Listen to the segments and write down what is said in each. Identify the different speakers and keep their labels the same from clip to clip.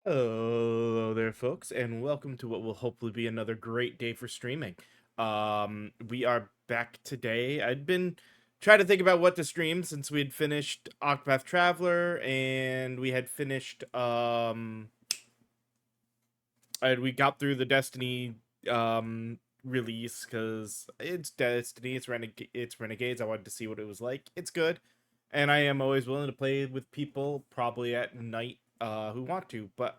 Speaker 1: Hello there, folks, and welcome to what will hopefully be another great day for streaming. We are back today. I'd been trying to think about what to stream since we had finished Octopath Traveler and we had finished and we got through the Destiny release because it's Destiny, it's Renegades. I wanted to see what it was like. It's good, and I am always willing to play with people, probably at night, who want to. But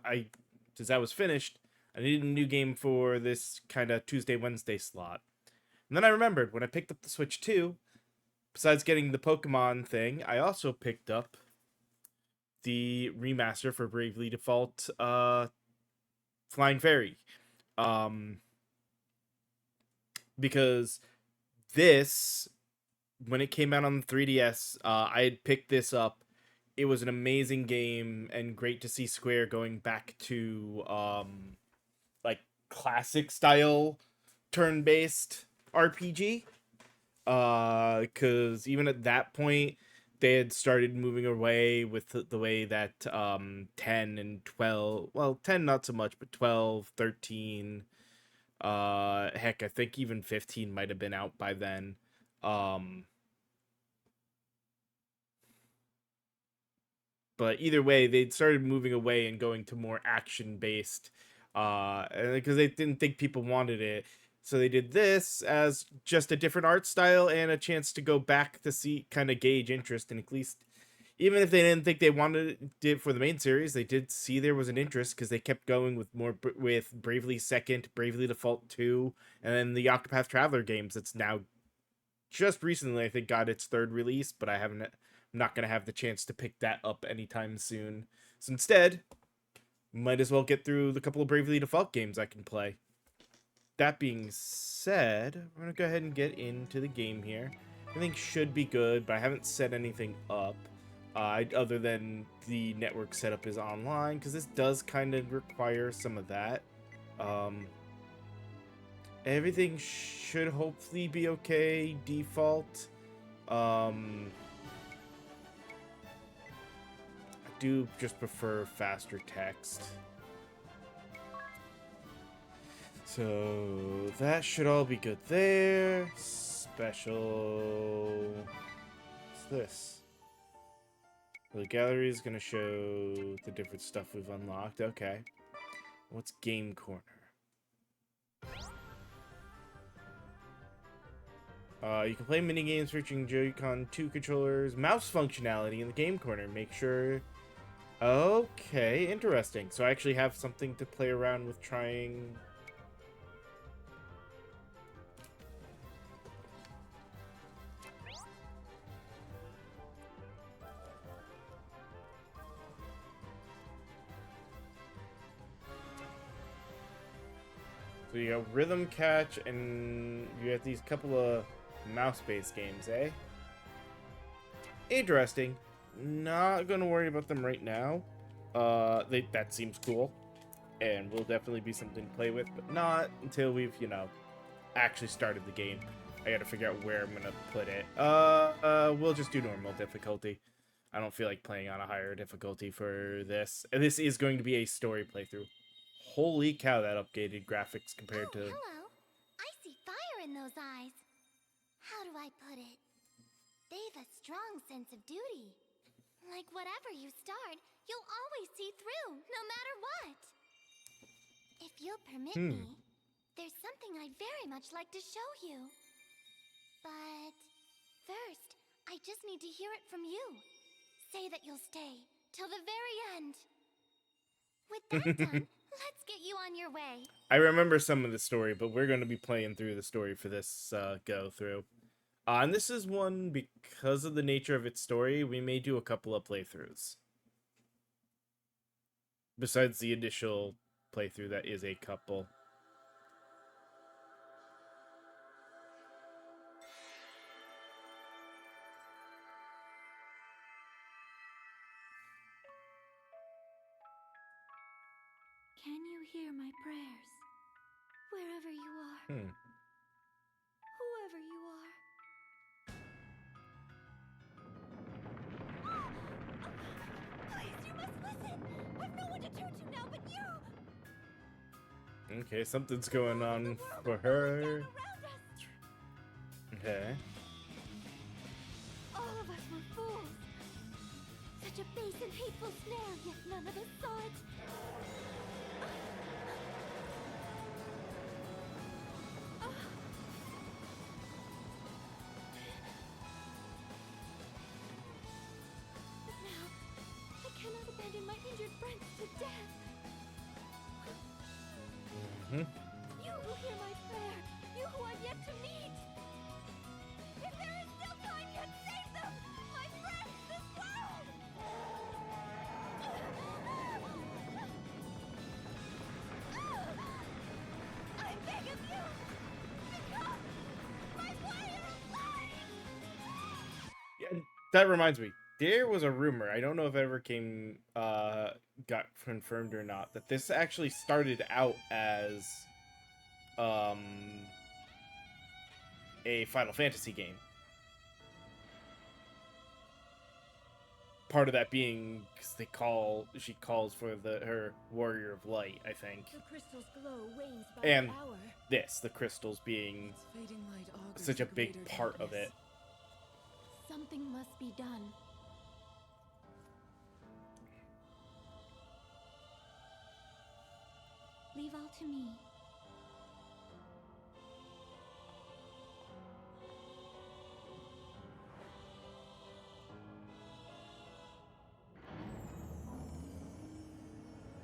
Speaker 1: since I was finished, I needed a new game for this kind of Tuesday Wednesday slot. And then I remembered when I picked up the Switch 2, besides getting the Pokemon thing, I also picked up the remaster for Bravely Default Flying Fairy. Um, because this, when it came out on the 3DS, I had picked this up. It was an amazing game and great to see Square going back to like classic style turn-based RPG. Because even at that point, they had started moving away with the way that 10 and 12, well, 10 not so much, but 12, 13, heck, I think even 15 might have been out by then. Um, but either way, they'd started moving away and going to more action based, because they didn't think people wanted it. So they did this as just a different art style and a chance to go back to see, kind of gauge interest, and at least, even if they didn't think they wanted it for the main series, they did see there was an interest because they kept going with more with Bravely Second, Bravely Default 2, and then the Octopath Traveler games. It's now just recently, I think, got its third release, but I'm not gonna have the chance to pick that up anytime soon. So instead, might as well get through the couple of Bravely Default games I can play. That being said, we're gonna go ahead and get into the game here. Everything should be good, but I haven't set anything up. Other than the network setup is online, because this does kind of require some of that. Um, Everything should hopefully be okay. Default. I do just prefer faster text. So that should all be good there. Special. What's this? The gallery is going to show the different stuff we've unlocked. Okay. What's Game Corner? You can play minigames featuring Joy-Con 2 controllers, mouse functionality in the Game Corner. Make sure... Okay, interesting. So I actually have something to play around with trying... So you got Rhythm Catch, and you have these couple of mouse-based games, eh? Interesting. Not gonna worry about them right now. That seems cool, and will definitely be something to play with, but not until we've, actually started the game. I gotta figure out where I'm gonna put it. We'll just do normal difficulty. I don't feel like playing on a higher difficulty for this. And this is going to be a story playthrough. Holy cow, that updated graphics compared to...
Speaker 2: Hello. I see fire in those eyes. How do I put it? They've a strong sense of duty. Like whatever you start, you'll always see through, no matter what. If you'll permit me, there's something I'd very much like to show you. But first, I just need to hear it from you. Say that you'll stay till the very end. With that done, let's get you on your way.
Speaker 1: I remember some of the story, but we're going to be playing through the story for this go through. And this is one, because of the nature of its story, we may do a couple of playthroughs. Besides the initial playthrough, that is a couple.
Speaker 2: Can you hear my prayers? Wherever you are. Whoever you are. Please, you must listen! I've no one to turn to now but
Speaker 1: Okay, something's going on for her. Okay.
Speaker 2: All of us were fools. Such a base and hateful snare, yet none of us saw it. But now, I cannot abandon my injured friends to death. You who hear my prayer, you who are yet to meet. If there is still time, yet save them! My friends, this world! I beg of you! Become my warrior of light!
Speaker 1: Yeah, that reminds me. There was a rumor. I don't know if it ever got confirmed or not, that this actually started out as a Final Fantasy game. Part of that being because she calls for her warrior of light, I think.
Speaker 3: The crystal's glow wanes by
Speaker 1: And
Speaker 3: the hour.
Speaker 1: the crystals being
Speaker 3: Its fading light augurs
Speaker 1: such a
Speaker 3: the
Speaker 1: big
Speaker 3: greater
Speaker 1: part of
Speaker 3: darkness.
Speaker 1: it.
Speaker 2: Something must be done. Leave all to me.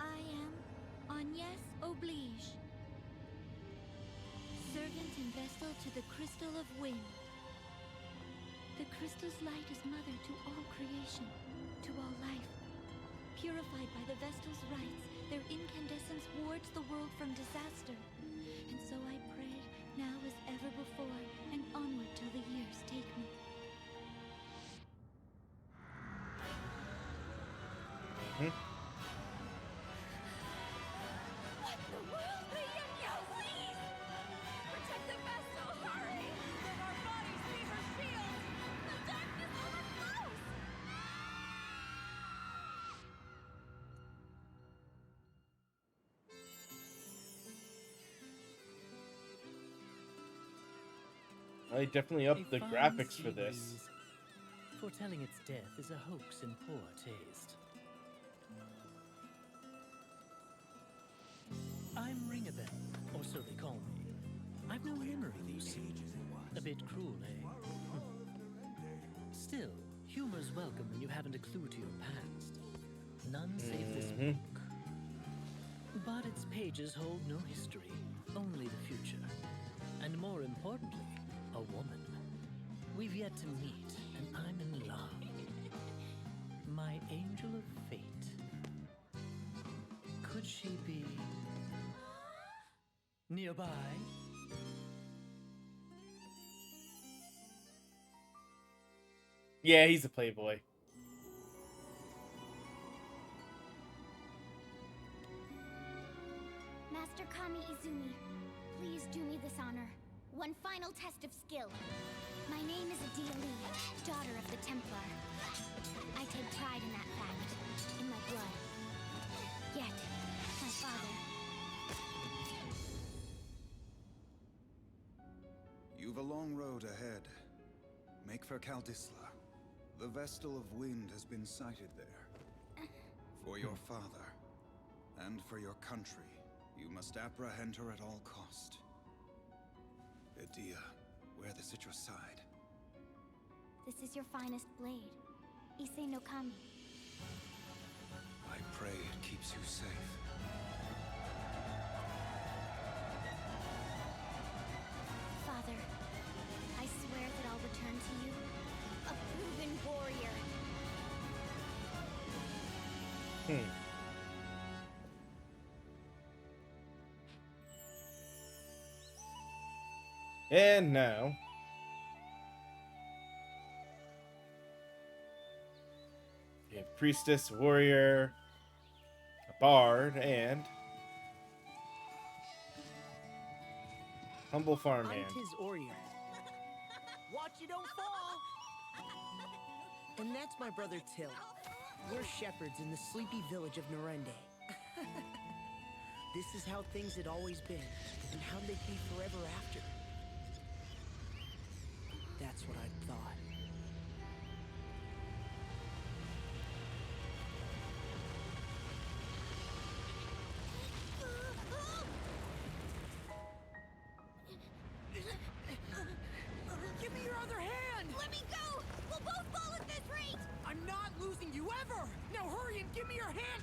Speaker 2: I am Agnes Oblige, servant and vestal to the Crystal of Wind. The crystal's light is mother to all creation, to all life. Purified by the Vestal's rites, their incandescence wards the world from disaster. And so I pray, now as ever before, and onward till the years take me. What in the world? The Yin-Yo, please! Protect the Vestal, hurry! Let our bodies be her shield! The darkness overflows!
Speaker 1: I definitely
Speaker 4: A
Speaker 1: upped the
Speaker 4: fine
Speaker 1: graphics
Speaker 4: sea
Speaker 1: for this.
Speaker 4: breeze. Foretelling its death is a hoax in poor taste. I'm Ringabel, or so they call me. I've no memory, you see. A bit cruel, eh? Still, humor's welcome when you haven't a clue to your past. None save this book. But its pages hold no history, only the future. And more importantly, a woman. We've yet to meet, and I'm in love. My angel of fate. Could she be nearby?
Speaker 1: Yeah, he's a playboy.
Speaker 2: Master Kami Izumi, please do me this honor. One final test of skill. My name is Adia Lee, daughter of the Templar. I take pride in that fact, in my blood. Yet, my father...
Speaker 5: You've a long road ahead. Make for Kaldisla. The Vestal of Wind has been sighted there. For your father, and for your country, you must apprehend her at all cost. Adia, wear this at your side.
Speaker 2: This is your finest blade. Issei no Kami.
Speaker 5: I pray it keeps you safe.
Speaker 2: Father, I swear that I'll return to you a proven warrior.
Speaker 1: And now we have priestess, warrior, a bard, and humble farmhand.
Speaker 6: I'm Tiz Orion. Watch you don't fall! And that's my brother Till. We're shepherds in the sleepy village of Norende. this is how things had always been, and how they'd be forever after. That's what I thought. Give me your other hand!
Speaker 2: Let me go! We'll both fall at this rate!
Speaker 6: I'm not losing you ever! Now hurry and give me your hand!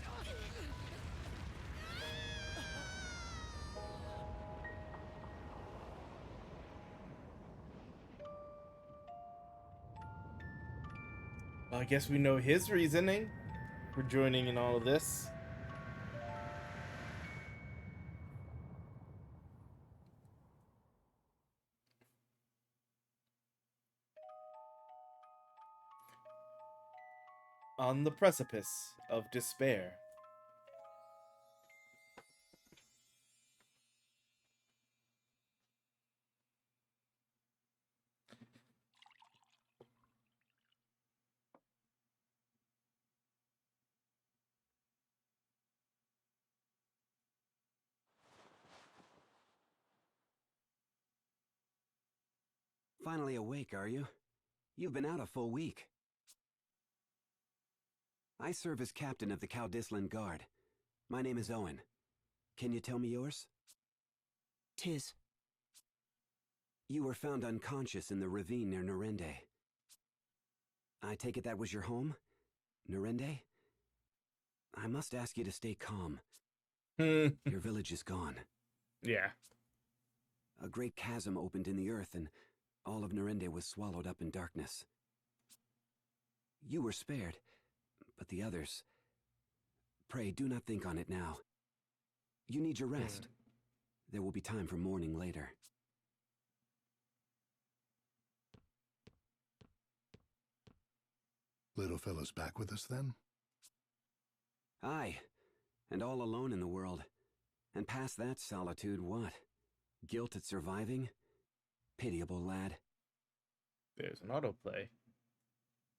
Speaker 1: I guess we know his reasoning for joining in all of this. On the precipice of despair.
Speaker 7: Finally awake, are you? You've been out a full week. I serve as captain of the Caldislan Guard. My name is Owen. Can you tell me yours?
Speaker 6: Tis.
Speaker 7: You were found unconscious in the ravine near Norende. I take it that was your home? Norende? I must ask you to stay calm. Your village is gone.
Speaker 1: Yeah.
Speaker 7: A great chasm opened in the earth and all of Norende was swallowed up in darkness. You were spared, but the others... Pray, do not think on it now. You need your rest. There will be time for mourning later.
Speaker 8: Little fella's back with us then?
Speaker 7: Aye, and all alone in the world. And past that solitude, what? Guilt at surviving? Pitiable lad.
Speaker 1: There's an autoplay.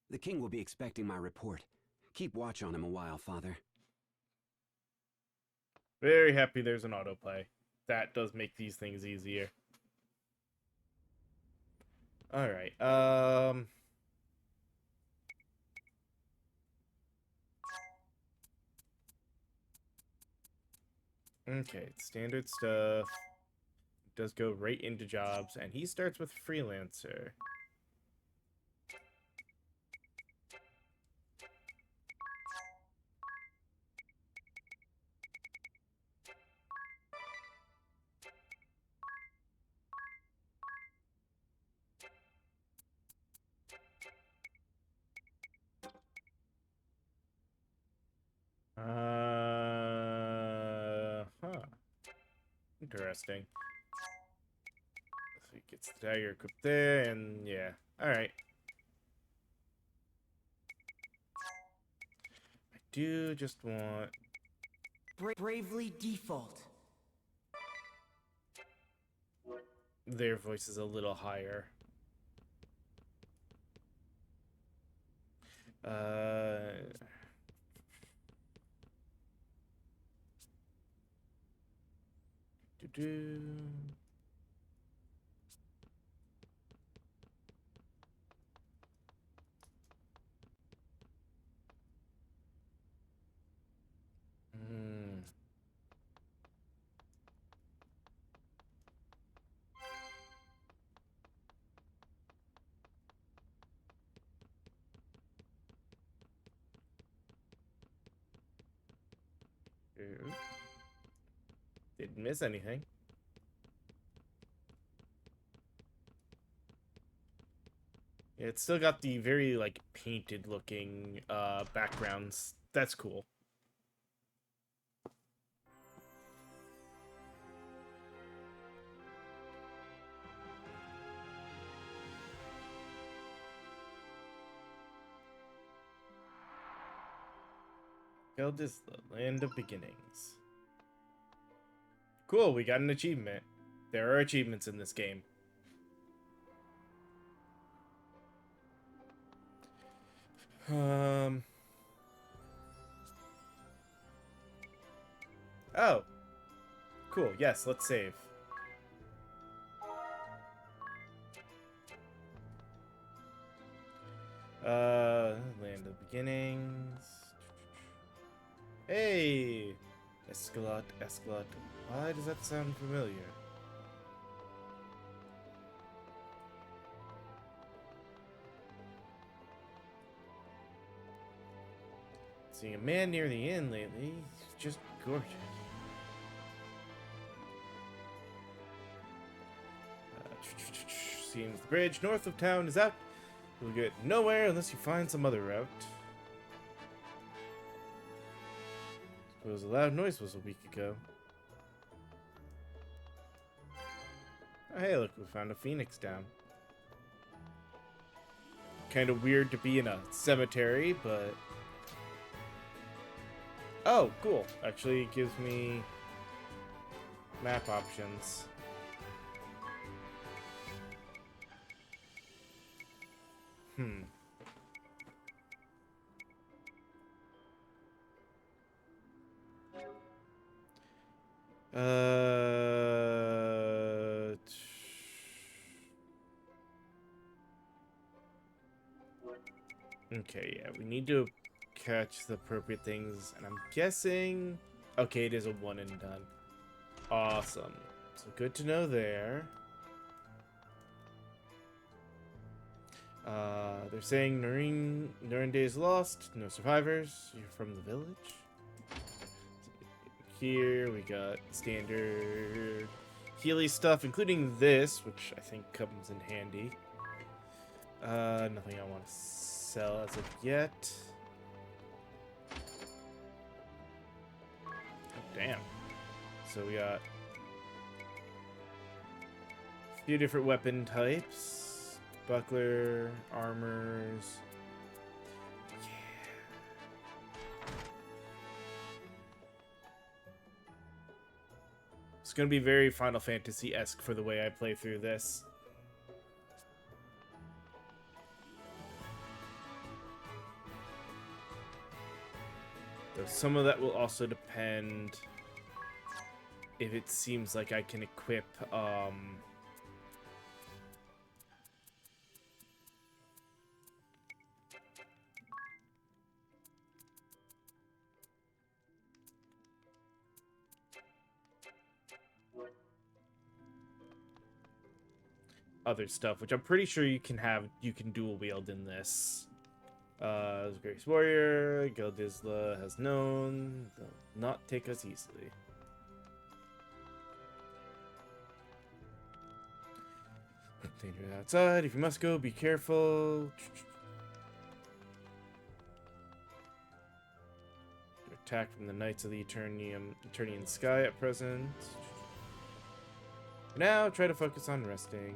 Speaker 7: The king will be expecting my report. Keep watch on him a while, father.
Speaker 1: Very happy there's an autoplay. That does make these things easier. Alright, okay, standard stuff. Does go right into jobs, and he starts with freelancer. Huh. Interesting. So he gets the dagger equipped there, and yeah. Alright. I do just want...
Speaker 6: Bravely default.
Speaker 1: Their voice is a little higher. Do-do. Ooh. Didn't miss anything. Yeah, it's still got the very, like, painted looking backgrounds. That's cool. Guild is the land of beginnings. Cool, we got an achievement. There are achievements in this game. Oh. Cool. Yes, let's save. Land of Beginnings. Hey! Escalot, Escalot. Why does that sound familiar? Seeing a man near the inn lately. He's just gorgeous. Seems the bridge north of town is out. You'll get nowhere unless you find some other route. Suppose a loud noise was a week ago. Oh, hey, look, we found a phoenix down. Kind of weird to be in a cemetery, but... Oh, cool. Actually, it gives me map options. Hmm. Okay, yeah, we need to catch the appropriate things, and I'm guessing... Okay, it is a one and done. Awesome. So good to know there. They're saying Nurinde is lost, no survivors. You're from the village? Here we got standard Healy stuff, including this, which I think comes in handy. Nothing I want to sell as of yet. Oh, damn. So we got a few different weapon types. Buckler, armors. Yeah. It's gonna be very Final Fantasy-esque for the way I play through this. Though some of that will also depend if it seems like I can equip other stuff, which I'm pretty sure you can dual wield in this. Grace Warrior, Gildisla has known they'll not take us easily. Danger outside. If you must go, be careful. You're attacked from the Knights of the Eternian Sky at present. Now, try to focus on resting.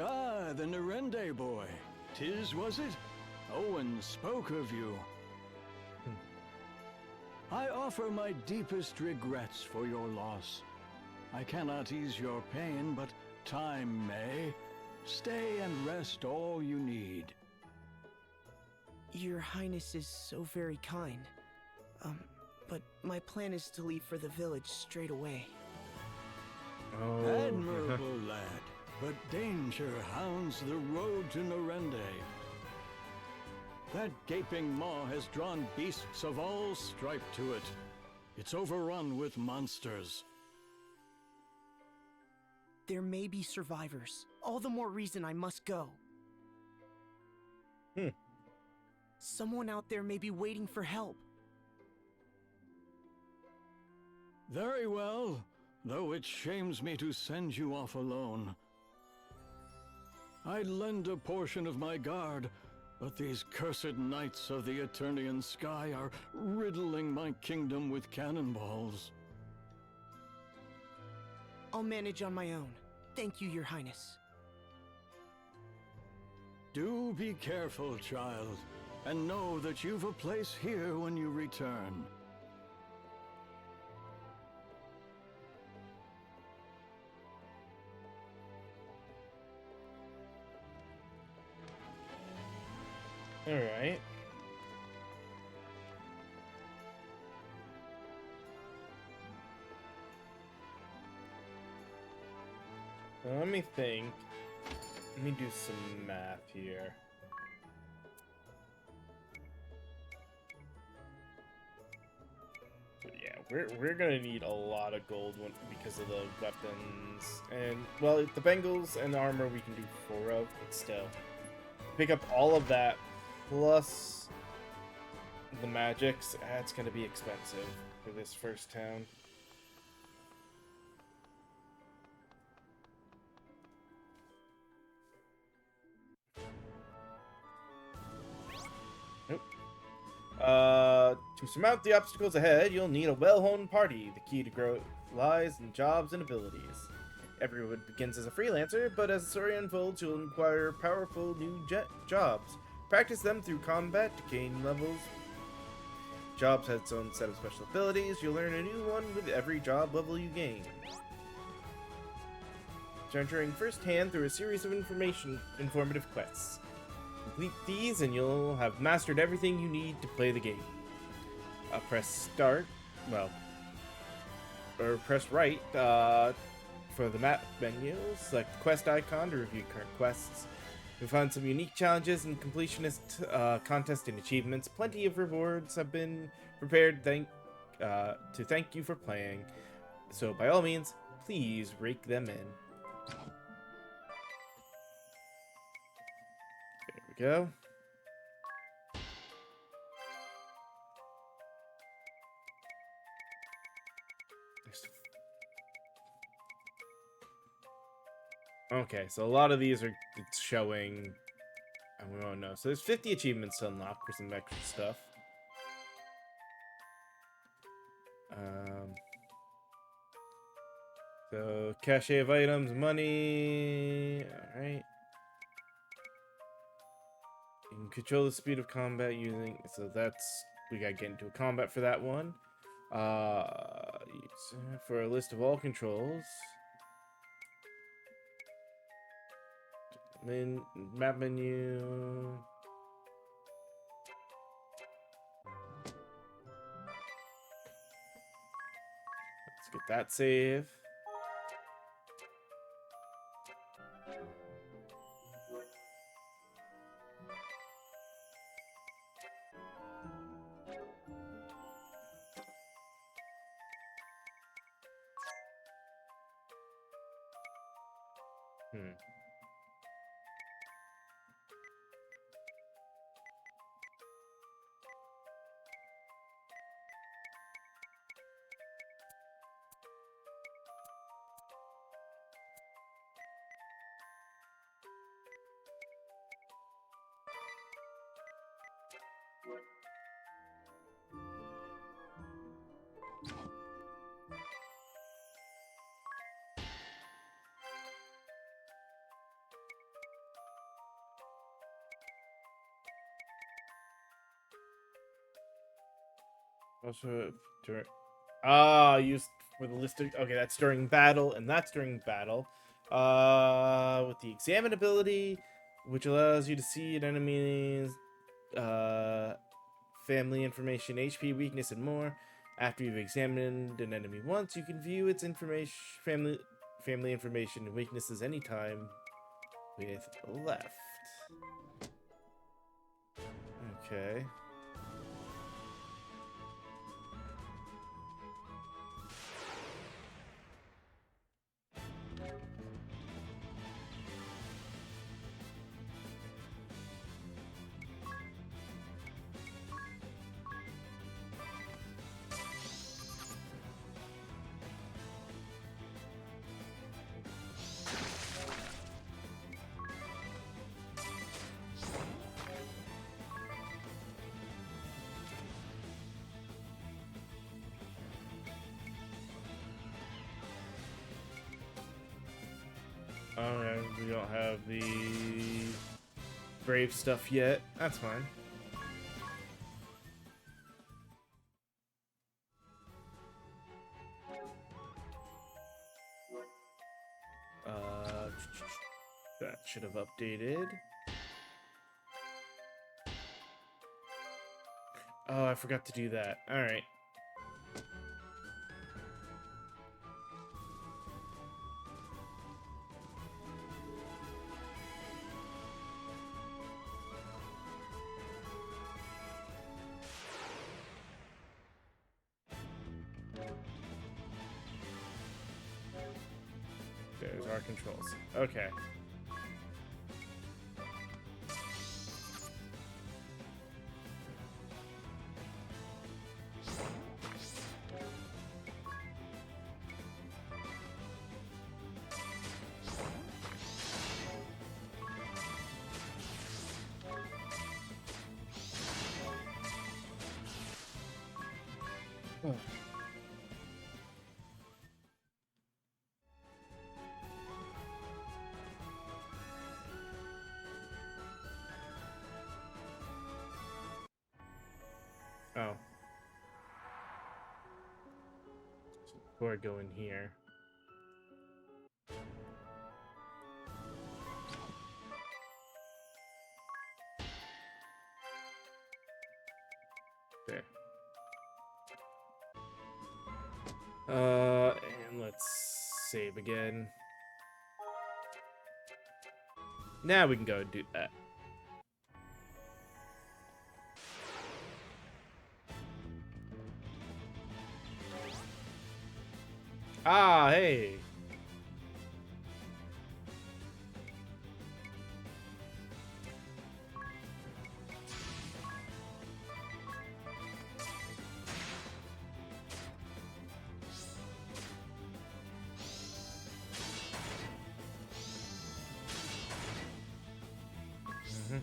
Speaker 9: Ah, the Nurende boy. 'Tis, was it? Owen spoke of you. I offer my deepest regrets for your loss. I cannot ease your pain, but time may. Stay and rest all you need.
Speaker 6: Your Highness is so very kind. But my plan is to leave for the village straight away.
Speaker 1: Oh.
Speaker 9: Admirable lad, but danger hounds the road to Nurende. That gaping maw has drawn beasts of all stripe to it. It's overrun with monsters.
Speaker 6: There may be survivors. All the more reason I must go. Someone out there may be waiting for help.
Speaker 9: Very well, though it shames me to send you off alone. I'd lend a portion of my guard, but these cursed knights of the Eternian Sky are riddling my kingdom with cannonballs.
Speaker 6: I'll manage on my own. Thank you, Your Highness.
Speaker 9: Do be careful, child, and know that you've a place here when you return.
Speaker 1: All right. Let me think. Let me do some math here. Yeah, we're gonna need a lot of gold because of the weapons. And, well, the Bengals and the armor we can do 4 of, but still. Pick up all of that, plus the magics. That's gonna be expensive for this first town. Nope. To surmount the obstacles ahead, you'll need a well-honed party. The key to growth lies in jobs and abilities. Everyone begins as a freelancer, but as the story unfolds, you'll acquire powerful new jobs. Practice them through combat to gain levels. Jobs has its own set of special abilities. You'll learn a new one with every job level you gain. Entering firsthand through a series of informative quests. Complete these and you'll have mastered everything you need to play the game. Press start, or press right for the map menu. Select the quest icon to review current quests. You'll find some unique challenges and completionist contests and achievements. Plenty of rewards have been prepared to thank you for playing. So by all means, please rake them in. There we go. Okay, so a lot of these are it's showing, and we won't know. So there's 50 achievements to unlock for some extra stuff. So cache of items, money. All right. You can control the speed of combat using. So that's we gotta get into a combat for that one. For a list of all controls. Map menu. Let's get that save. Also during used for the list of, okay, that's during battle, and that's during battle. With the examine ability, which allows you to see an enemy's family information, HP, weakness, and more. After you've examined an enemy once, you can view its family information and weaknesses anytime with left. Okay. Alright, we don't have the brave stuff yet. That's fine. That should have updated. Oh, I forgot to do that. All right. There's our controls. Okay. Oh. Oh. So before I go in here. There. And let's save again. Now we can go and do that. Ah, hey. Mhm.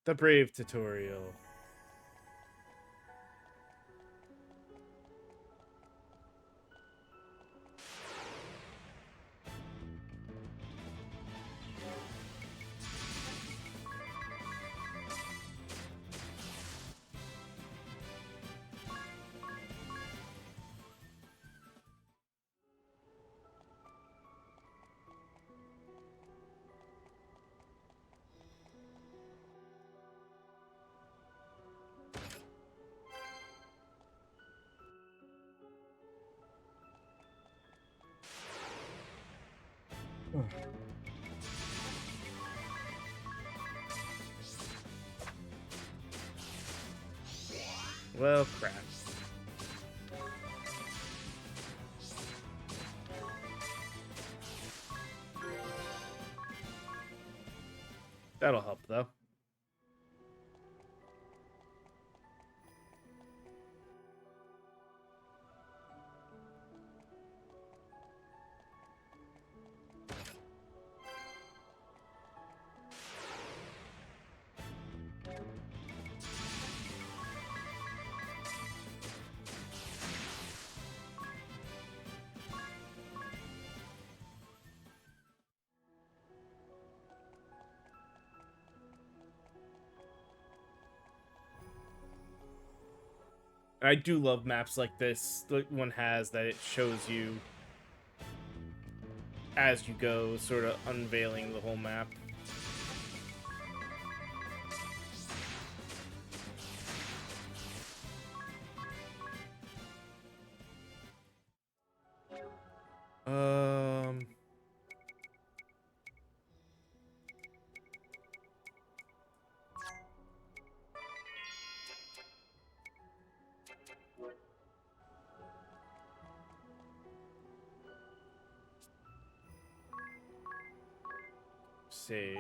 Speaker 1: The Brave tutorial. Well, crap. That'll help, though. I do love maps like this. The one has that it shows you as you go, sort of unveiling the whole map. Um... Save.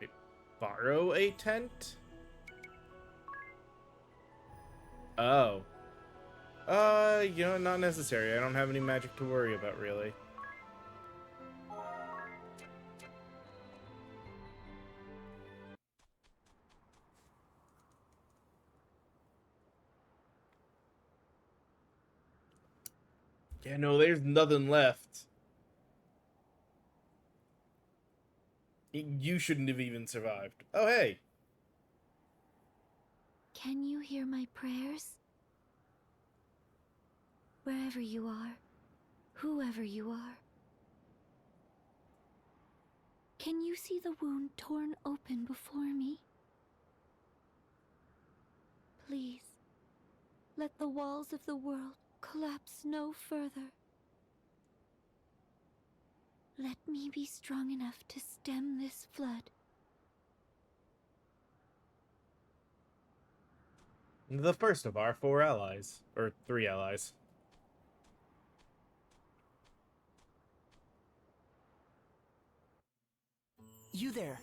Speaker 1: Wait, borrow a tent? Oh. You know, not necessary. I don't have any magic to worry about, really. Yeah, no, there's nothing left. You shouldn't have even survived. Oh, hey.
Speaker 2: Can you hear my prayers? Wherever you are, whoever you are. Can you see the wound torn open before me? Please, let the walls of the world collapse no further. Let me be strong enough to stem this flood.
Speaker 1: The first of our 4 allies. Or 3 allies.
Speaker 6: You there.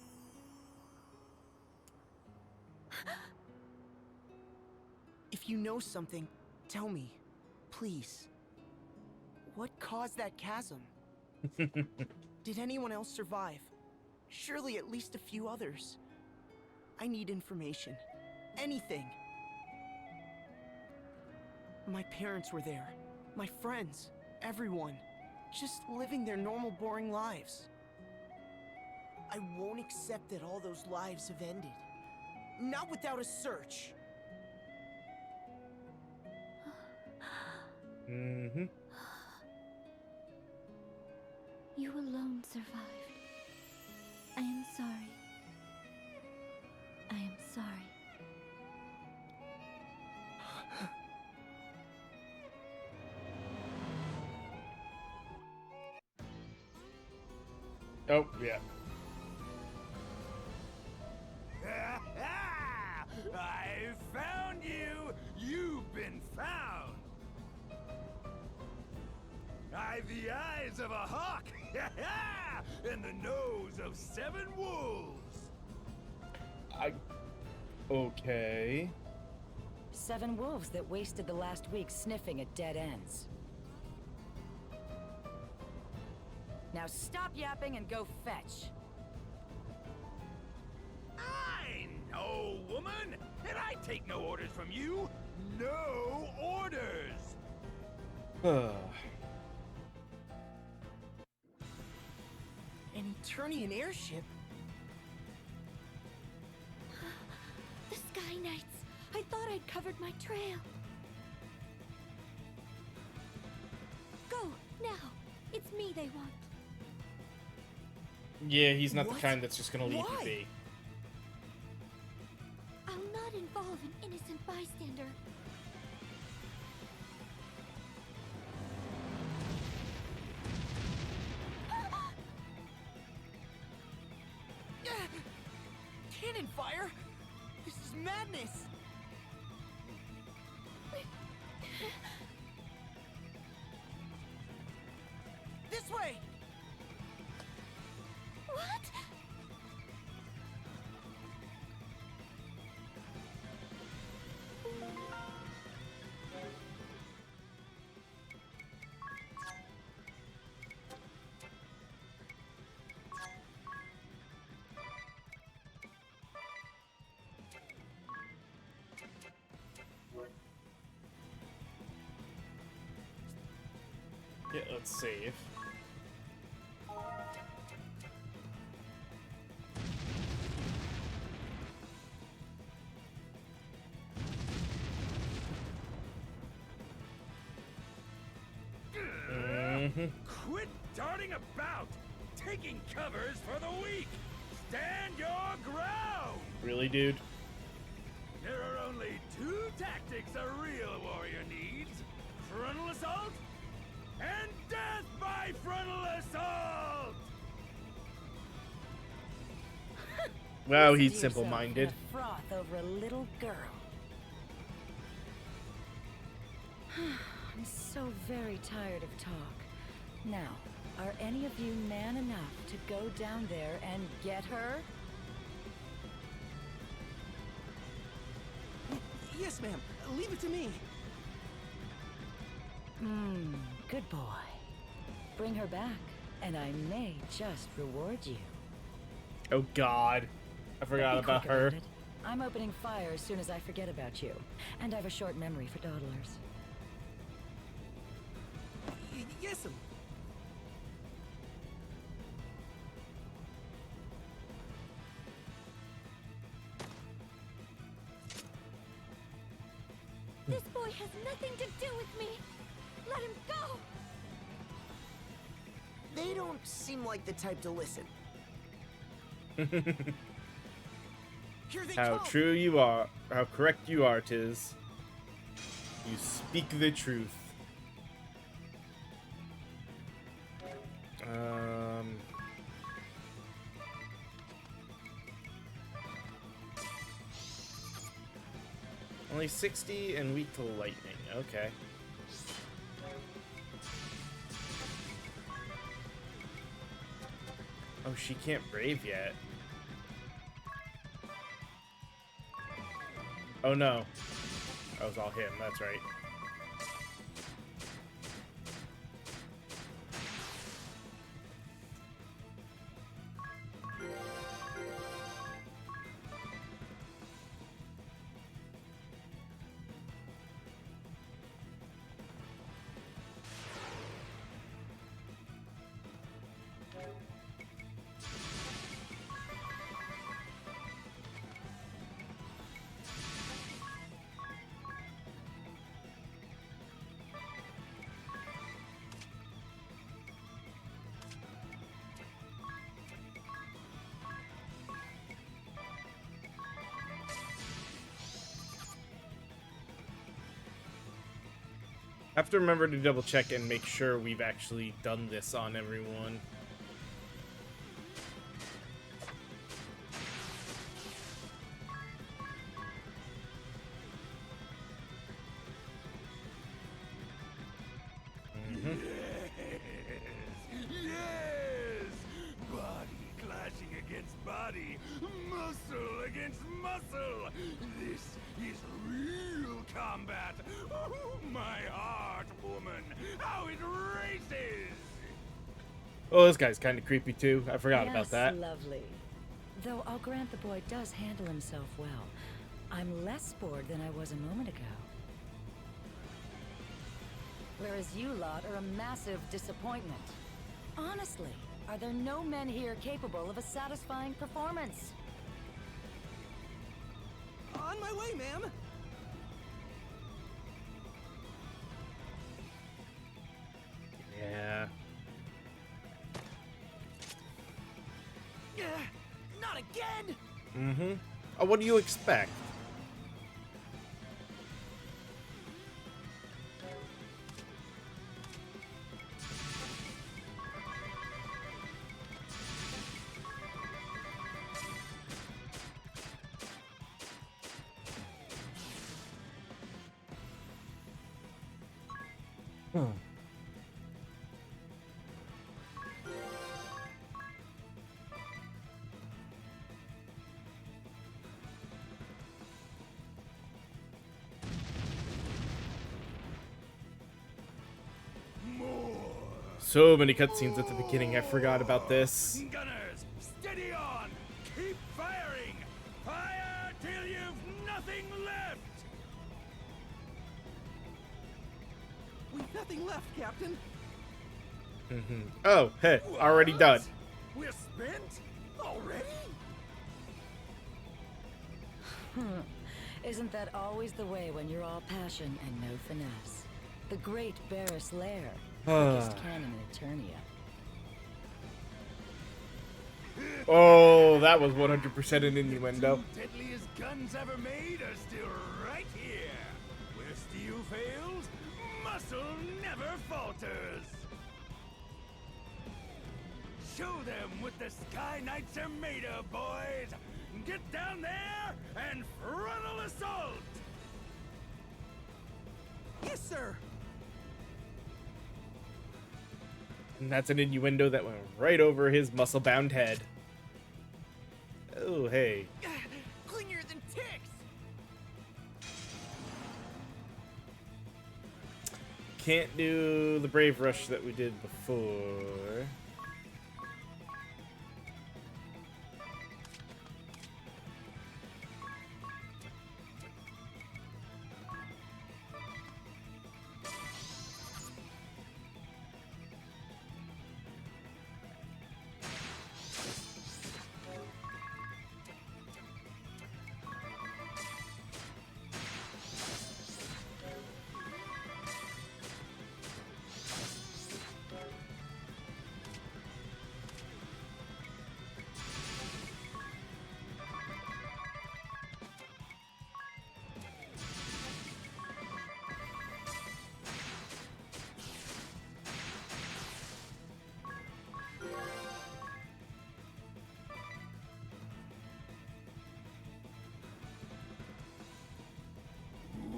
Speaker 6: If you know something, tell me. Please. What caused that chasm? Did anyone else survive? Surely at least a few others. I need information. Anything. My parents were there. My friends. Everyone. Just living their normal, boring lives. I won't accept that all those lives have ended. Not without a search.
Speaker 1: Mm-hmm.
Speaker 2: You alone survived. I am sorry. I am sorry.
Speaker 1: Oh, yeah.
Speaker 10: I found you! You've been found! I've the eyes of a hawk! And the nose of 7 wolves!
Speaker 1: Okay.
Speaker 11: 7 wolves that wasted the last week sniffing at dead ends. Now stop yapping and go fetch.
Speaker 10: I know, woman! And I take no orders from you! No orders!
Speaker 6: An Eternian airship?
Speaker 2: The Sky Knights! I thought I'd covered my trail. Go, now! It's me they want.
Speaker 1: Yeah, he's not
Speaker 6: What?
Speaker 1: the kind that's just gonna leave
Speaker 6: Why?
Speaker 1: you be.
Speaker 2: I'll not involve an innocent bystander.
Speaker 6: Cannon fire? This is madness! This way!
Speaker 2: What?
Speaker 1: Yeah, let's save.
Speaker 10: Quit darting about! Taking covers for the weak! Stand your ground!
Speaker 1: Really, dude?
Speaker 10: There are only 2 tactics a real warrior needs. Frontal assault and death by frontal assault!
Speaker 1: Wow,
Speaker 11: Listen
Speaker 1: he's
Speaker 11: to yourself
Speaker 1: simple-minded.
Speaker 11: and froth over a little girl. I'm so very tired of talk. Now, are any of you man enough to go down there and get her?
Speaker 6: Yes, ma'am. Leave it to me.
Speaker 11: Good boy. Bring her back, and I may just reward you.
Speaker 1: Oh, God. I forgot
Speaker 11: Be
Speaker 1: about
Speaker 11: quick
Speaker 1: her.
Speaker 11: it. I'm opening fire as soon as I forget about you. And I have a short memory for dawdlers.
Speaker 6: Yes, ma'am.
Speaker 2: This boy has nothing to do with me. Let him go.
Speaker 6: They don't seem like the type to listen. Here they
Speaker 1: How
Speaker 6: come.
Speaker 1: true you are. How correct you are, Tiz. You speak the truth. Only 60 and weak to lightning. Okay. Oh, she can't brave yet. Oh no. That was all him, that's right. I have to remember to double check and make sure we've actually done this on everyone.
Speaker 10: Yes! Body clashing against body, muscle against muscle. This is real combat. Oh, my heart, woman, how it races!
Speaker 1: Oh, this guy's kind of creepy too. I forgot about that.
Speaker 11: Lovely. Though I'll grant the boy does handle himself well. I'm less bored than I was a moment ago. Whereas you lot are a massive disappointment. Honestly, are there no men here capable of a satisfying performance?
Speaker 6: On my way, ma'am.
Speaker 1: Yeah.
Speaker 6: Not again.
Speaker 1: Mm-hmm. Oh, what do you expect? So many cutscenes at the beginning, I forgot about this.
Speaker 10: Gunners, steady on! Keep firing! Fire till you've nothing left!
Speaker 6: We've nothing left, Captain.
Speaker 1: Mm-hmm. Oh, hey, already done.
Speaker 10: We're spent? Already?
Speaker 11: Isn't that always the way when you're all passion and no finesse? The great Barris Lair, quickest cannon in Eternia.
Speaker 1: Oh, that was 100% an innuendo.
Speaker 10: The deadliest guns ever made are still right here. Where steel fails, muscle never falters. Show them what the Sky Knights are made of, boys. Get down there and frontal assault.
Speaker 6: Yes, sir.
Speaker 1: And that's an innuendo that went right over his muscle-bound head. Oh, hey.
Speaker 6: Clingier than ticks.
Speaker 1: Can't do the Brave Rush that we did before.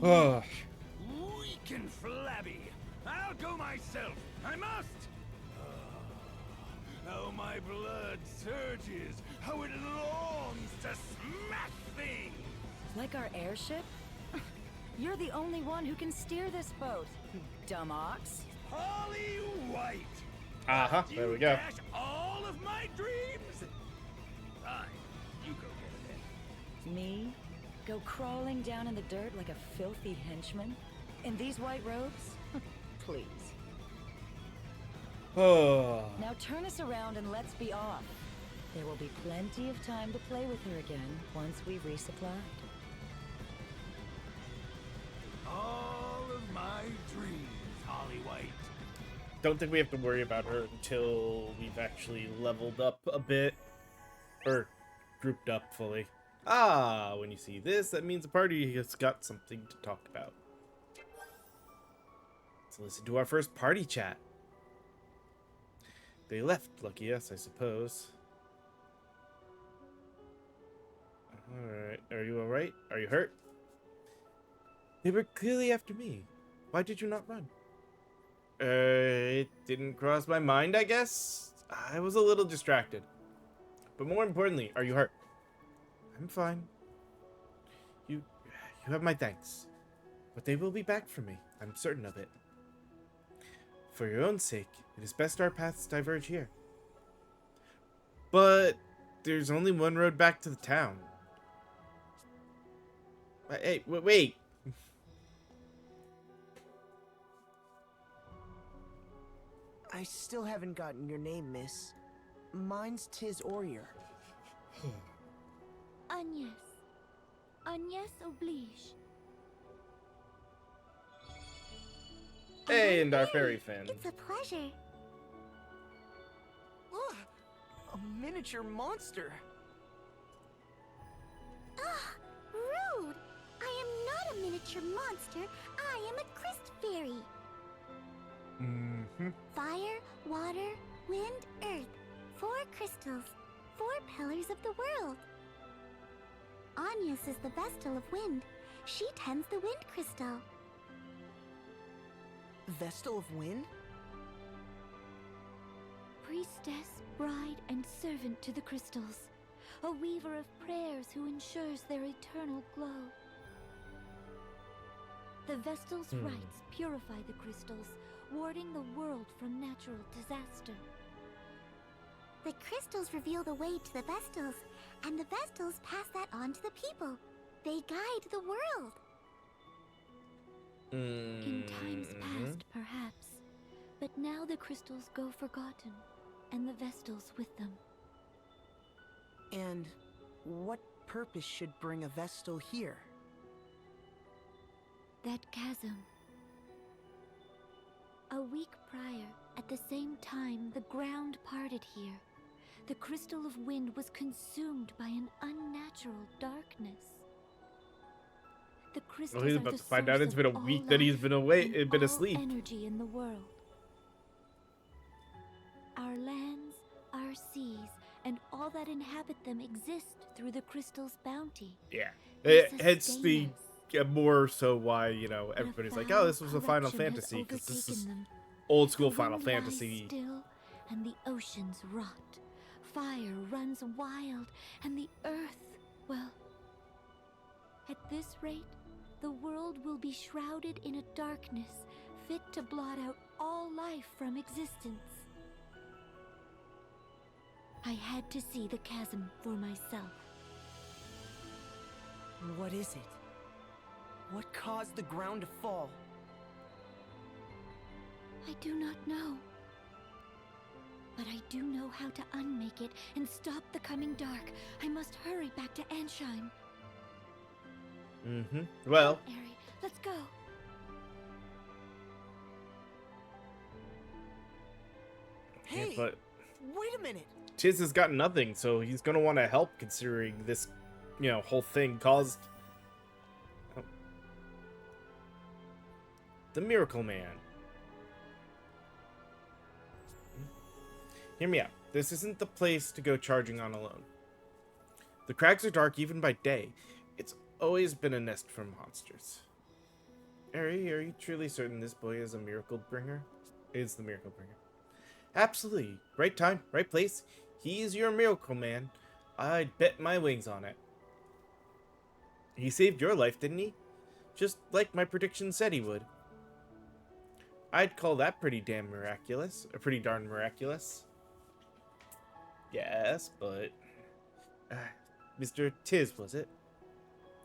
Speaker 1: Oh,
Speaker 10: Weak and flabby. I'll go myself. I must. How my blood surges. How it longs to smash things.
Speaker 11: Like our airship? You're the only one who can steer this boat, you dumb ox.
Speaker 10: Holly White.
Speaker 1: uh-huh,
Speaker 10: Do
Speaker 1: there
Speaker 10: you
Speaker 1: we go.
Speaker 10: dash all of my dreams? Fine. You go get it.
Speaker 11: Me? Go crawling down in the dirt like a filthy henchman? In these white robes? Please.
Speaker 1: Oh,
Speaker 11: Now turn us around and let's be off. There will be plenty of time to play with her again once we've resupplied.
Speaker 10: All of my dreams, Holly White.
Speaker 1: don't think we have to worry about her until we've actually leveled up a bit. Or grouped up fully. Ah, when you see this, that means the party has got something to talk about. So listen to our first party chat. They left, lucky us, I suppose. Alright, are you alright? Are you hurt? They were clearly after me. Why did you not run? It didn't cross my mind, I guess? I was a little distracted. But more importantly, are you hurt? I'm fine. You have my thanks. But they will be back for me. I'm certain of it. For your own sake, it is best our paths diverge here. But there's only one road back to the town. Hey, wait.
Speaker 6: I still haven't gotten your name, miss. Mine's Tiz Orier.
Speaker 2: Agnes. Agnes oblige.
Speaker 1: Hey, and our fairy fan.
Speaker 2: It's a pleasure.
Speaker 6: Ugh, a miniature monster.
Speaker 2: Ah, rude! I am not a miniature monster. I am a Christ fairy.
Speaker 1: Mm-hmm.
Speaker 2: Fire, water, wind, earth. 4 crystals. 4 pillars of the world. Agnes is the Vestal of Wind. She tends the wind crystal.
Speaker 6: Vestal of Wind?
Speaker 2: Priestess, bride, and servant to the crystals. A weaver of prayers who ensures their eternal glow. The Vestal's rites purify the crystals, warding the world from natural disaster. The crystals reveal the way to the Vestals, and the Vestals pass that on to the people. They guide the world. In times past, perhaps. But now the crystals go forgotten, and the Vestals with them.
Speaker 6: And what purpose should bring a Vestal here?
Speaker 2: That chasm. A week prior, at the same time, the ground parted here. The crystal of wind was consumed by an unnatural darkness. The crystals
Speaker 1: he's
Speaker 2: are
Speaker 1: about
Speaker 2: the
Speaker 1: to find out
Speaker 2: source
Speaker 1: it's been a
Speaker 2: of all
Speaker 1: week that he's
Speaker 2: life
Speaker 1: been away,
Speaker 2: and
Speaker 1: been
Speaker 2: all
Speaker 1: asleep.
Speaker 2: Energy in the world. Our lands, our seas, and all that inhabit them exist through the crystal's bounty.
Speaker 1: Yeah.
Speaker 2: They
Speaker 1: Hence the
Speaker 2: sustain us.
Speaker 1: more so why, you know,
Speaker 2: But a
Speaker 1: everybody's like,
Speaker 2: foul
Speaker 1: oh, this was a Final
Speaker 2: corruption has
Speaker 1: Fantasy, because this is
Speaker 2: overtaken them.
Speaker 1: old school
Speaker 2: The
Speaker 1: Final
Speaker 2: wind lies
Speaker 1: Fantasy.
Speaker 2: still, and the oceans rot. Fire runs wild, and the earth, well, at this rate, the world will be shrouded in a darkness fit to blot out all life from existence. I had to see the chasm for myself.
Speaker 6: What is it? What caused the ground to fall?
Speaker 2: I do not know. But I do know how to unmake it and stop the coming dark. I must hurry back to Ansheim.
Speaker 1: Well,
Speaker 2: Come, Eri, let's go.
Speaker 6: Hey,
Speaker 1: but
Speaker 6: wait a minute.
Speaker 1: Tiz has got nothing, so he's gonna want to help considering this, you know, whole thing caused the Miracle Man. Hear me out. This isn't the place to go charging on alone. The crags are dark even by day. It's always been a nest for monsters. Are you truly certain this boy is a miracle bringer? Is the miracle bringer? Absolutely. Right time, right place. He's your miracle man. I'd bet my wings on it. He saved your life, didn't he? Just like my prediction said he would. I'd call that pretty damn miraculous. Pretty darn miraculous. Yes, but... Mr. Tiz, was it?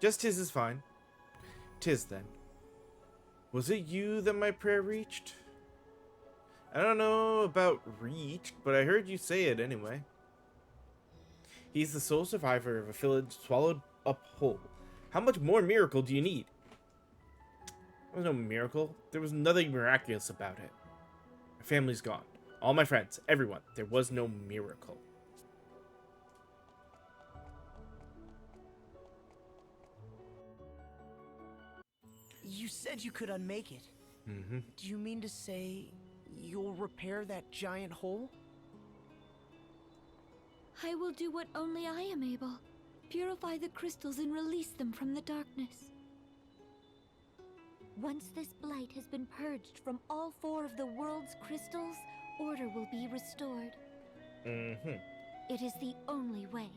Speaker 1: Just Tiz is fine. Tiz, then. Was it you that my prayer reached? I don't know about reached, but I heard you say it anyway. He's the sole survivor of a village swallowed up whole. How much more miracle do you need? There was no miracle. There was nothing miraculous about it. My family's gone. All my friends. Everyone. There was no miracle.
Speaker 6: You said you could unmake it.
Speaker 1: Mm-hmm.
Speaker 6: Do you mean to say you'll repair that giant hole?
Speaker 3: I will do what only I am able. Purify the crystals and release them from the darkness. Once this blight has been purged from all 4 of the world's crystals, order will be restored.
Speaker 1: Mm-hmm.
Speaker 3: It is the only way.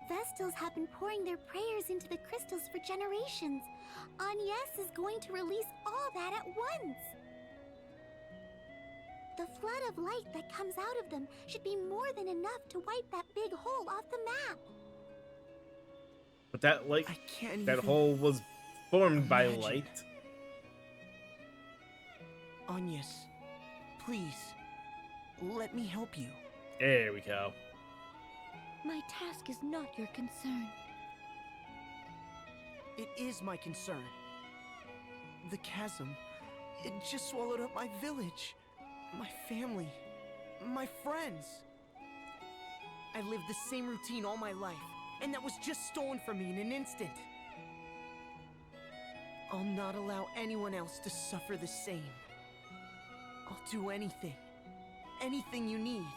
Speaker 2: Vestals have been pouring their prayers into the crystals for generations. Agnes is going to release all that at once. The flood of light that comes out of them should be more than enough to wipe that big hole off the map.
Speaker 1: But that, like,
Speaker 6: I can't
Speaker 1: that
Speaker 6: even
Speaker 1: hole was formed by
Speaker 6: imagine.
Speaker 1: light.
Speaker 6: Agnes, please, let me help you.
Speaker 1: There we go.
Speaker 3: My task is not your concern.
Speaker 6: It is my concern. The chasm, it just swallowed up my village, my family, my friends. I lived the same routine all my life, and that was just stolen from me in an instant. I'll not allow anyone else to suffer the same. I'll do anything. Anything you need.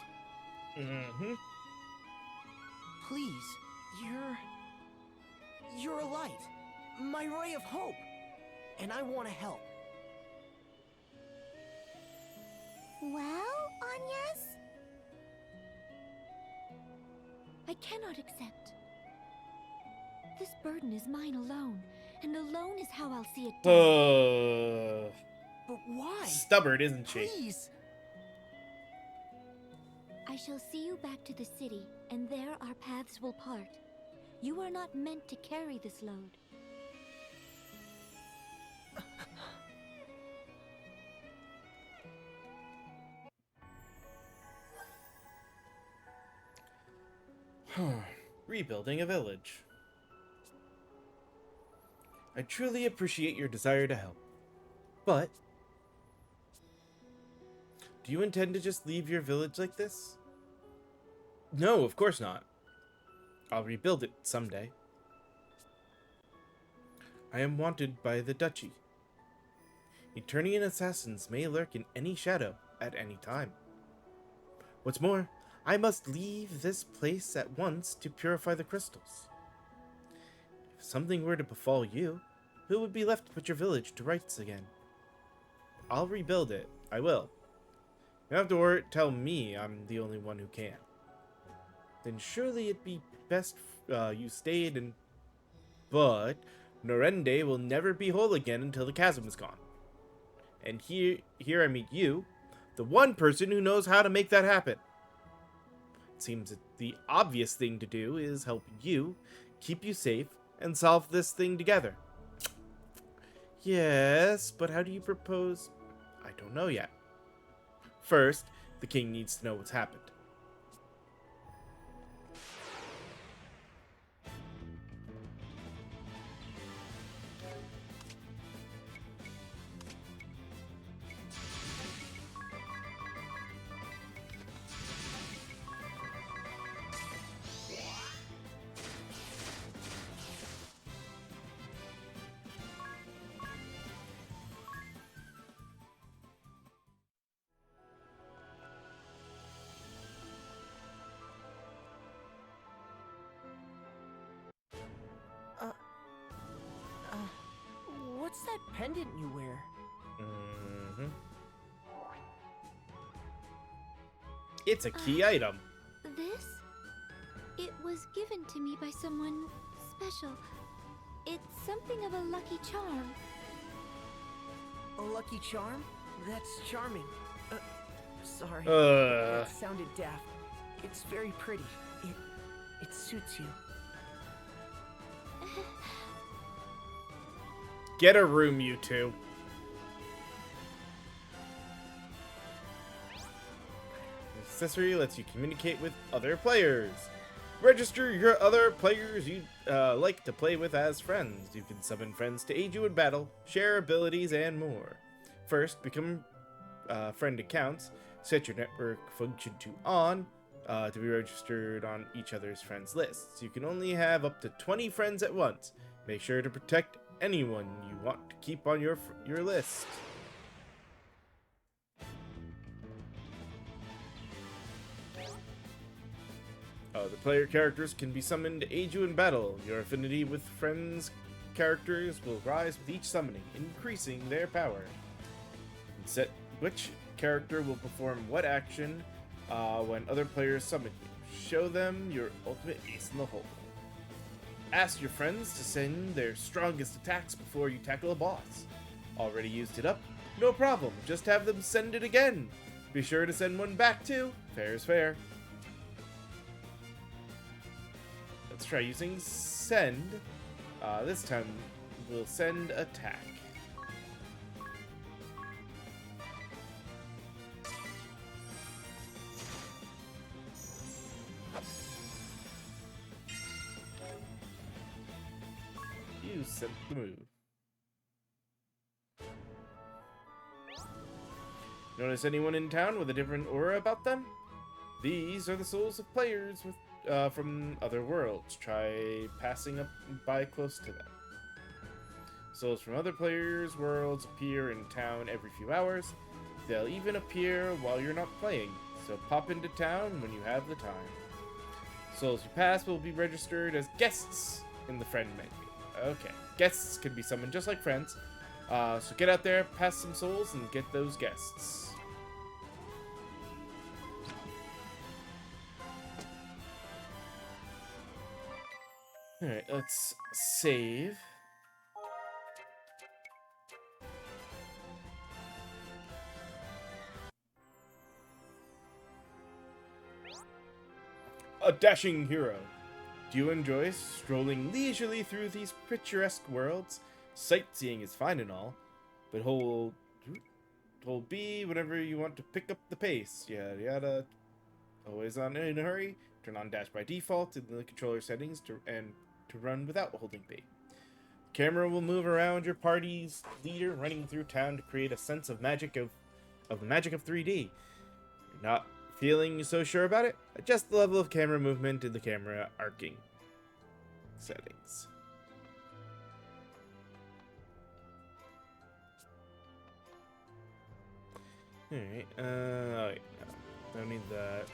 Speaker 1: Mm-hmm.
Speaker 6: Please, you're a light. My ray of hope. And I want to help.
Speaker 2: Well, Agnes?
Speaker 3: I cannot accept. This burden is mine alone, and alone is how I'll see it done.
Speaker 6: But why?
Speaker 1: Stubborn, isn't she?
Speaker 6: Please.
Speaker 3: I shall see you back to the city, and there our paths will part. You are not meant to carry this load.
Speaker 1: Rebuilding a village. I truly appreciate your desire to help. But do you intend to just leave your village like this? No, of course not. I'll rebuild it someday. I am wanted by the Duchy. Eternian assassins may lurk in any shadow at any time. What's more, I must leave this place at once to purify the crystals. If something were to befall you, who would be left to put your village to rights again? I'll rebuild it. I will. You don't have to tell me I'm the only one who can. Then surely it'd be best you stayed and... But Norende will never be whole again until the chasm is gone. And here I meet you, the one person who knows how to make that happen. It seems that the obvious thing to do is help you, keep you safe, and solve this thing together. Yes, but how do you propose? I don't know yet. First, the king needs to know what's happened.
Speaker 6: What's that pendant you wear?
Speaker 1: Mm-hmm. It's a key item.
Speaker 3: This? It was given to me by someone special. It's something of a lucky charm.
Speaker 6: A lucky charm? That's charming. Sorry.
Speaker 1: Uh.
Speaker 6: That sounded daft. It's very pretty. It suits you.
Speaker 1: Get a room, you two. The accessory lets you communicate with other players. Register your other players you like to play with as friends. You can summon friends to aid you in battle, share abilities, and more. First, become friend accounts. Set your network function to on to be registered on each other's friends lists. You can only have up to 20 friends at once. Make sure to protect anyone you want to keep on your list. The player characters can be summoned to aid you in battle. Your affinity with friends' characters will rise with each summoning, increasing their power. You can set which character will perform what action when other players summon you. Show them your ultimate ace in the hole. Ask your friends to send their strongest attacks before you tackle a boss. Already used it up? No problem, just have them send it again. Be sure to send one back too. Fair is fair. Let's try using send. This time we'll send attack. You sent the move. Notice anyone in town with a different aura about them? These are the souls of players with from other worlds. Try passing up by close to them. Souls from other players' worlds appear in town every few hours. They'll even appear while you're not playing, so pop into town when you have the time. Souls you pass will be registered as guests in the friend menu. Okay, guests can be summoned just like friends. So get out there, pass some souls, and get those guests. Alright, let's save. A dashing hero. Do you enjoy strolling leisurely through these picturesque worlds? Sightseeing is fine and all, but hold B whenever you want to pick up the pace. Yada yada. Always in a hurry. Turn on dash by default in the controller settings to run without holding B. Camera will move around your party's leader running through town to create a sense of the magic of 3D. You're not feeling so sure about it? Adjust the level of camera movement in the camera arcing settings. Alright, wait, no. Don't need that.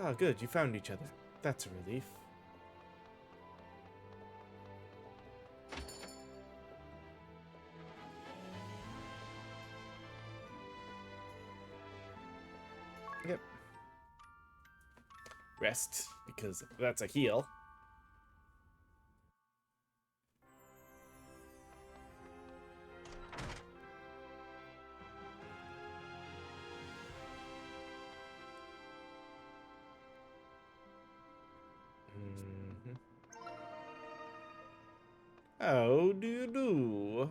Speaker 1: Ah, good, you found each other. That's a relief. Yep. Rest, because that's a heal. How do you do?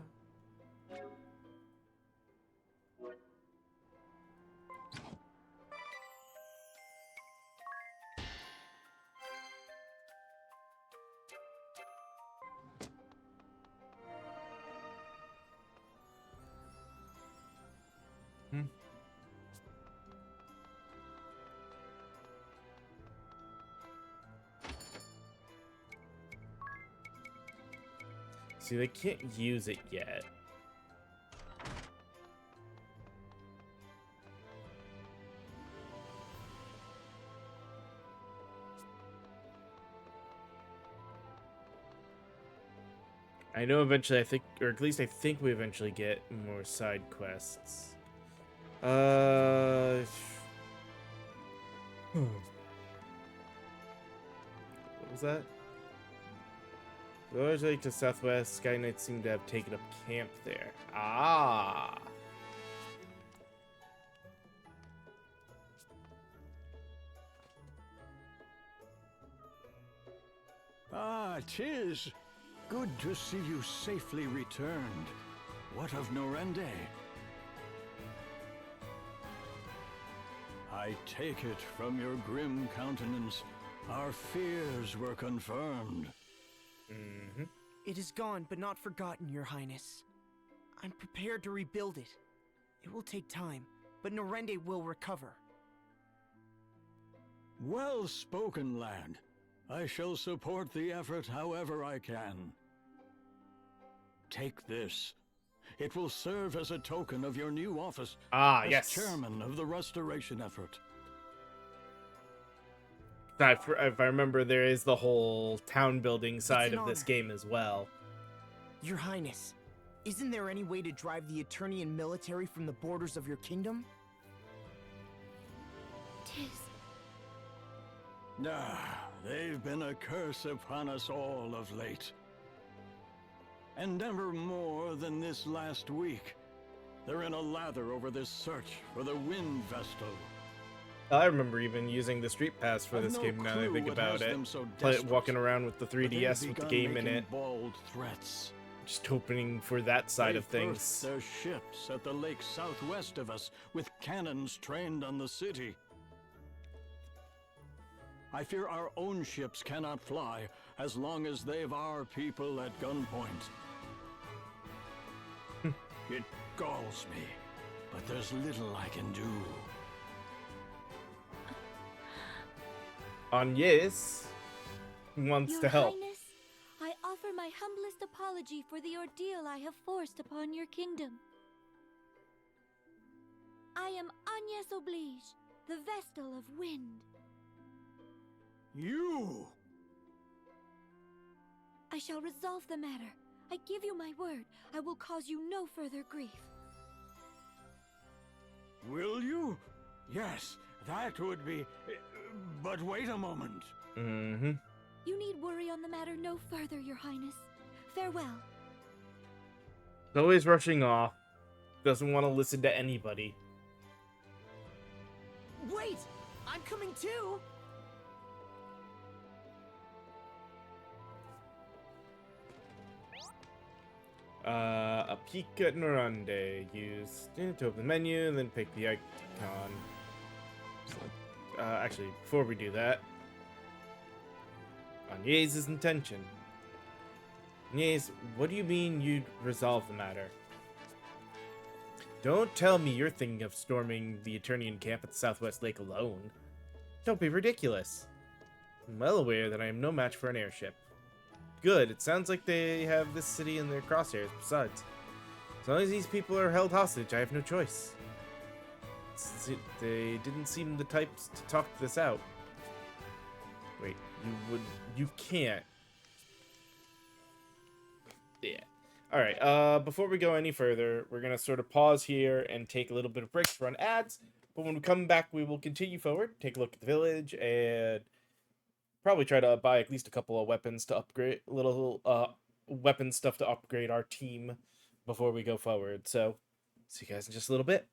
Speaker 1: See, they can't use it yet. I know eventually, I think, or at least I think we eventually get more side quests. What was that? Village Lake to southwest, Sky Knights seem to have taken up camp there. Ah!
Speaker 9: Ah, 'tis. Good to see you safely returned. What of Norende? I take it from your grim countenance, our fears were confirmed.
Speaker 1: Mm-hmm.
Speaker 6: It is gone, but not forgotten, Your Highness. I'm prepared to rebuild it. It will take time, but Norende will recover.
Speaker 9: Well spoken, lad. I shall support the effort however I can. Take this. It will serve as a token of your new office as
Speaker 1: Yes.
Speaker 9: chairman of the restoration effort.
Speaker 1: If I remember, there is the whole town building side
Speaker 6: an
Speaker 1: of this
Speaker 6: honor.
Speaker 1: game as well.
Speaker 6: Your Highness, isn't there any way to drive the Eternian military from the borders of your kingdom?
Speaker 3: Tis.
Speaker 9: Ah, they've been a curse upon us all of late. And never more than this last week. They're in a lather over this search for the Wind Vestal.
Speaker 1: I remember even using the Street Pass for
Speaker 9: I've
Speaker 1: this
Speaker 9: no
Speaker 1: game now that I
Speaker 9: clue
Speaker 1: think
Speaker 9: what
Speaker 1: about
Speaker 9: has
Speaker 1: it.
Speaker 9: them so
Speaker 1: Walking
Speaker 9: desperate,
Speaker 1: around with the
Speaker 9: but they've
Speaker 1: 3DS with the
Speaker 9: begun
Speaker 1: game in
Speaker 9: making
Speaker 1: it.
Speaker 9: bold threats.
Speaker 1: Just hoping for that side of
Speaker 9: They've
Speaker 1: things.
Speaker 9: berthed their ships at the lake southwest of us, with cannons trained on the city. I fear our own ships cannot fly as long as they've our people at gunpoint. It galls me, but there's little I can do.
Speaker 1: Agnes wants
Speaker 3: Your
Speaker 1: to help.
Speaker 3: Highness, I offer my humblest apology for the ordeal I have forced upon your kingdom. I am Agnes Oblige, the Vestal of Wind.
Speaker 9: You!
Speaker 3: I shall resolve the matter. I give you my word. I will cause you no further grief.
Speaker 9: Will you? Yes, that would be... But wait a moment.
Speaker 1: Mm-hmm.
Speaker 3: You need worry on the matter no further, Your Highness. Farewell.
Speaker 1: Always rushing off. Doesn't want to listen to anybody.
Speaker 6: Wait! I'm coming too!
Speaker 1: A peek at Norende. Use to open the menu, and then pick the icon. Actually, before we do that, Agnes' intention. Agnes, what do you mean you'd resolve the matter? Don't tell me you're thinking of storming the Eternian camp at the Southwest Lake alone. Don't be ridiculous. I'm well aware that I am no match for an airship. Good, it sounds like they have this city in their crosshairs. Besides, as long as these people are held hostage, I have no choice. They didn't seem the types to talk this out. Wait, you can't. Yeah. Alright, before we go any further, we're gonna sort of pause here and take a little bit of break to run ads. But when we come back, we will continue forward, take a look at the village, and probably try to buy at least a couple of weapons to upgrade, little weapon stuff to upgrade our team before we go forward. So, see you guys in just a little bit.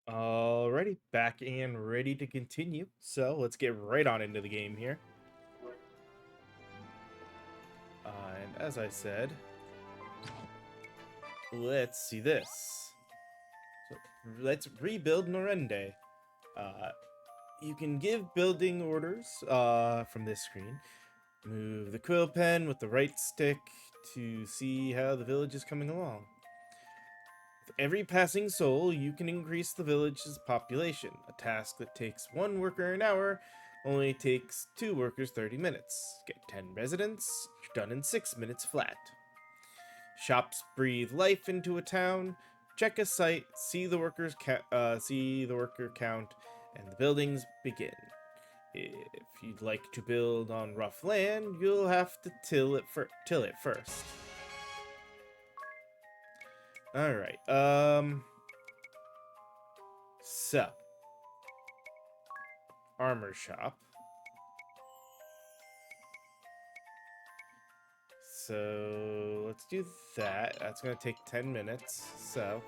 Speaker 1: Alrighty, back and ready to continue. So let's get right on into the game here. And as I said, let's see this. So let's rebuild Norende. You can give building orders from this screen. Move the quill pen with the right stick to see how the village is coming along. With every passing soul, you can increase the village's population. A task that takes 1 worker an hour only takes 2 workers 30 minutes. Get 10 residents, done in 6 minutes flat. Shops breathe life into a town. Check a site, see the worker count, and the buildings begin. If you'd like to build on rough land, you'll have to till it first. Alright, so, armor shop. So, let's do that. That's gonna take 10 minutes, so,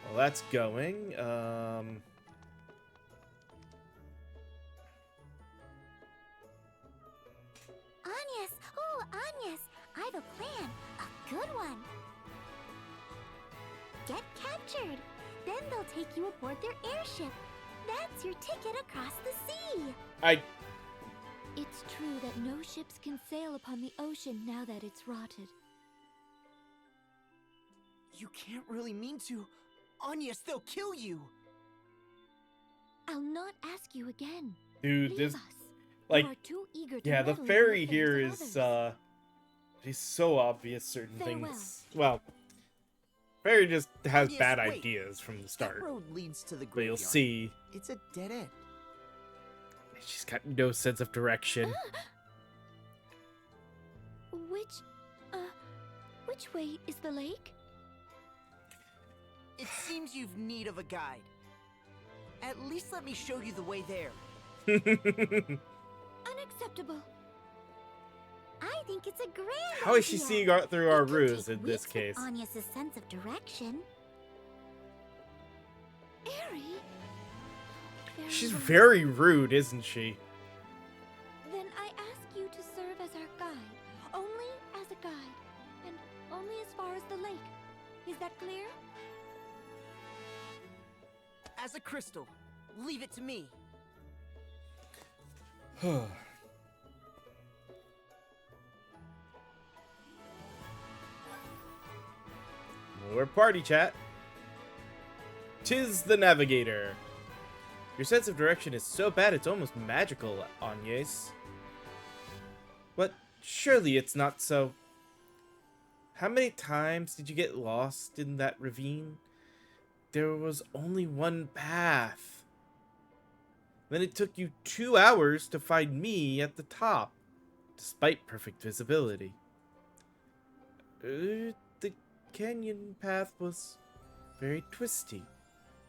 Speaker 1: well, that's going,
Speaker 2: Agnes! Oh, Agnes! I've a plan. A good one. Get captured. Then they'll take you aboard their airship. That's your ticket across the sea.
Speaker 3: It's true that no ships can sail upon the ocean now that it's rotted.
Speaker 6: You can't really mean to. Agnes, they'll kill you.
Speaker 3: I'll not ask you again.
Speaker 1: Dude,
Speaker 3: Leave
Speaker 1: this,
Speaker 3: us.
Speaker 1: like,
Speaker 3: You are too eager to
Speaker 1: yeah, the
Speaker 3: meddle in
Speaker 1: fairy
Speaker 3: affairs
Speaker 1: here
Speaker 3: of
Speaker 1: is,
Speaker 3: others.
Speaker 1: he's so obvious certain
Speaker 3: Farewell.
Speaker 1: things. Well, fairy just has
Speaker 6: Yes,
Speaker 1: bad
Speaker 6: wait.
Speaker 1: ideas from the
Speaker 6: That
Speaker 1: start.
Speaker 6: road leads to the
Speaker 1: But you'll
Speaker 6: graveyard.
Speaker 1: see,
Speaker 6: It's a dead end.
Speaker 1: she's got no sense of direction.
Speaker 3: Which way is the lake?
Speaker 6: It seems you've need of a guide. At least let me show you the way there.
Speaker 3: Unacceptable.
Speaker 2: I think it's a grand
Speaker 1: How is she
Speaker 2: idea.
Speaker 1: seeing through
Speaker 2: It
Speaker 1: our
Speaker 2: could
Speaker 1: ruse
Speaker 2: take
Speaker 1: in this
Speaker 2: weeks for
Speaker 1: case?
Speaker 2: Agnes' sense of direction.
Speaker 3: Airy?
Speaker 1: She's
Speaker 3: well.
Speaker 1: very rude, isn't she?
Speaker 3: Then I ask you to serve as our guide. Only as a guide. And only as far as the lake. Is that clear?
Speaker 6: As a crystal, leave it to me.
Speaker 1: More party chat. Tis the Navigator. Your sense of direction is so bad it's almost magical, Agnes. But surely it's not so. How many times did you get lost in that ravine? There was only one path. Then it took you 2 hours to find me at the top, despite perfect visibility. The canyon path was very twisty.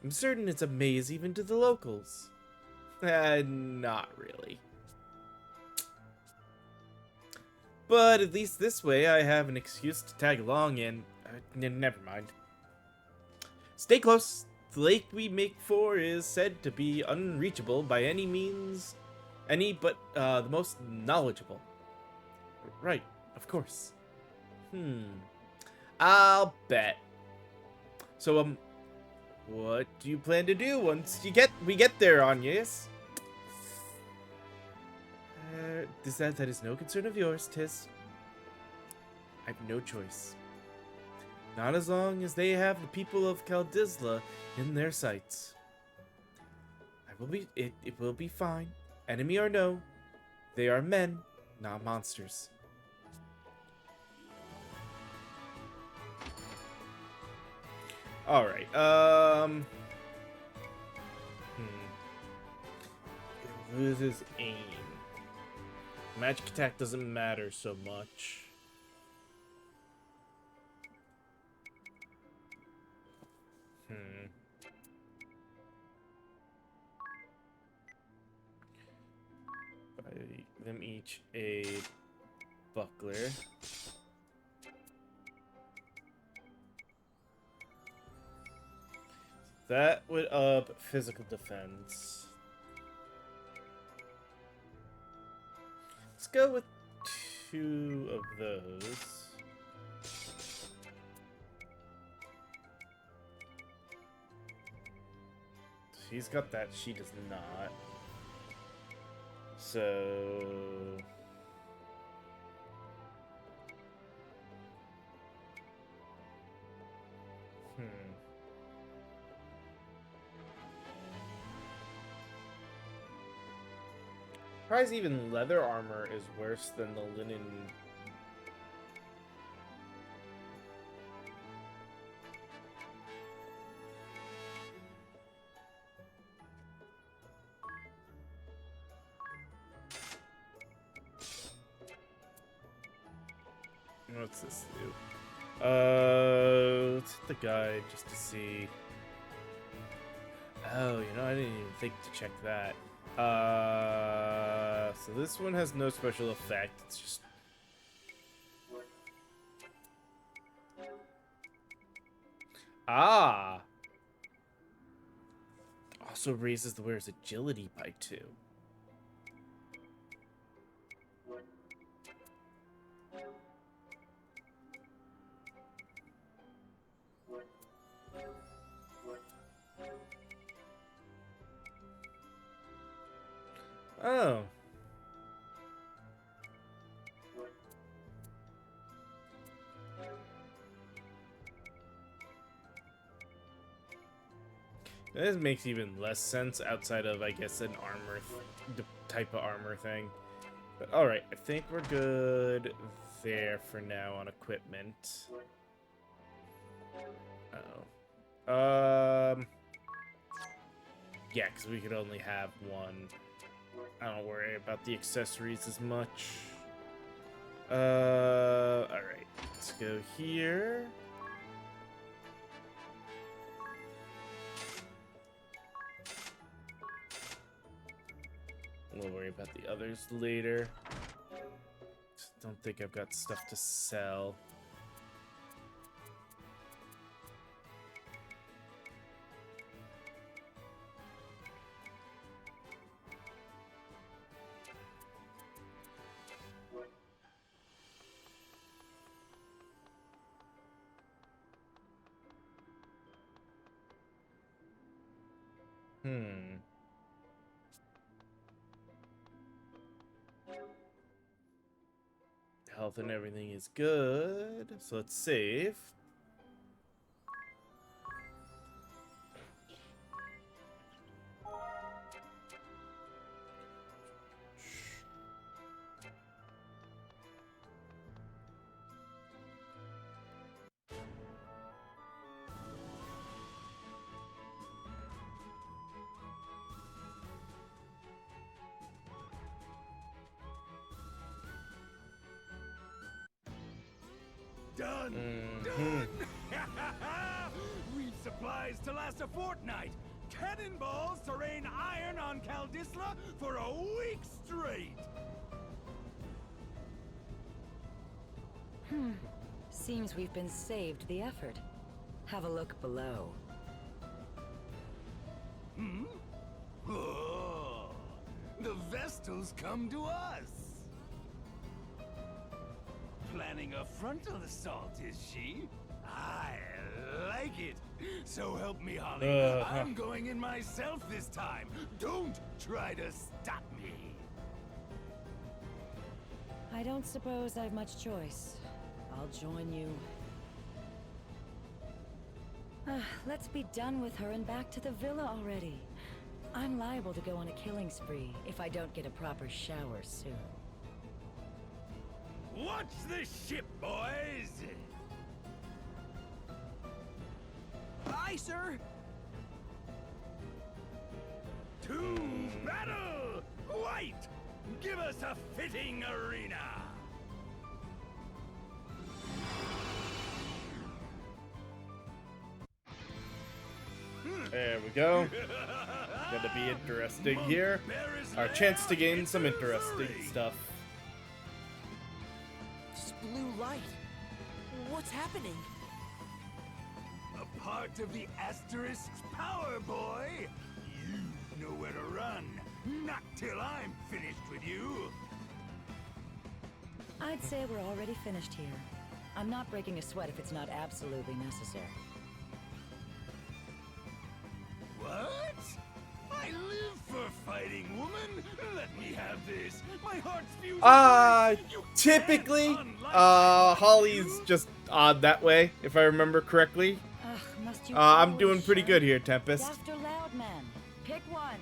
Speaker 1: I'm certain it's a maze even to the locals. Not really. But at least this way I have an excuse to tag along and... never mind. Stay close. The lake we make for is said to be unreachable by any means... but the most knowledgeable. Right, of course. I'll bet. So, what do you plan to do once we get there, Agnes? That is no concern of yours, Tis. I have no choice. Not as long as they have the people of Kaldisla in their sights. It will be fine. Enemy or no, they are men, not monsters. Alright, It loses aim. Magic attack doesn't matter so much. Buy them each a buckler. That would up physical defense. Let's go with 2 of those. He's got that, she does not. So... Surprised even leather armor is worse than the linen. What's this do? Let's hit the guide just to see. Oh, you know, I didn't even think to check that. So this one has no special effect. It's just also raises the wearer's agility by 2. Oh. This makes even less sense outside of, I guess, an armor type of armor thing. But alright, I think we're good there for now on equipment. Uh-oh. Yeah, because we could only have 1. I don't worry about the accessories as much. Alright. Let's go here. We'll worry about the others later. Just don't think I've got stuff to sell. Health and everything is good. So let's save.
Speaker 10: Done! Done! We've supplies to last a fortnight! Cannonballs to rain iron on Caldisla for a week straight!
Speaker 11: Seems we've been saved the effort. Have a look below.
Speaker 10: Oh, the Vestal's come to us! Planning a frontal assault, is she? I like it. So help me, Holly. I'm going in myself this time. Don't try to stop me.
Speaker 11: I don't suppose I've much choice. I'll join you. Let's be done with her and back to the villa already. I'm liable to go on a killing spree if I don't get a proper shower soon.
Speaker 10: Watch the ship, boys!
Speaker 6: Aye, sir!
Speaker 10: To battle! White! Give us a fitting arena!
Speaker 1: There we go. Gonna be interesting here. Our chance to gain some interesting stuff.
Speaker 6: Just blue light. What's happening?
Speaker 10: A part of the Asterisk's power, boy. You know where to run. Not till I'm finished with you.
Speaker 11: I'd say we're already finished here. I'm not breaking a sweat if it's not absolutely necessary.
Speaker 10: What? I live for fighting, woman. Let me have this. My heart's fusing.
Speaker 1: Typically, Holly's just odd that way, if I remember correctly. I'm doing pretty good here, Tempest.
Speaker 11: After Loudman, pick one.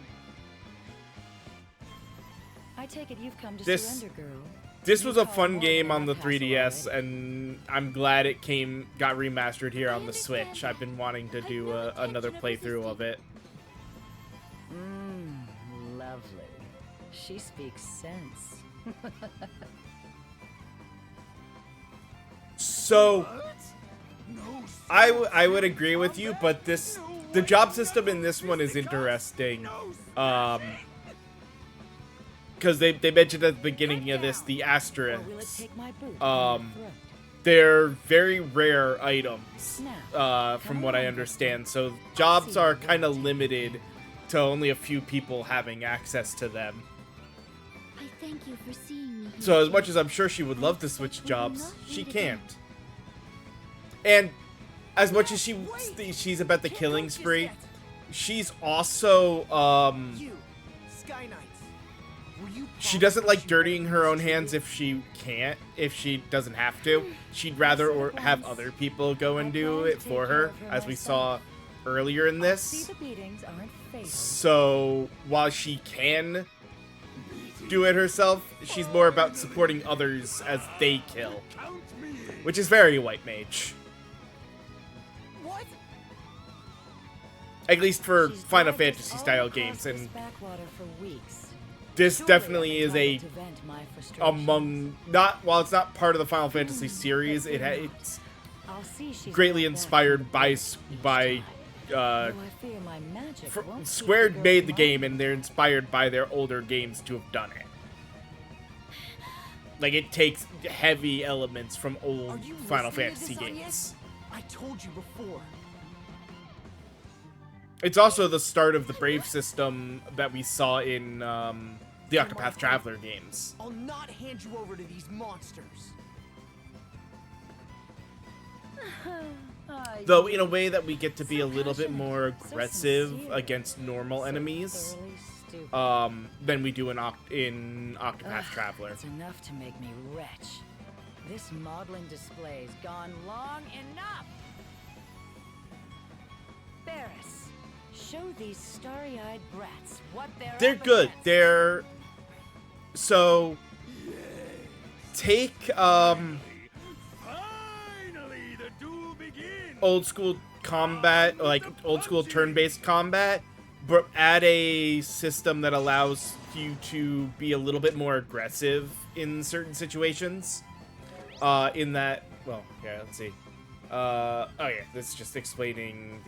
Speaker 11: I take it you've come to surrender, girl.
Speaker 1: This was a fun game on the 3DS, and I'm glad it got remastered here on the Switch. I've been wanting to do another playthrough of it.
Speaker 11: Lovely. She speaks sense.
Speaker 1: So, I would agree with you, but the job system in this one is interesting. Because they mentioned at the beginning of this, the asterisks. They're very rare items, from what I understand. So jobs are kind of limited to only a few people having access to them.
Speaker 3: I thank you for seeing me.
Speaker 1: So as much as I'm sure she would love to switch jobs, she can't. And as much as she's about the killing spree, she's also she doesn't like dirtying her own hands if she doesn't have to. She'd rather have other people go and do it for her, as we saw earlier in this. So while she can do it herself, she's more about supporting others as they kill, which is very White Mage. At least for Final Fantasy style games, and this definitely is while it's not part of the Final Fantasy series, it's greatly inspired by Square made the game, and they're inspired by their older games to have done it. Like, it takes heavy elements from old Final Fantasy games.
Speaker 6: I told you before.
Speaker 1: It's also the start of the Brave system that we saw in the Octopath Traveler games.
Speaker 6: I'll not hand you over to these monsters.
Speaker 1: Though in a way that we get to be a little bit more aggressive against normal enemies than we do in Octopath Traveler.
Speaker 11: It's enough to make me retch. This modeling display's gone long enough. Barris, show these starry-eyed brats what
Speaker 1: they're good. They're so take old school combat, like old school turn-based combat, but add a system that allows you to be a little bit more aggressive in certain situations. In that, well, yeah, let's see. Oh yeah, this is just explaining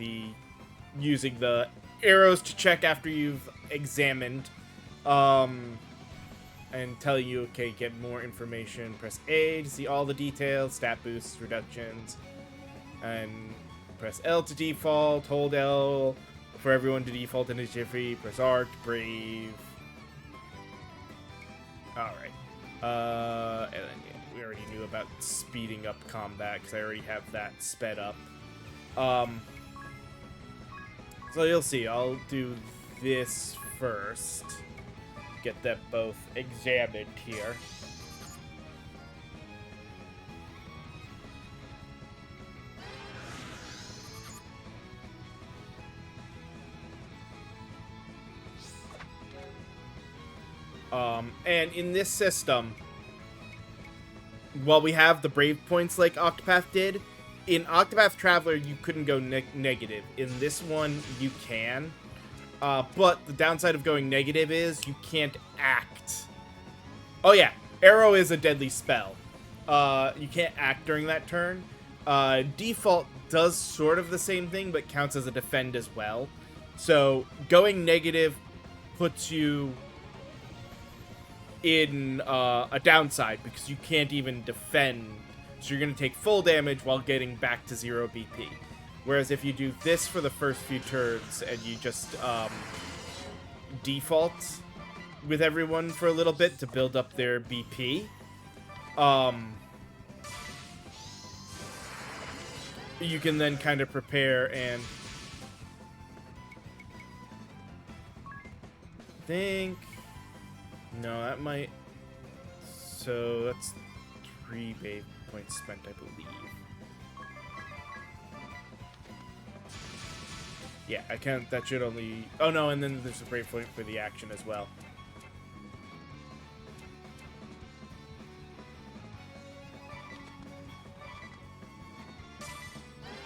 Speaker 1: using the arrows to check after you've examined, and telling you, okay, get more information. Press A to see all the details, stat boosts, reductions, and press L to default. Hold L for everyone to default in a jiffy. Press R to brave. All right. And then yeah, we already knew about speeding up combat because I already have that sped up. So you'll see, I'll do this first. Get them both examined here. And in this system, while we have the brave points like Octopath did, in Octopath Traveler, you couldn't go negative. In this one, you can. But the downside of going negative is you can't act. Oh yeah, Arrow is a deadly spell. You can't act during that turn. Default does sort of the same thing, but counts as a defend as well. So going negative puts you in a downside because you can't even defend. So you're going to take full damage while getting back to 0 BP. Whereas if you do this for the first few turns and you just default with everyone for a little bit to build up their BP, you can then kind of prepare and no, that might, so that's 3 Babe points spent, I believe. Yeah, I can't, that should only, oh no, and then there's a Brave point for the action as well.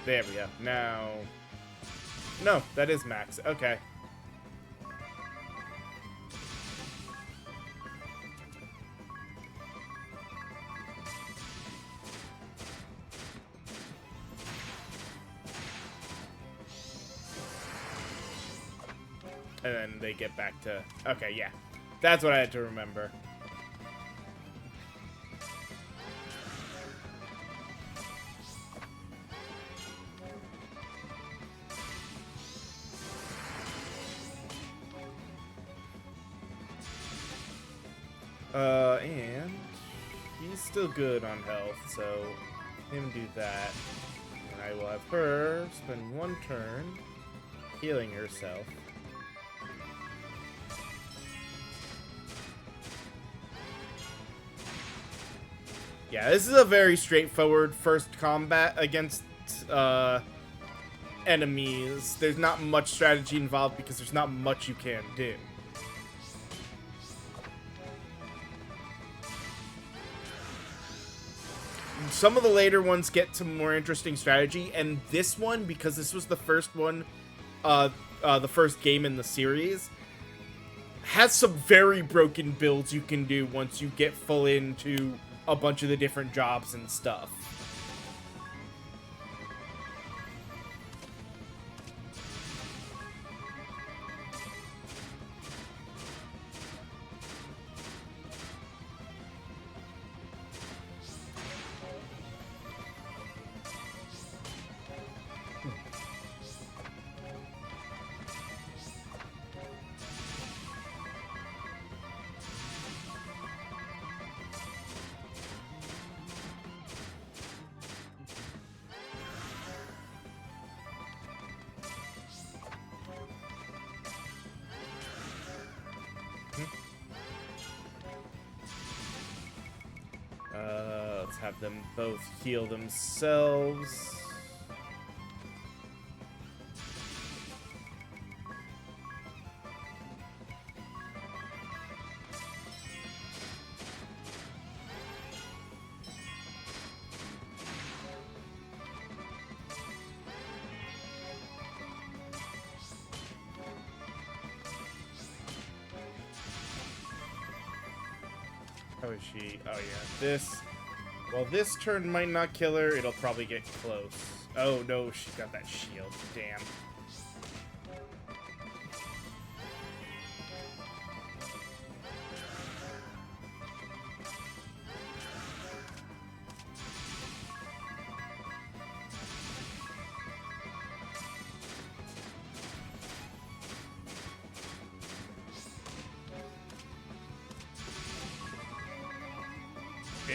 Speaker 1: There we go. Now, no, that is max. Okay. And then they get back to... Okay, yeah. That's what I had to remember. And he's still good on health, so him do that. And I will have her spend 1 turn healing herself. Yeah, this is a very straightforward first combat against enemies. There's not much strategy involved because there's not much you can do. Some of the later ones get some more interesting strategy, and this one, because this was the first one, the first game in the series, has some very broken builds you can do once you get full into a bunch of the different jobs and stuff. Let's have them both heal themselves. How is she? Oh yeah, this. Well, this turn might not kill her. It'll probably get close. Oh no, she's got that shield. Damn.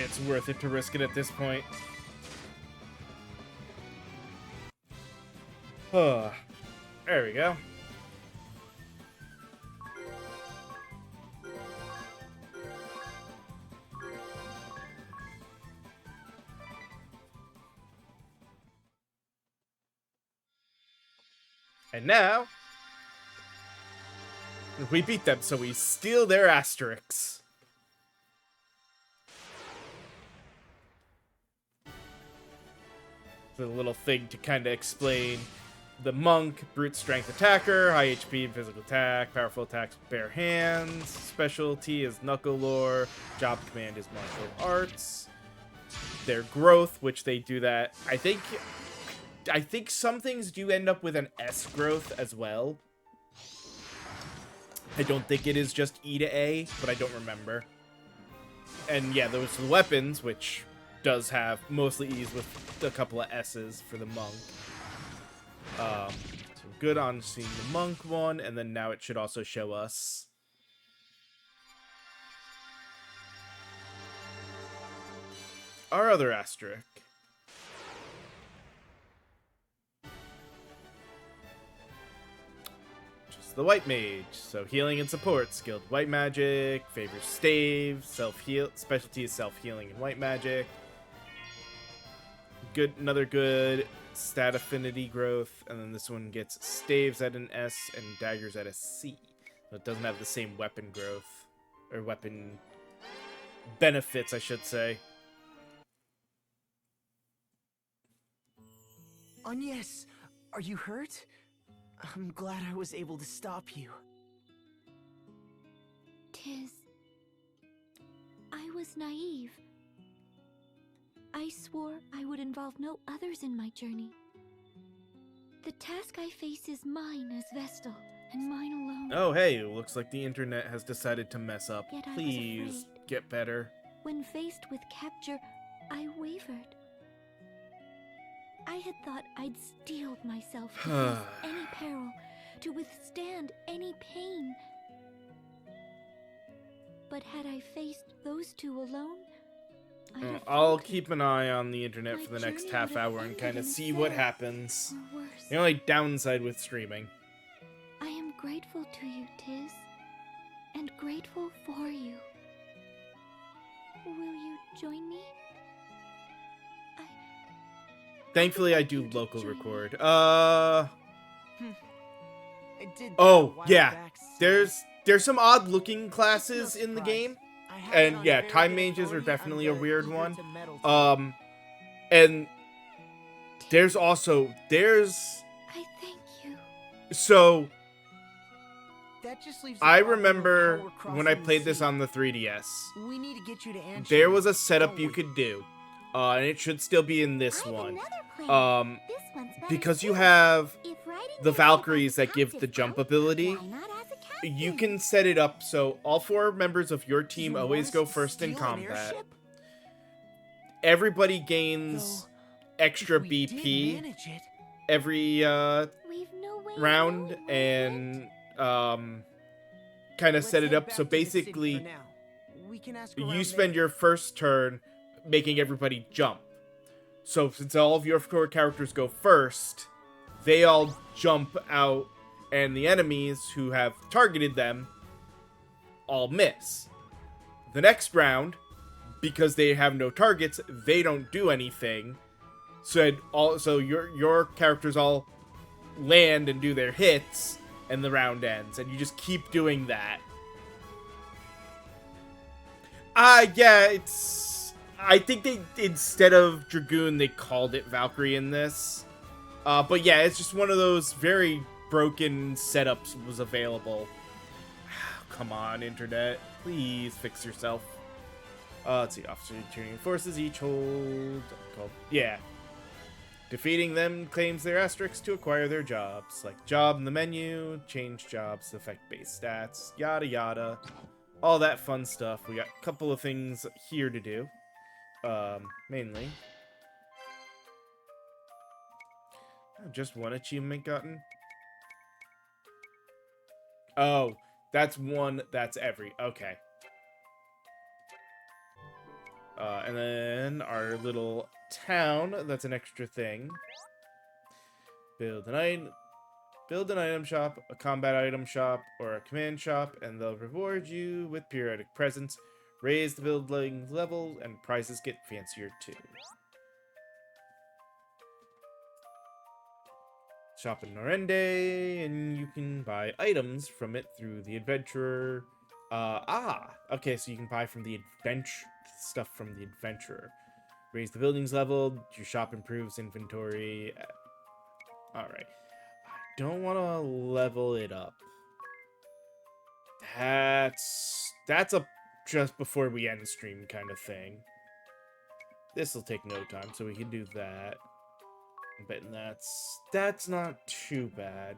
Speaker 1: It's worth it to risk it at this point. Oh, there we go. And now, we beat them, so we steal their asterisks. A little thing to kind of explain the monk, brute strength attacker, high HP and physical attack, powerful attacks with bare hands, specialty is knuckle lore, job command is martial arts, their growth, which they do that, I think some things do end up with an S growth as well. I don't think it is just E to A, but I don't remember. And yeah, those are the weapons, which does have mostly E's with a couple of S's for the monk. So good on seeing the monk one, and then now it should also show us our other asterisk. Just the white mage. So healing and support. Skilled white magic. Favors stave. Self-heal. Specialty is self-healing and white magic. Good, another good stat affinity growth. And then this one gets staves at an S and daggers at a C. So it doesn't have the same weapon growth. Or weapon benefits, I should say.
Speaker 6: Agnes, are you hurt? I'm glad I was able to stop you.
Speaker 3: Tis... I was naive. I swore I would involve no others in my journey. The task I face is mine as Vestal, and mine alone.
Speaker 1: Oh, hey, looks like the internet has decided to mess up.
Speaker 3: Yet I was
Speaker 1: Please
Speaker 3: afraid.
Speaker 1: get better.
Speaker 3: When faced with capture, I wavered. I had thought I'd steeled myself to face any peril, to withstand any pain. But had I faced those two alone, I'd have
Speaker 1: I'll
Speaker 3: faltered.
Speaker 1: keep an eye on the internet
Speaker 3: My
Speaker 1: for the next
Speaker 3: journey
Speaker 1: half
Speaker 3: would have
Speaker 1: hour and
Speaker 3: ended
Speaker 1: kind of
Speaker 3: in
Speaker 1: see what
Speaker 3: sad
Speaker 1: happens.
Speaker 3: or worse.
Speaker 1: The only downside with streaming.
Speaker 3: I am grateful to you, Tis, and grateful for you. Will you join me?
Speaker 1: Thankfully, I do
Speaker 3: you to
Speaker 1: local
Speaker 3: join me.
Speaker 1: record.
Speaker 6: I did that a
Speaker 1: Oh,
Speaker 6: while
Speaker 1: yeah.
Speaker 6: back, so
Speaker 1: There's some odd looking
Speaker 6: it's no
Speaker 1: classes in the
Speaker 6: surprise.
Speaker 1: game.
Speaker 6: I have it
Speaker 1: And
Speaker 6: on
Speaker 1: yeah,
Speaker 6: very
Speaker 1: time
Speaker 6: good
Speaker 1: mages are
Speaker 6: authority,
Speaker 1: definitely
Speaker 6: I'm
Speaker 1: a weird
Speaker 6: eager
Speaker 1: one.
Speaker 6: to meddle to
Speaker 1: And there's also
Speaker 3: I thank you.
Speaker 1: so
Speaker 6: That just leaves the
Speaker 1: I
Speaker 6: problem of
Speaker 1: remember
Speaker 6: how we're
Speaker 1: when I
Speaker 6: crossing the
Speaker 1: played this
Speaker 6: sea.
Speaker 1: on the 3DS.
Speaker 6: We need to get you to Anshan.
Speaker 1: There was a setup
Speaker 6: don't
Speaker 1: you
Speaker 6: we?
Speaker 1: could do. And it should still be in this
Speaker 2: I've
Speaker 1: one.
Speaker 2: another plan. This one's better
Speaker 1: Because you
Speaker 2: too.
Speaker 1: have
Speaker 2: If riding
Speaker 1: the
Speaker 2: your ship
Speaker 1: Valkyries
Speaker 2: as a
Speaker 1: that give the
Speaker 2: captive
Speaker 1: jump
Speaker 2: counts,
Speaker 1: ability,
Speaker 2: why not as a captain?
Speaker 1: you can set it up so all 4 members of your team
Speaker 6: You
Speaker 1: always
Speaker 6: want
Speaker 1: go
Speaker 6: us to
Speaker 1: first in
Speaker 6: steal an
Speaker 1: combat.
Speaker 6: airship?
Speaker 1: Everybody gains
Speaker 6: Though,
Speaker 1: extra
Speaker 6: if we did
Speaker 1: BP
Speaker 6: manage it,
Speaker 1: every
Speaker 2: We've no way of
Speaker 1: round
Speaker 2: knowing, will we?
Speaker 1: and kind of
Speaker 6: let's
Speaker 1: set it
Speaker 6: head
Speaker 1: up
Speaker 6: back
Speaker 1: so
Speaker 6: to the city for
Speaker 1: basically
Speaker 6: now. We can ask
Speaker 1: you
Speaker 6: around
Speaker 1: spend
Speaker 6: there.
Speaker 1: your first turn making everybody jump. So since all of your 4 characters go first, they all jump out and the enemies who have targeted them all miss. The next round, because they have no targets, they don't do anything. So your characters all land and do their hits and the round ends and you just keep doing that. Yeah, it's... I think they, instead of Dragoon, they called it Valkyrie in this. But yeah, it's just one of those very broken setups was available. Come on, internet. Please fix yourself. Let's see. Officer returning forces each hold... Yeah. Defeating them claims their asterisks to acquire their jobs. Select job in the menu, change jobs to affect base stats, yada yada. All that fun stuff. We got a couple of things here to do. Mainly. Oh, just one achievement gotten? Oh, that's one, that's every, okay. And then our little town, that's an extra thing. Build an item shop, a combat item shop, or a command shop, and they'll reward you with periodic presents. Raise the building level, and prizes get fancier too. Shop in Norende, and you can buy items from it through the adventurer. Okay, so you can buy from the stuff from the adventurer. Raise the building's level, your shop improves inventory. Alright. I don't want to level it up. That's a just before we end stream kind of thing. This will take no time, so we can do that. I'm betting that's not too bad.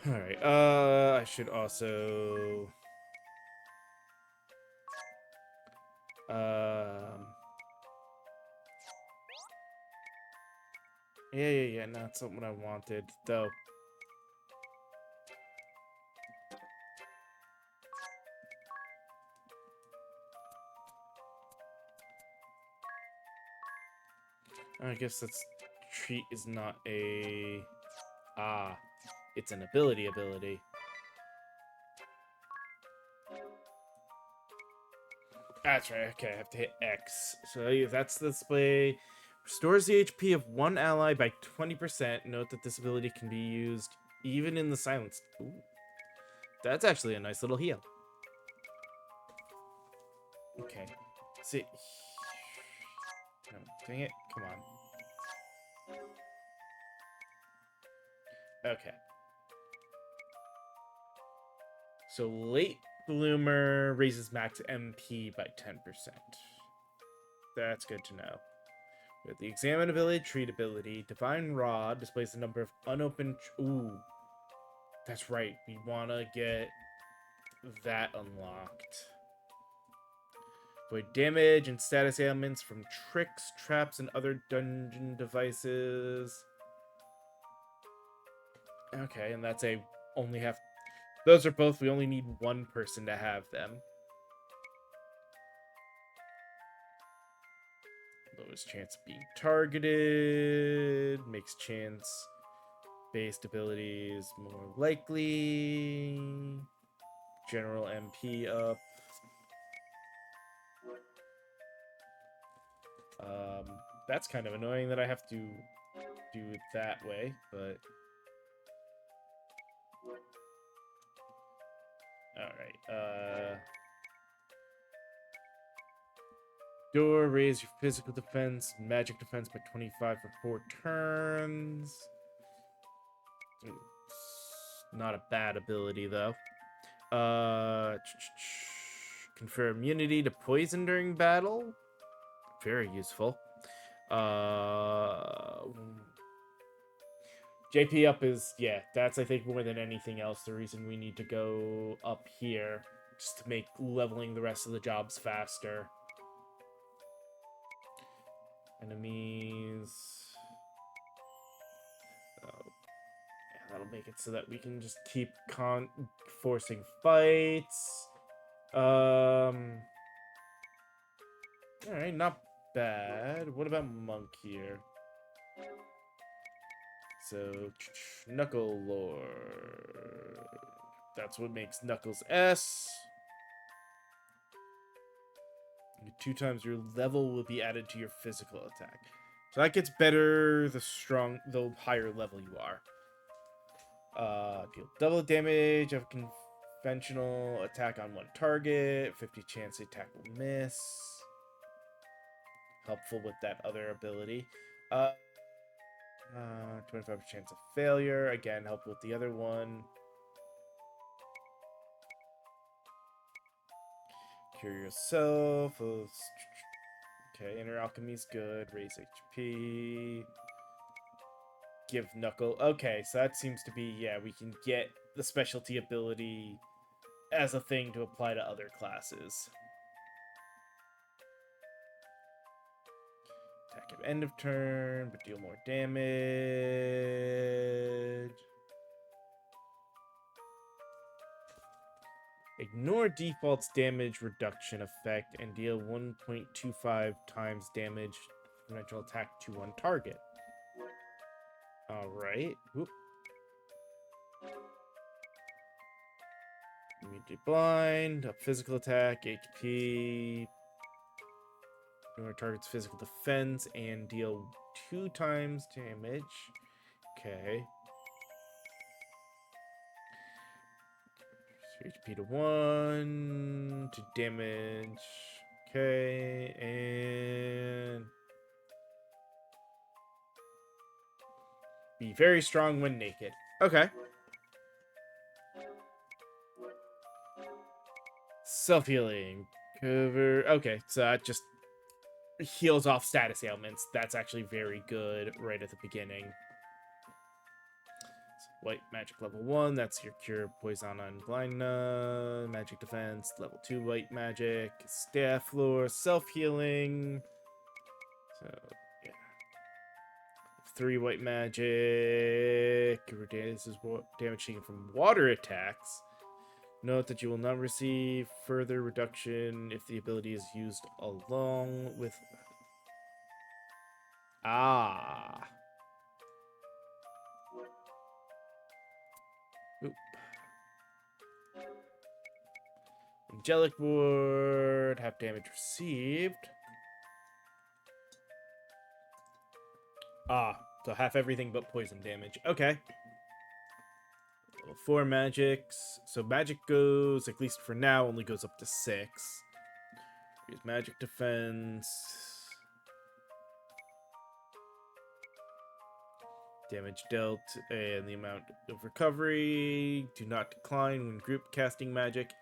Speaker 1: Alright, I should also... Yeah. Not something I wanted, though. I guess that's treat is not a it's an ability. That's right. Okay, I have to hit X. So yeah, that's the display. Restores the HP of one ally by 20%. Note that this ability can be used even in the silence. Ooh, that's actually a nice little heal. Okay. See. No, dang it. Come on. Okay. So late bloomer raises max MP by 10%. That's good to know. With the examine ability, treat ability, divine rod displays the number of unopened. Ooh, that's right. We want to get that unlocked. Avoid damage and status ailments from tricks, traps, and other dungeon devices. Okay, and that's a only have. Those are both. We only need one person to have them. Lowest chance of being targeted. Makes chance based abilities more likely. General MP up. That's kind of annoying that I have to do it that way, but alright, Door, raise your physical defense, magic defense by 25 for 4 turns. Not a bad ability, though. Confer immunity to poison during battle. Very useful. JP up is, yeah, that's, I think, more than anything else, the reason we need to go up here. Just to make leveling the rest of the jobs faster. Enemies. Oh, yeah, that'll make it so that we can just keep forcing fights. Alright, not bad. What about Monk here? So, Knuckle Lore. That's what makes Knuckles S. 2 times your level will be added to your physical attack. So that gets better the higher level you are. Deal double damage of conventional attack on one target. 50 chance the attack will miss. Helpful with that other ability. 25% chance of failure. Again, help with the other one. Cure yourself. Okay, inner alchemy's good. Raise HP. Give Knuckle. Okay, so that seems to be, yeah, we can get the specialty ability as a thing to apply to other classes. Attack at end of turn, but deal more damage. Ignore default's damage reduction effect and deal 1.25 times damage conventional attack to one target. Alright. Immediately blind, up physical attack, HP. Ignore target's physical defense and deal 2 times damage. Okay. HP to 1 to damage. Okay, and be very strong when naked. Okay. Self-healing. Cover. Okay, so that just heals off status ailments. That's actually very good right at the beginning. White magic level 1, that's your cure poison and blindness. Magic defense level 2 white magic. Staff lore, self-healing. So yeah, 3 white magic. This is damage taken from water attacks. Note that you will not receive further reduction if the ability is used along with... Ah. Oop. Angelic Ward, half damage received. Ah, so half everything but poison damage. Okay. 4 magics. So magic goes, at least for now, only goes up to 6. Use magic defense. Damage dealt and the amount of recovery do not decline when group casting magic.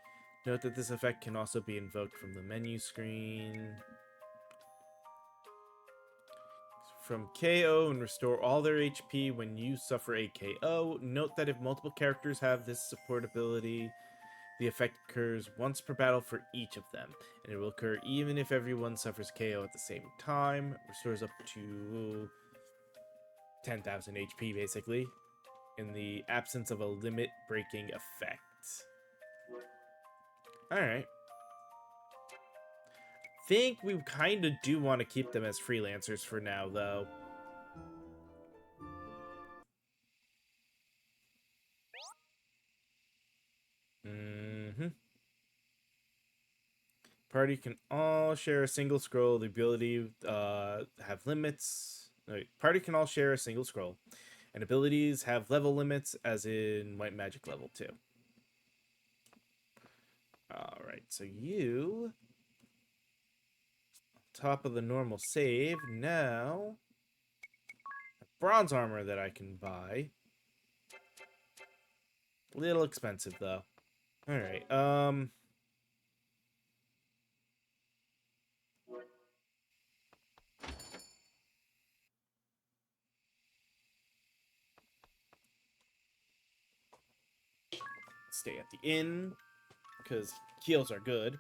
Speaker 1: Note that this effect can also be invoked from the menu screen. From KO and restore all their HP when you suffer a KO. Note that if multiple characters have this support ability, the effect occurs once per battle for each of them, and it will occur even if everyone suffers KO at the same time. Restores up to 10,000 HP, basically, in the absence of a limit-breaking effect. Alright. Think we kind of do want to keep them as freelancers for now, though. Party can all share a single scroll. The ability have limits. No, party can all share a single scroll. And abilities have level limits, as in White Magic level 2. Alright, so you... top of the normal save. Now... bronze armor that I can buy. Little expensive, though. Alright, stay at the inn, because heals are good.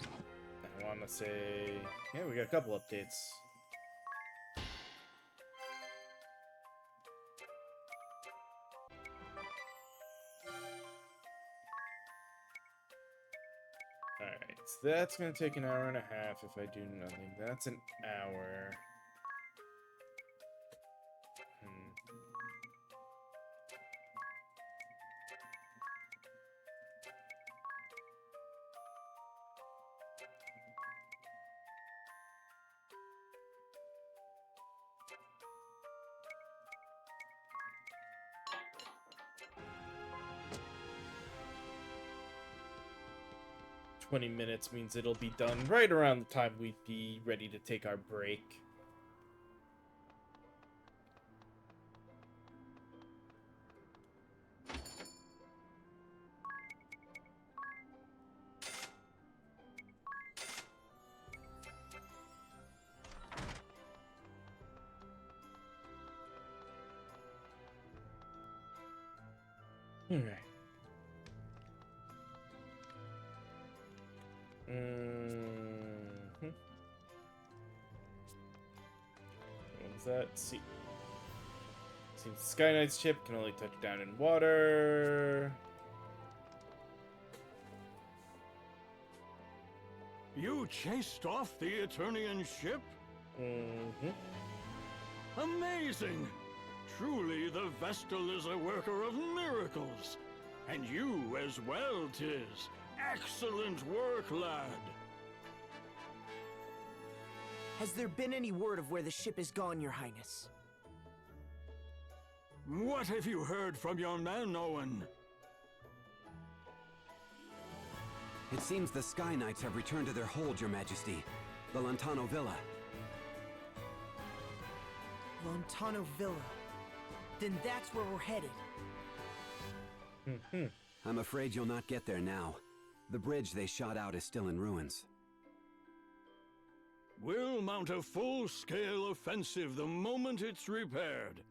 Speaker 1: I want to say... yeah, we got a couple updates. Alright, so that's going to take an hour and a half if I do nothing. That's an hour. 20 minutes means it'll be done right around the time we'd be ready to take our break. All right. What was that? See. Seems Sky Knight's ship can only touch down in water.
Speaker 9: You chased off the Eternian ship? Amazing! Truly, the Vestal is a worker of miracles. And you as well, 'tis. Excellent work, lad.
Speaker 6: Has there been any word of where the ship is gone, Your Highness?
Speaker 9: What have you heard from your man, Owen?
Speaker 7: It seems the Sky Knights have returned to their hold, Your Majesty. The Lontano Villa.
Speaker 6: Lontano Villa. Then that's where we're headed.
Speaker 7: I'm afraid you'll not get there now. The bridge they shot out is still in ruins.
Speaker 9: We'll mount a full-scale offensive the moment it's repaired.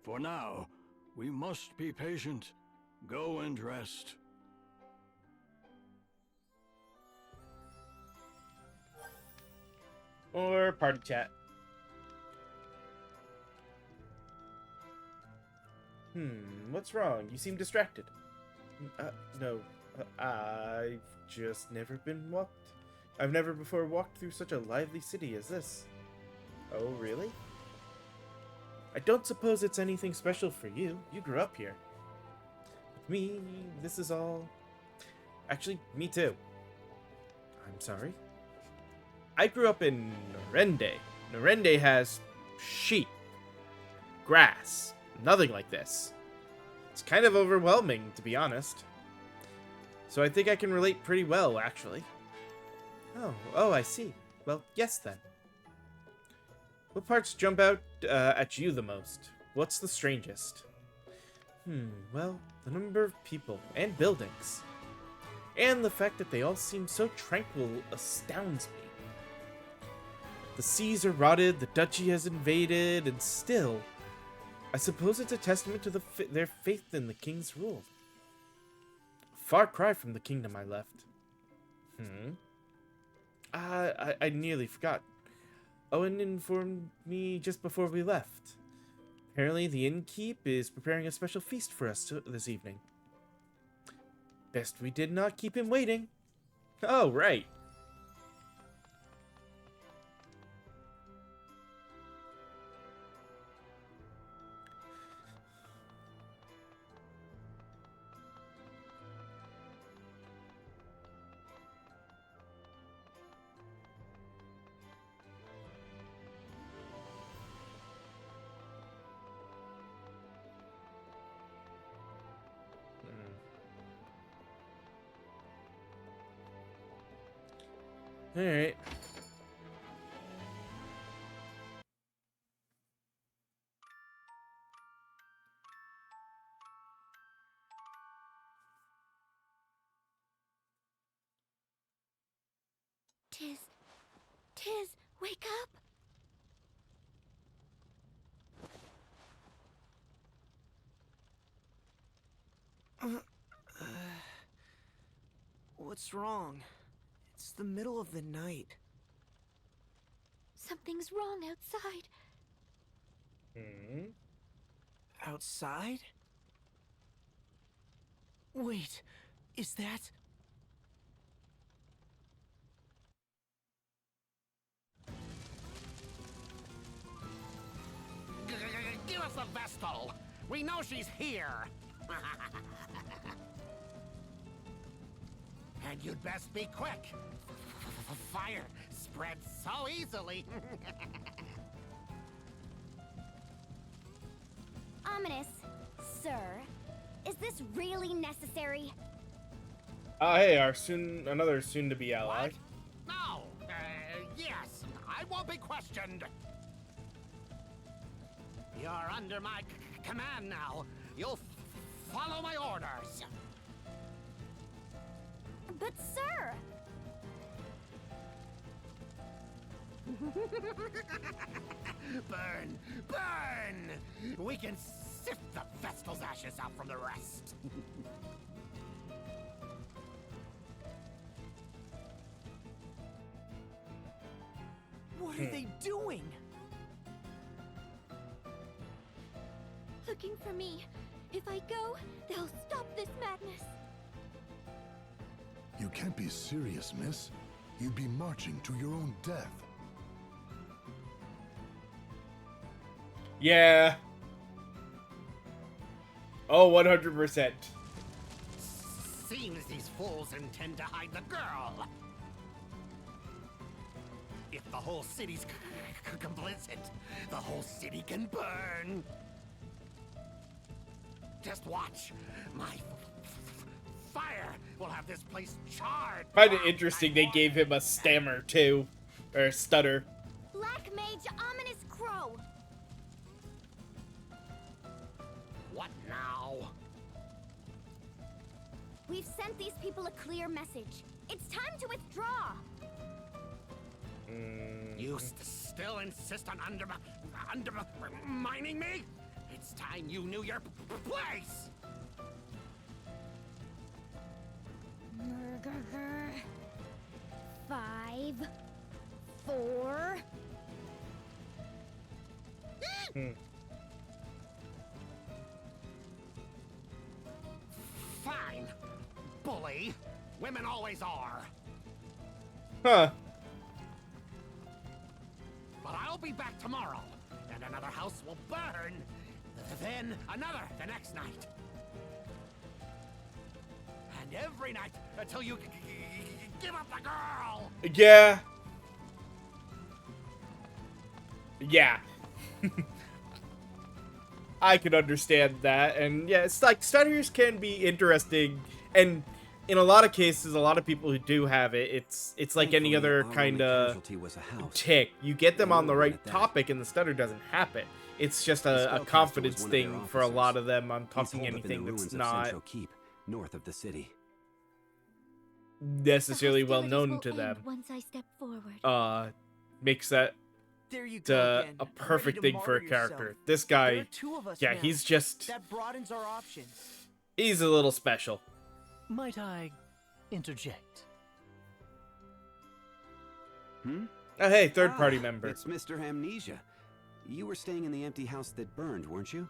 Speaker 9: For now, we must be patient. Go and rest.
Speaker 1: Or party chat. What's wrong? You seem distracted. No. I've just never been walked. I've never before walked through such a lively city as this. Oh, really? I don't suppose it's anything special for you. You grew up here. With me, this is all... Actually, me too. I'm sorry? I grew up in Norende. Norende has sheep, grass, nothing like this. It's kind of overwhelming, to be honest. So I think I can relate pretty well, actually. Oh, I see. Well, yes then. What parts jump out at you the most? What's the strangest? Well, the number of people and buildings. And the fact that they all seem so tranquil astounds me. The seas are rotted, the duchy has invaded, and still, I suppose it's a testament to their faith in the king's rule. Far cry from the kingdom I left. I nearly forgot. Owen informed me just before we left. Apparently the innkeep is preparing a special feast for us this evening. Best we did not keep him waiting. Oh, right. Alright.
Speaker 3: Tiz, wake up!
Speaker 6: What's wrong? It's the middle of the night.
Speaker 3: Something's wrong outside.
Speaker 6: Outside? Wait, is that...
Speaker 12: Give us the Vestal! We know she's here! And you'd best be quick! Fire spreads so easily!
Speaker 2: Ominous, sir, is this really necessary?
Speaker 1: Hey, another soon-to-be ally.
Speaker 12: What? No! Yes, I won't be questioned! You're under my command now. You'll follow my orders.
Speaker 2: But sir!
Speaker 12: Burn! Burn! We can sift the Vestal's ashes out from the rest.
Speaker 6: What are they doing?
Speaker 3: Looking for me. If I go, they'll stop this madness.
Speaker 8: You can't be serious, miss. You'd be marching to your own death.
Speaker 1: Yeah. Oh, 100%.
Speaker 12: Seems these fools intend to hide the girl. If the whole city's complicit, the whole city can burn. Just watch. My fire will have this place charred.
Speaker 1: Kind of interesting they gave him a stammer, too. Or a stutter.
Speaker 2: Black Mage Ominous Crow!
Speaker 12: What now?
Speaker 2: We've sent these people a clear message. It's time to withdraw!
Speaker 12: You still insist on undermining me? It's time you knew your place!
Speaker 2: Murder. 5, 4.
Speaker 12: Fine. Bully. Women always are.
Speaker 1: Huh.
Speaker 12: But I'll be back tomorrow, and another house will burn. Then another the next night. And every night until you give up the girl.
Speaker 1: Yeah. Yeah. I can understand that. And yeah, it's like stutters can be interesting, and in a lot of cases, a lot of people who do have it, it's like any other kind of tick. You get them on the right topic and the stutter doesn't happen. It's just a confidence thing for a lot of them on talking anything that's not
Speaker 7: north of the city.
Speaker 1: necessarily well known to them.
Speaker 3: Once I step forward.
Speaker 1: Makes that
Speaker 6: There you go again,
Speaker 1: a
Speaker 6: ready
Speaker 1: perfect
Speaker 6: to
Speaker 1: thing for a
Speaker 6: martyr
Speaker 1: character.
Speaker 6: yourself.
Speaker 1: This
Speaker 6: There
Speaker 1: guy,
Speaker 6: are 2 of us
Speaker 1: yeah,
Speaker 6: now.
Speaker 1: he's just,
Speaker 6: That broadens our options.
Speaker 1: he's a little special.
Speaker 4: Might I interject?
Speaker 1: Oh, hey, third party member.
Speaker 7: It's Mr. Amnesia. You were staying in the empty house that burned, weren't you?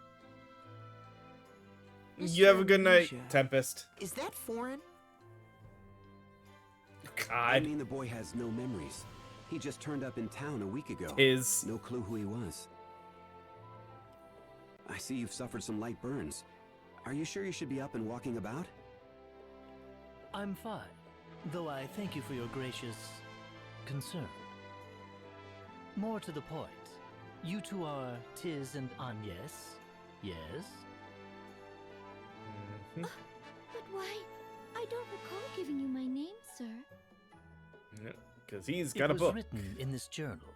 Speaker 1: You have a good night,
Speaker 6: Amnesia.
Speaker 1: Tempest.
Speaker 6: Is that foreign?
Speaker 7: I
Speaker 1: God.
Speaker 7: mean, the boy has no memories. He just turned up in town a week ago. No clue who he was. I see you've suffered some light burns. Are you sure you should be up and walking about?
Speaker 4: I'm fine, though I thank you for your gracious concern. More to the point, you two are Tiz and Agnes, yes?
Speaker 3: But why? I don't recall giving you my name, sir.
Speaker 1: Because he's got a
Speaker 4: It
Speaker 1: book.
Speaker 4: was written in this journal.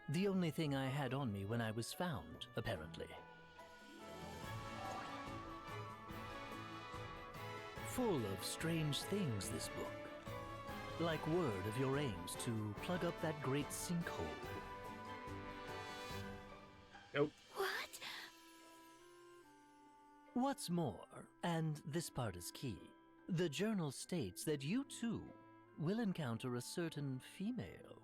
Speaker 4: The only thing I had on me when I was found, apparently. Full of strange things, this book. Like word of your aims to plug up that great sinkhole.
Speaker 1: Nope.
Speaker 3: What?
Speaker 4: What's more, and this part is key, the journal states that you too will encounter a certain female.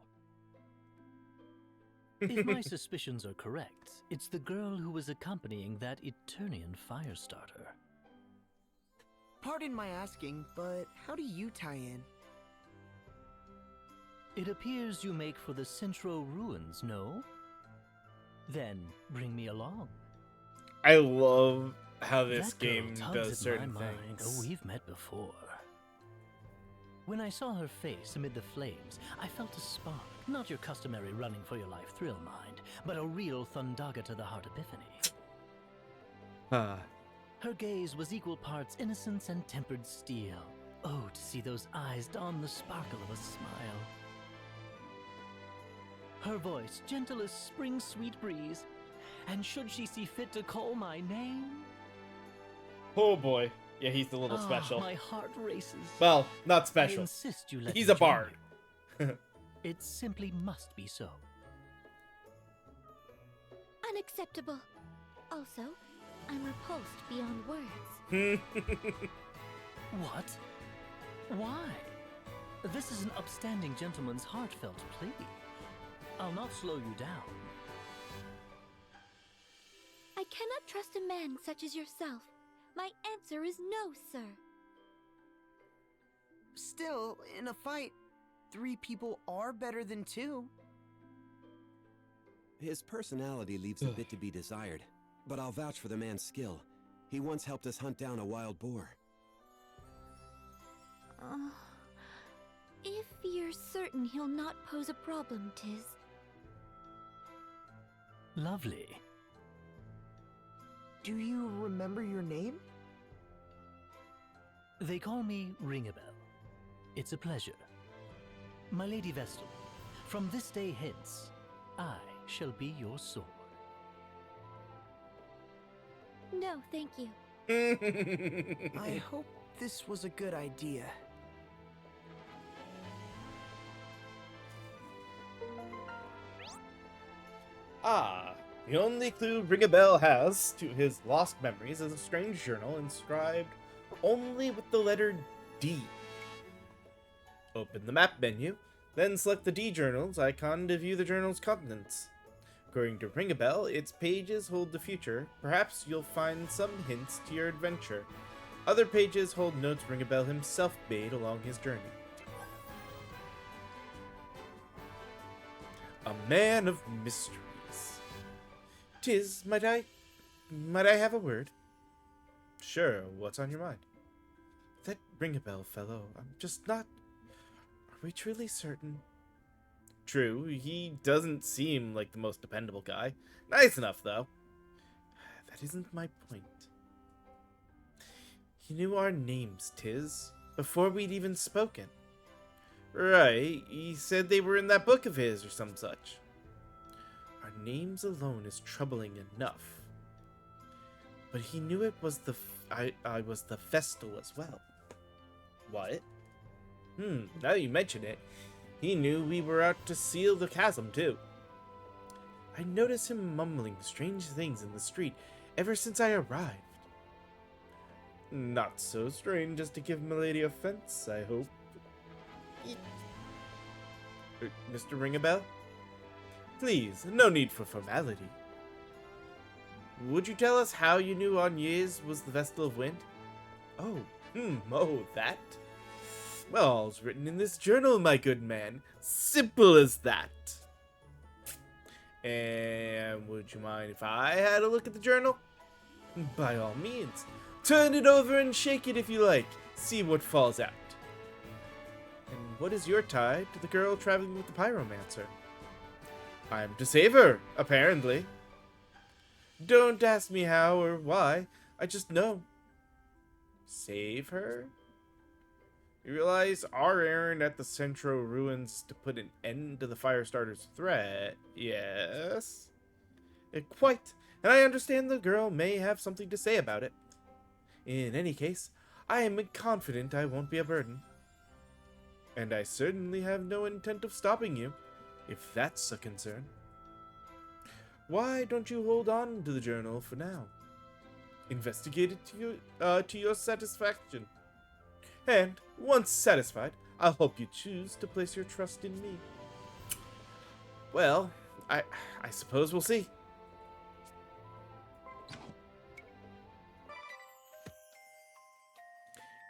Speaker 4: If my suspicions are correct, it's the girl who was accompanying that Eternian Firestarter.
Speaker 6: Pardon my asking, but how do you tie in?
Speaker 4: It appears you make for the Centro ruins, no? Then bring me along.
Speaker 1: I love how this
Speaker 4: That girl
Speaker 1: game
Speaker 4: tugs
Speaker 1: does
Speaker 4: at
Speaker 1: certain
Speaker 4: my mind.
Speaker 1: things.
Speaker 4: Oh, we've met before. When I saw her face amid the flames, I felt a spark. Not your customary running for your life thrill, mind, but a real Thundaga to the heart epiphany. Her gaze was equal parts innocence and tempered steel. Oh, to see those eyes don the sparkle of a smile. Her voice gentle as spring's sweet breeze, and should she see fit to call my name?
Speaker 1: Oh boy. Yeah, he's a little special.
Speaker 4: My heart races.
Speaker 1: Well, not
Speaker 4: I
Speaker 1: special.
Speaker 4: insist you let
Speaker 1: He's
Speaker 4: me
Speaker 1: a
Speaker 4: join
Speaker 1: bard.
Speaker 4: you. It simply must be so.
Speaker 3: Unacceptable. Also, I'm repulsed beyond words.
Speaker 4: What? Why? This is an upstanding gentleman's heartfelt plea. I'll not slow you down.
Speaker 3: I cannot trust a man such as yourself. My answer is no, sir.
Speaker 6: Still, in a fight, 3 people are better than 2.
Speaker 7: His personality leaves a bit to be desired, but I'll vouch for the man's skill. He once helped us hunt down a wild boar.
Speaker 3: If you're certain he'll not pose a problem, Tiz.
Speaker 4: Lovely.
Speaker 6: Do you remember your name?
Speaker 4: They call me Ringabel. It's a pleasure. My Lady Vestal, from this day hence, I shall be your sword.
Speaker 3: No, thank you.
Speaker 6: I hope this was a good idea.
Speaker 1: The only clue Ringabel has to his lost memories is a strange journal inscribed only with the letter D. Open the map menu, Then select the D Journals icon to view the journal's contents. According to Ring a Bell, its pages hold the future. Perhaps you'll find some hints to your adventure. Other pages hold notes Ring a Bell himself made along his journey. A man of mysteries. 'Tis, might I have a word? Sure, what's on your mind? That Ring-a-Bell fellow, I'm just not... Are we truly certain? True, he doesn't seem like the most dependable guy. Nice enough, though. That isn't my point. He knew our names, 'tis, before we'd even spoken. Right, he said they were in that book of his or some such. Our names alone is troubling enough. But he knew it was I was the Vestal as well. What? Now that you mention it, he knew we were out to seal the chasm too. I noticed him mumbling strange things in the street ever since I arrived. Not so strange as to give Milady offense, I hope. Mr. Ring-a-Bell? Please, no need for formality. Would you tell us how you knew Agnes was the Vestal of Wind? Oh, that? Well, all's written in this journal, my good man. Simple as that. And would you mind if I had a look at the journal? By all means. Turn it over and shake it if you like. See what falls out. And what is your tie to the girl traveling with the pyromancer? I'm to save her, apparently. Don't ask me how or why, I just know. Save her? You realize our errand at the Centro ruins is to put an end to the Firestarter's threat, yes? Quite, and I understand the girl may have something to say about it. In any case, I am confident I won't be a burden. And I certainly have no intent of stopping you, if that's a concern. Why don't you hold on to the journal for now? Investigate it to your satisfaction. And, once satisfied, I'll hope you choose to place your trust in me. Well, I suppose we'll see.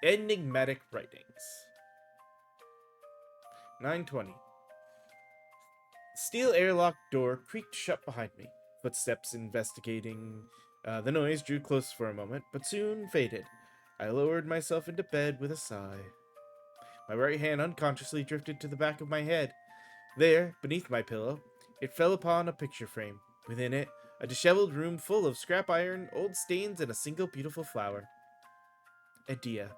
Speaker 1: Enigmatic Writings. 9:20. Steel airlock door creaked shut behind me. Footsteps investigating the noise drew close for a moment, but soon faded. I lowered myself into bed with a sigh. My right hand unconsciously drifted to the back of my head. There, beneath my pillow, it fell upon a picture frame. Within it, a disheveled room full of scrap iron, old stains, and a single beautiful flower. Edea.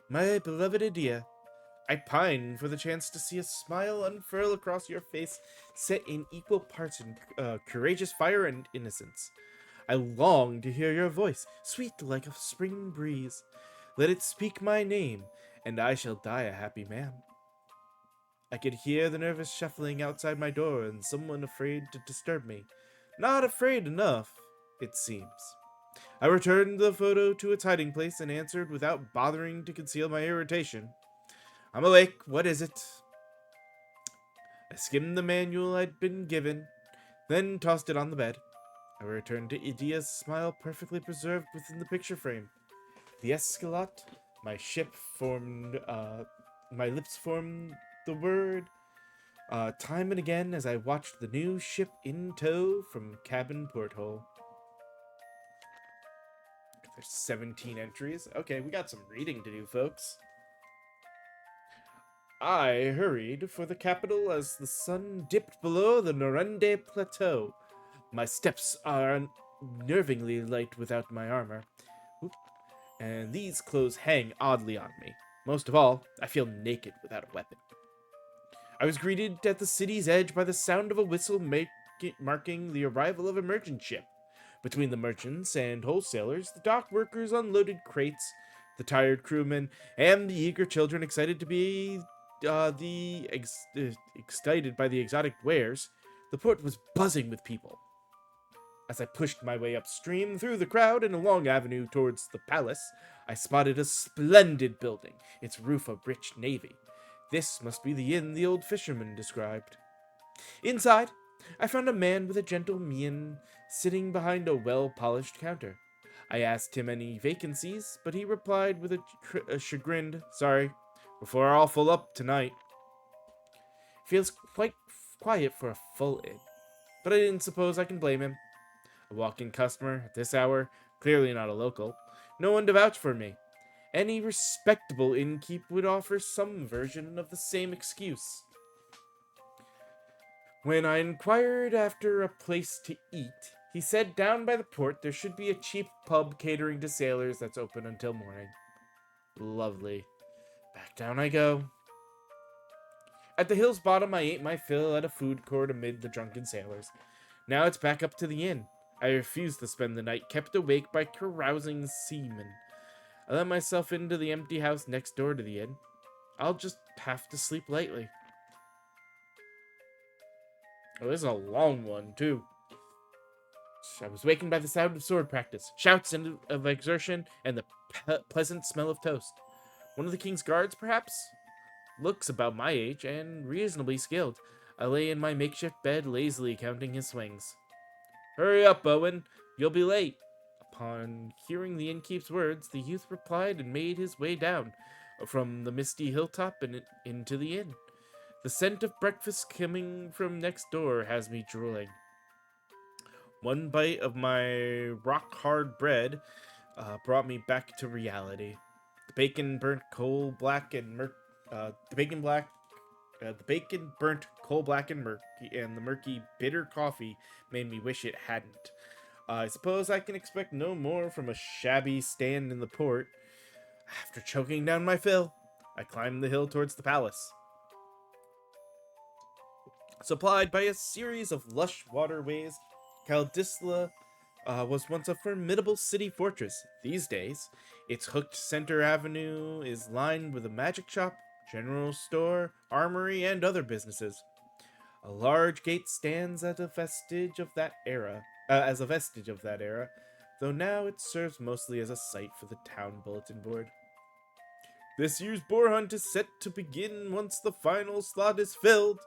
Speaker 1: My beloved Edea. I pine for the chance to see a smile unfurl across your face, set in equal parts in courageous fire and innocence. I long to hear your voice, sweet like a spring breeze. Let it speak my name, and I shall die a happy man. I could hear the nervous shuffling outside my door and someone afraid to disturb me. Not afraid enough, it seems. I returned the photo to its hiding place and answered without bothering to conceal my irritation. I'm awake. What is it? I skimmed the manual I'd been given, then tossed it on the bed. I returned to Edea's smile perfectly preserved within the picture frame. The Escalot, my lips formed the word, time and again as I watched the new ship in tow from cabin porthole. There's 17 entries. Okay, we got some reading to do, folks. I hurried for the capital as the sun dipped below the Norende Plateau. My steps are unnervingly light without my armor. And these clothes hang oddly on me. Most of all, I feel naked without a weapon. I was greeted at the city's edge by the sound of a whistle marking the arrival of a merchant ship. Between the merchants and wholesalers, the dock workers unloaded crates, the tired crewmen, and the eager children excited to be excited by the exotic wares. The port was buzzing with people. As I pushed my way upstream through the crowd and a long avenue towards the palace, I spotted a splendid building, its roof of rich navy. This must be the inn the old fisherman described. Inside, I found a man with a gentle mien sitting behind a well-polished counter. I asked him any vacancies, but he replied with a chagrined, "Sorry, we're all full up tonight." Feels quite quiet for a full inn, but I didn't suppose I can blame him. A walk-in customer at this hour, clearly not a local, no one to vouch for me. Any respectable innkeep would offer some version of the same excuse. When I inquired after a place to eat, he said down by the port there should be a cheap pub catering to sailors that's open until morning. Lovely. Back down I go. At the hill's bottom, I ate my fill at a food court amid the drunken sailors. Now it's back up to the inn. I refused to spend the night kept awake by carousing seamen. I let myself into the empty house next door to the inn. I'll just have to sleep lightly. Oh, this is a long one, too. I was wakened by the sound of sword practice, shouts of exertion, and the pleasant smell of toast. One of the king's guards, perhaps? Looks about my age and reasonably skilled. I lay in my makeshift bed, lazily counting his swings. "Hurry up, Owen. You'll be late." Upon hearing the innkeep's words, the youth replied and made his way down from the misty hilltop and into the inn. The scent of breakfast coming from next door has me drooling. One bite of my rock-hard bread brought me back to reality. The bacon burnt coal black and murky, and the murky, bitter coffee made me wish it hadn't. I suppose I can expect no more from a shabby stand in the port. After choking down my fill, I climbed the hill towards the palace. Supplied by a series of lush waterways, Caldisla was once a formidable city fortress. These days, its hooked center avenue is lined with a magic shop, general store, armory, and other businesses. A large gate stands as a vestige of that era, though now it serves mostly as a site for the town bulletin board. This year's boar hunt is set to begin once the final slot is filled.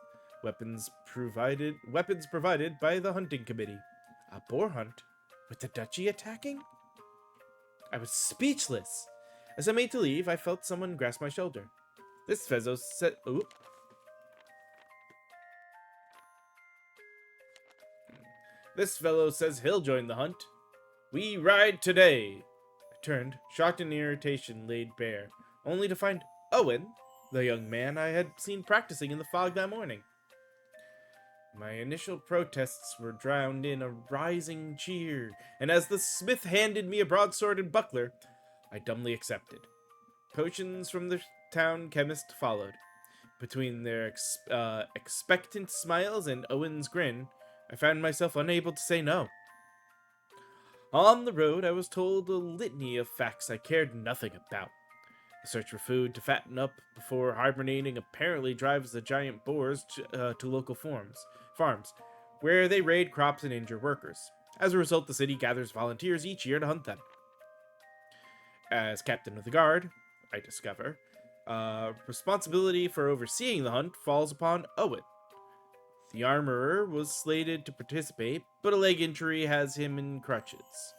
Speaker 1: Weapons provided by the hunting committee. A boar hunt? With the duchy attacking? I was speechless. As I made to leave, I felt someone grasp my shoulder. This fellow said, "This fellow says he'll join the hunt. We ride today." I turned, shocked and irritation laid bare, only to find Owen, the young man I had seen practicing in the fog that morning. My initial protests were drowned in a rising cheer, and as the smith handed me a broadsword and buckler, I dumbly accepted. Potions from the town chemist followed. Between their expectant smiles and Owen's grin, I found myself unable to say no. On the road, I was told a litany of facts I cared nothing about. The search for food to fatten up before hibernating apparently drives the giant boars to local farms, where they raid crops and injure workers. As a result, the city gathers volunteers each year to hunt them. As captain of the guard, I discover, responsibility for overseeing the hunt falls upon Owen. The armorer was slated to participate, but a leg injury has him in crutches.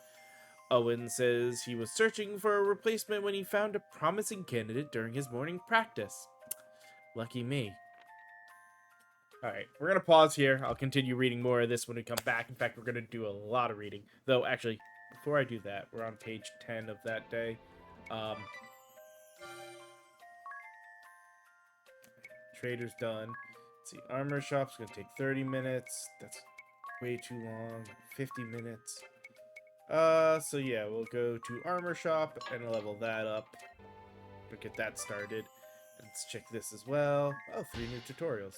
Speaker 1: Owen says he was searching for a replacement when he found a promising candidate during his morning practice. Lucky me. Alright, we're going to pause here. I'll continue reading more of this when we come back. In fact, we're going to do a lot of reading. Though, actually, before I do that, we're on page 10 of that day. Trader's done. Let's see, armor shop's going to take 30 minutes. That's way too long. 50 minutes. So yeah, we'll go to armor shop and level that up. We'll get that started. Let's check this as well. Oh, 3 new tutorials.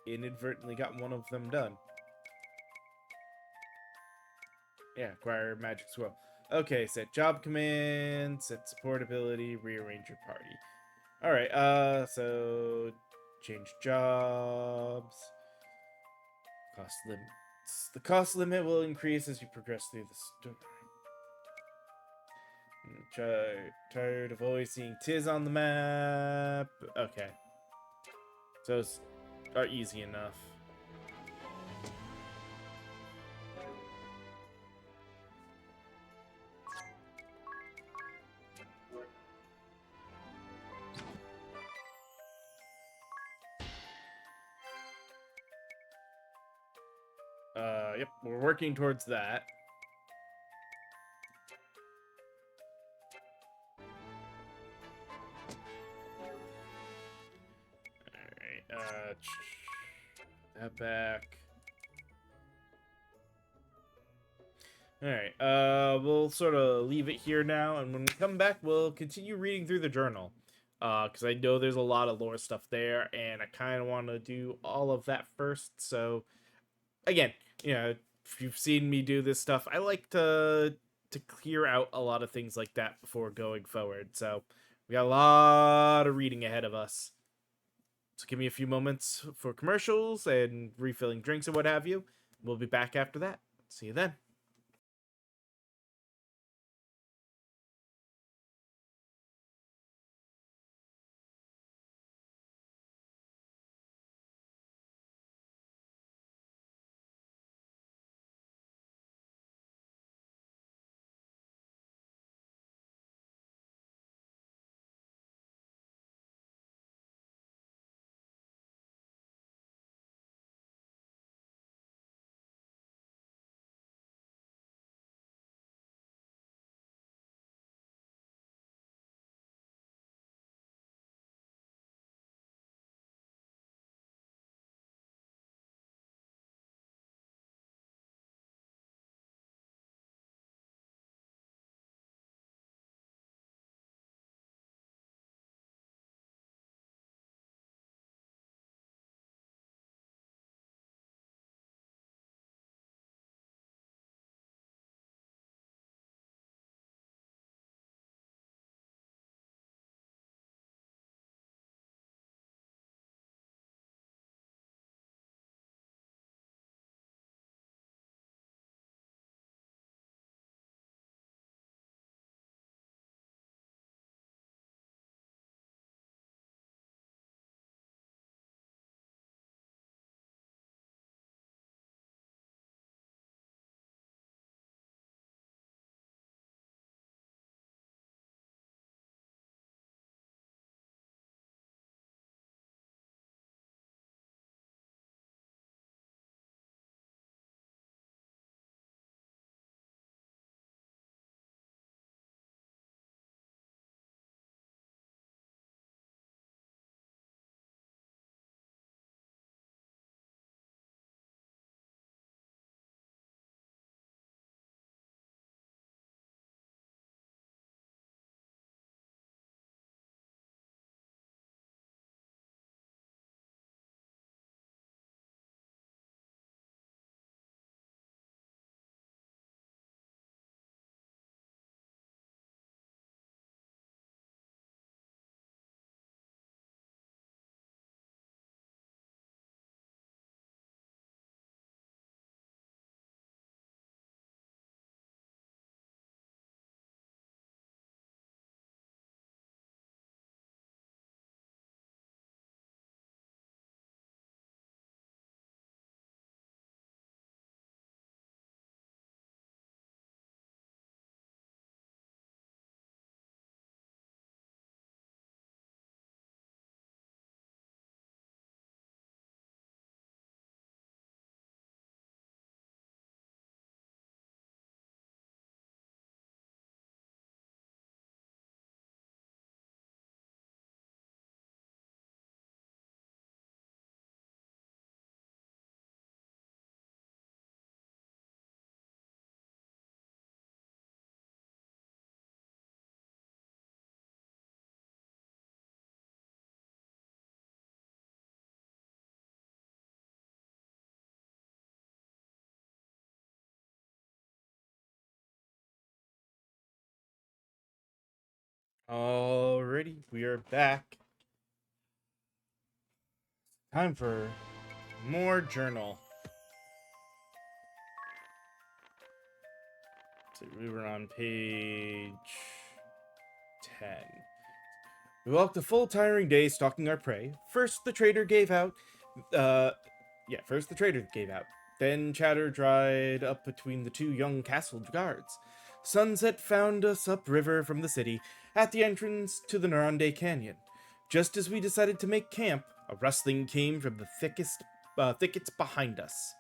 Speaker 1: Inadvertently got one of them done. Yeah, acquire magic swirl. Okay, set job command, set support ability, rearrange your party. Alright, so change jobs. Cost limits. The cost limit will increase as you progress through the story. Tired of always seeing Tiz on the map. Okay. So it's are easy enough. Yep, we're working towards that. Alright, that back. Alright, we'll sort of leave it here now, and when we come back, we'll continue reading through the journal. Because I know there's a lot of lore stuff there, and I kind of want to do all of that first, so... Again, you know, if you've seen me do this stuff, I like to clear out a lot of things like that before going forward, so... We got a lot of reading ahead of us. So give me a few moments for commercials and refilling drinks and what have you. We'll be back after that. See you then. Alrighty, we are back. Time for more journal. So we were on page 10. We walked a full tiring day stalking our prey. First the trader gave out. Then chatter dried up between the two young castle guards. Sunset found us upriver from the city, at the entrance to the Narande Canyon. Just as we decided to make camp, a rustling came from the thickets behind us.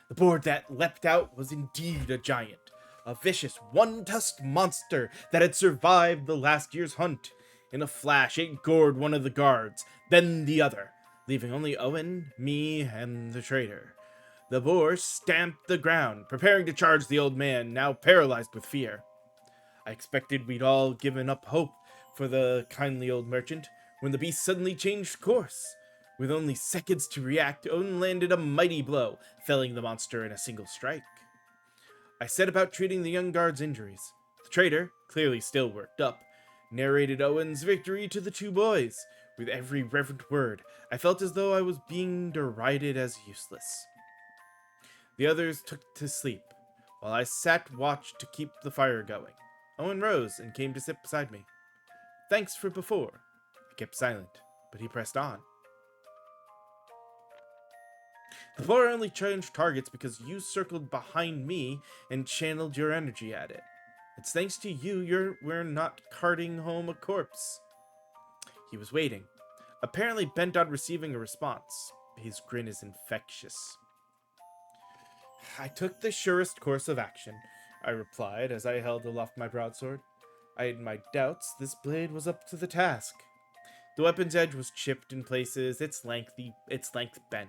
Speaker 1: The boar that leapt out was indeed a giant, a vicious, one-tusked monster that had survived the last year's hunt. In a flash, it gored one of the guards, then the other, leaving only Owen, me, and the trader. The boar stamped the ground, preparing to charge the old man, now paralyzed with fear. I expected we'd all given up hope for the kindly old merchant, when the beast suddenly changed course. With only seconds to react, Owen landed a mighty blow, felling the monster in a single strike. I set about treating the young guard's injuries. The trader, clearly still worked up, narrated Owen's victory to the two boys. With every reverent word, I felt as though I was being derided as useless. The others took to sleep, while I sat watch to keep the fire going. Owen rose and came to sit beside me. Thanks for before. I kept silent, but he pressed on. The boar only changed targets because you circled behind me and channeled your energy at it. It's thanks to you we're not carting home a corpse. He was waiting, apparently bent on receiving a response. His grin is infectious. I took the surest course of action, I replied as I held aloft my broadsword. I had my doubts this blade was up to the task. The weapon's edge was chipped in places, its length bent.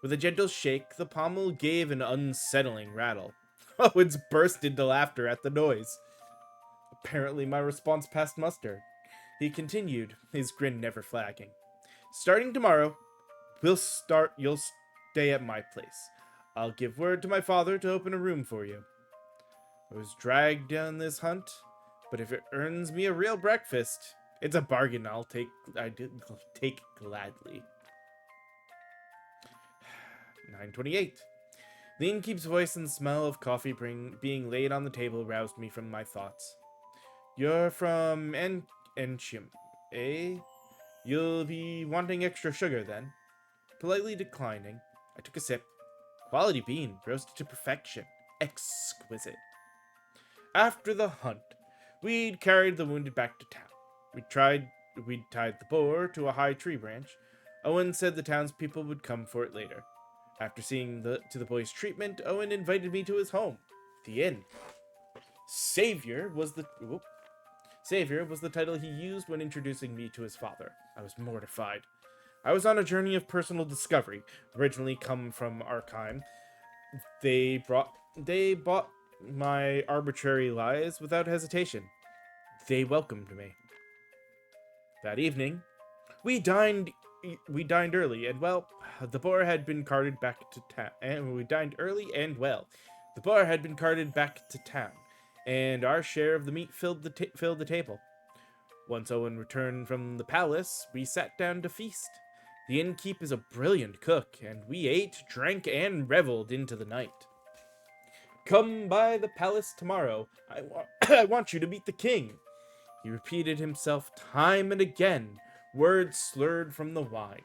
Speaker 1: With a gentle shake, the pommel gave an unsettling rattle. Owens burst into laughter at the noise. Apparently my response passed muster. He continued, his grin never flagging. Starting tomorrow, you'll stay at my place. I'll give word to my father to open a room for you. I was dragged down this hunt, but if it earns me a real breakfast, it's a bargain I'll take gladly. 9:28. The innkeep's voice and smell of coffee being laid on the table roused me from my thoughts. You're from Enchim, eh? You'll be wanting extra sugar then? Politely declining, I took a sip. Quality bean, roasted to perfection. Exquisite. After the hunt, we'd carried the wounded back to town. We'd tied the boar to a high tree branch. Owen said the townspeople would come for it later. After seeing to the boy's treatment, Owen invited me to his home, the inn. Savior was the title he used when introducing me to his father. I was mortified. I was on a journey of personal discovery, originally come from Arkheim. They bought my arbitrary lies without hesitation. They welcomed me. That evening, we dined early, and well, the boar had been carted back to town. And we dined early and well. The boar had been carted back to town, and our share of the meat filled the table. Once Owen returned from the palace, we sat down to feast. The innkeep is a brilliant cook, and we ate, drank, and reveled into the night. Come by the palace tomorrow. I want you to meet the king. He repeated himself time and again, words slurred from the wine,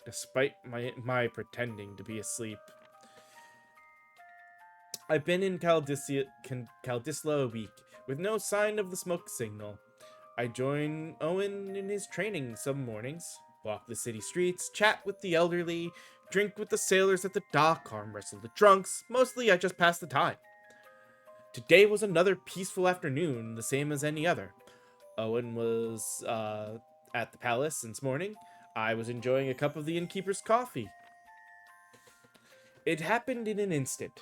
Speaker 1: despite my pretending to be asleep. I've been in Caldisla a week, with no sign of the smoke signal. I join Owen in his training some mornings, walk the city streets, chat with the elderly, drink with the sailors at the dock, arm wrestle the drunks. Mostly I just pass the time. Today was another peaceful afternoon, the same as any other. Owen was at the palace since morning. I was enjoying a cup of the innkeeper's coffee. It happened in an instant.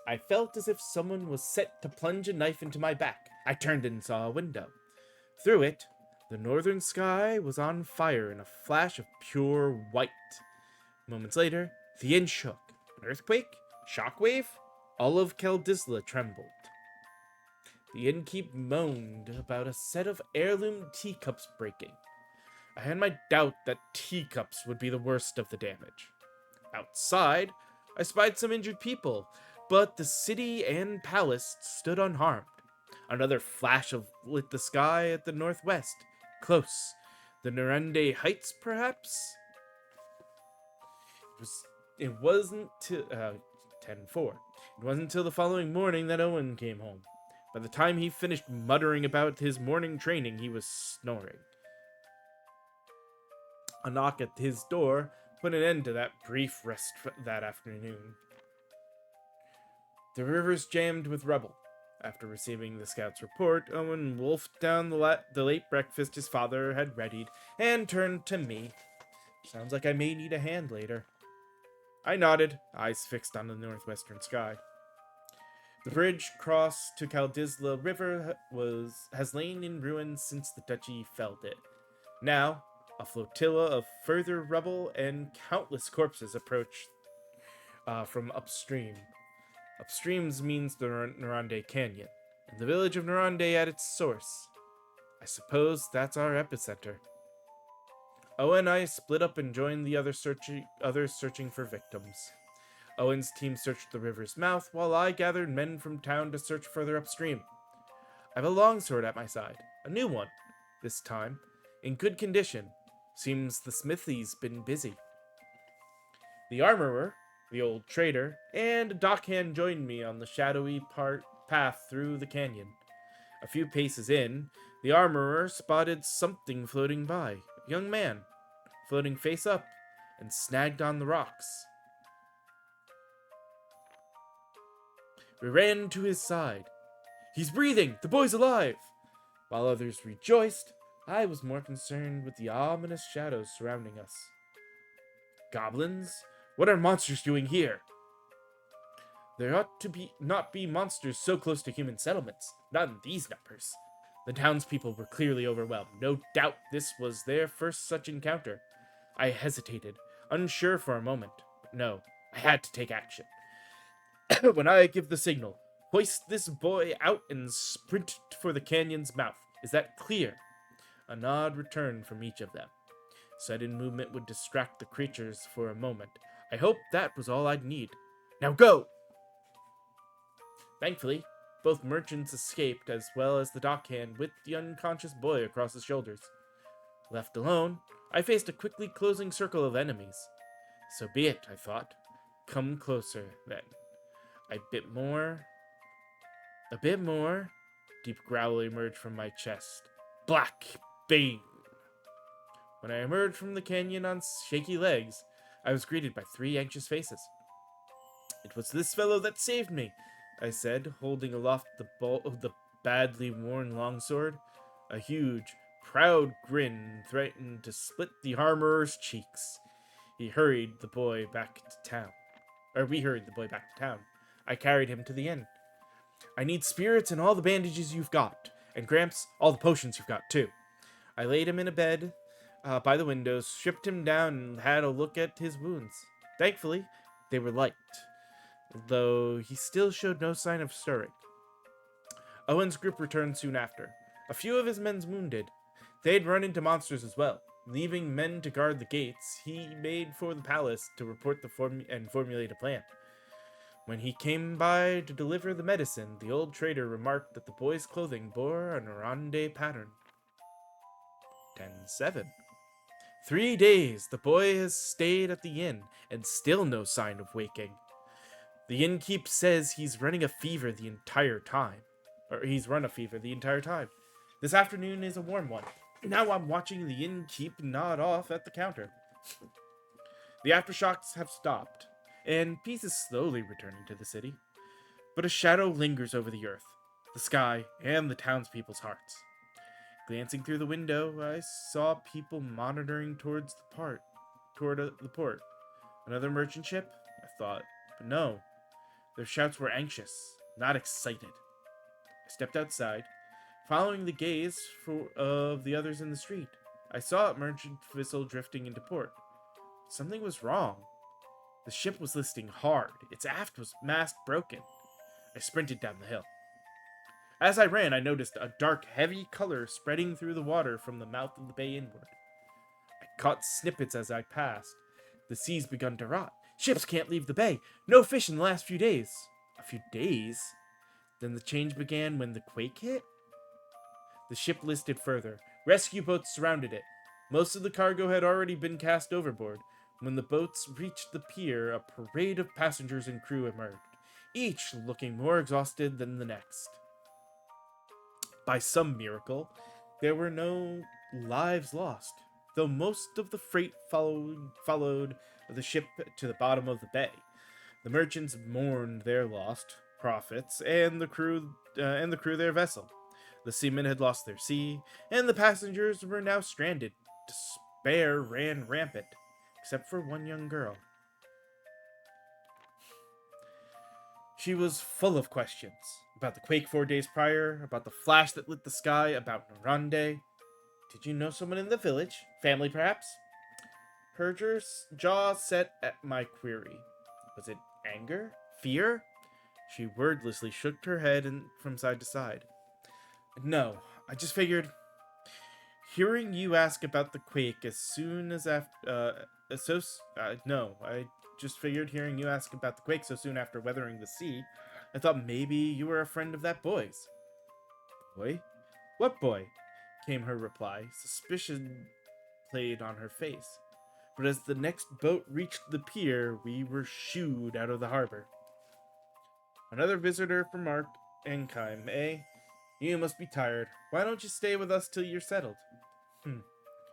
Speaker 1: I felt as if someone was set to plunge a knife into my back. I turned and saw a window. Through it, the northern sky was on fire in a flash of pure white. Moments later, the inn shook. An earthquake? Shockwave? All of Caldisla trembled. The innkeep moaned about a set of heirloom teacups breaking. I had my doubt that teacups would be the worst of the damage. Outside, I spied some injured people, but the city and palace stood unharmed. Another flash of lit the sky at the northwest. Close. The Norande Heights, perhaps? It wasn't till 10:04. It wasn't until the following morning that Owen came home. By the time he finished muttering about his morning training, he was snoring. A knock at his door put an end to that brief rest that afternoon. The river's jammed with rubble. After receiving the scout's report, Owen wolfed down the late breakfast his father had readied and turned to me. Sounds like I may need a hand later. I nodded, eyes fixed on the northwestern sky. The bridge cross to Kaldisla River has lain in ruins since the duchy felled it. Now, a flotilla of further rubble and countless corpses approach from upstream. Upstream means the Norande Canyon, and the village of Norande at its source. I suppose that's our epicenter. Owen and I split up and joined the others searching for victims. Owen's team searched the river's mouth, while I gathered men from town to search further upstream. I have a longsword at my side, a new one, this time, in good condition. Seems the smithy's been busy. The armorer, the old trader, and a dockhand joined me on the shadowy path through the canyon. A few paces in, the armorer spotted something floating by. A young man, floating face up, and snagged on the rocks. We ran to his side. He's breathing! The boy's alive! While others rejoiced, I was more concerned with the ominous shadows surrounding us. Goblins? What are monsters doing here? There ought to not be monsters so close to human settlements, not in these numbers. The townspeople were clearly overwhelmed. No doubt this was their first such encounter. I hesitated, unsure for a moment. But no, I had to take action. When I give the signal, hoist this boy out and sprint for the canyon's mouth. Is that clear? A nod returned from each of them. Sudden movement would distract the creatures for a moment. I hoped that was all I'd need. Now go! Thankfully, both merchants escaped, as well as the dockhand with the unconscious boy across his shoulders. Left alone, I faced a quickly closing circle of enemies. So be it, I thought. Come closer, then. A bit more. Deep growl emerged from my chest. Black Bane! When I emerged from the canyon on shaky legs, I was greeted by 3 anxious faces. It was this fellow that saved me, I said, holding aloft the badly worn longsword. A huge, proud grin threatened to split the armorer's cheeks. We hurried the boy back to town. I carried him to the inn. I need spirits and all the bandages you've got. And Gramps, all the potions you've got, too. I laid him in a bed by the windows, stripped him down, and had a look at his wounds. Thankfully, they were light, though he still showed no sign of stirring. Owen's group returned soon after. A few of his men wounded. They had run into monsters as well. Leaving men to guard the gates, he made for the palace to report and formulate a plan. When he came by to deliver the medicine, the old trader remarked that the boy's clothing bore a Norande pattern. 10-7. 3 days the boy has stayed at the inn, and still no sign of waking. The innkeep says he's running a fever the entire time. He's run a fever the entire time. This afternoon is a warm one. Now I'm watching the innkeep nod off at the counter. The aftershocks have stopped, and peace is slowly returning to the city. But a shadow lingers over the earth, the sky, and the townspeople's hearts. Glancing through the window, I saw people monitoring toward the port. Another merchant ship? I thought, but no. Their shouts were anxious, not excited. I stepped outside, following the gaze of the others in the street. I saw a merchant vessel drifting into port. Something was wrong. The ship was listing hard. Its aft mast broken. I sprinted down the hill. As I ran, I noticed a dark, heavy color spreading through the water from the mouth of the bay inward. I caught snippets as I passed. The sea's begun to rot. Ships can't leave the bay. No fish in the last few days. A few days? Then the change began when the quake hit? The ship listed further. Rescue boats surrounded it. Most of the cargo had already been cast overboard. When the boats reached the pier, a parade of passengers and crew emerged, each looking more exhausted than the next. By some miracle, there were no lives lost, though most of the freight followed the ship to the bottom of the bay. The merchants mourned their lost profits, and the crew their vessel. The seamen had lost their sea, and the passengers were now stranded. Despair ran rampant, except for one young girl. She was full of questions about the quake 4 days prior, about the flash that lit the sky, about Norande. Did you know someone in the village? Family, perhaps? Her jaw set at my query. Was it anger? Fear? She wordlessly shook her head from side to side. No, I just figured... Hearing you ask about the quake as soon as after... No, I just figured hearing you ask about the quake so soon after weathering the sea, I thought maybe you were a friend of that boy's. Boy? What boy? Came her reply. Suspicion played on her face. But as the next boat reached the pier, we were shooed out of the harbor. Another visitor from Mark Enkheim, eh? You must be tired. Why don't you stay with us till you're settled?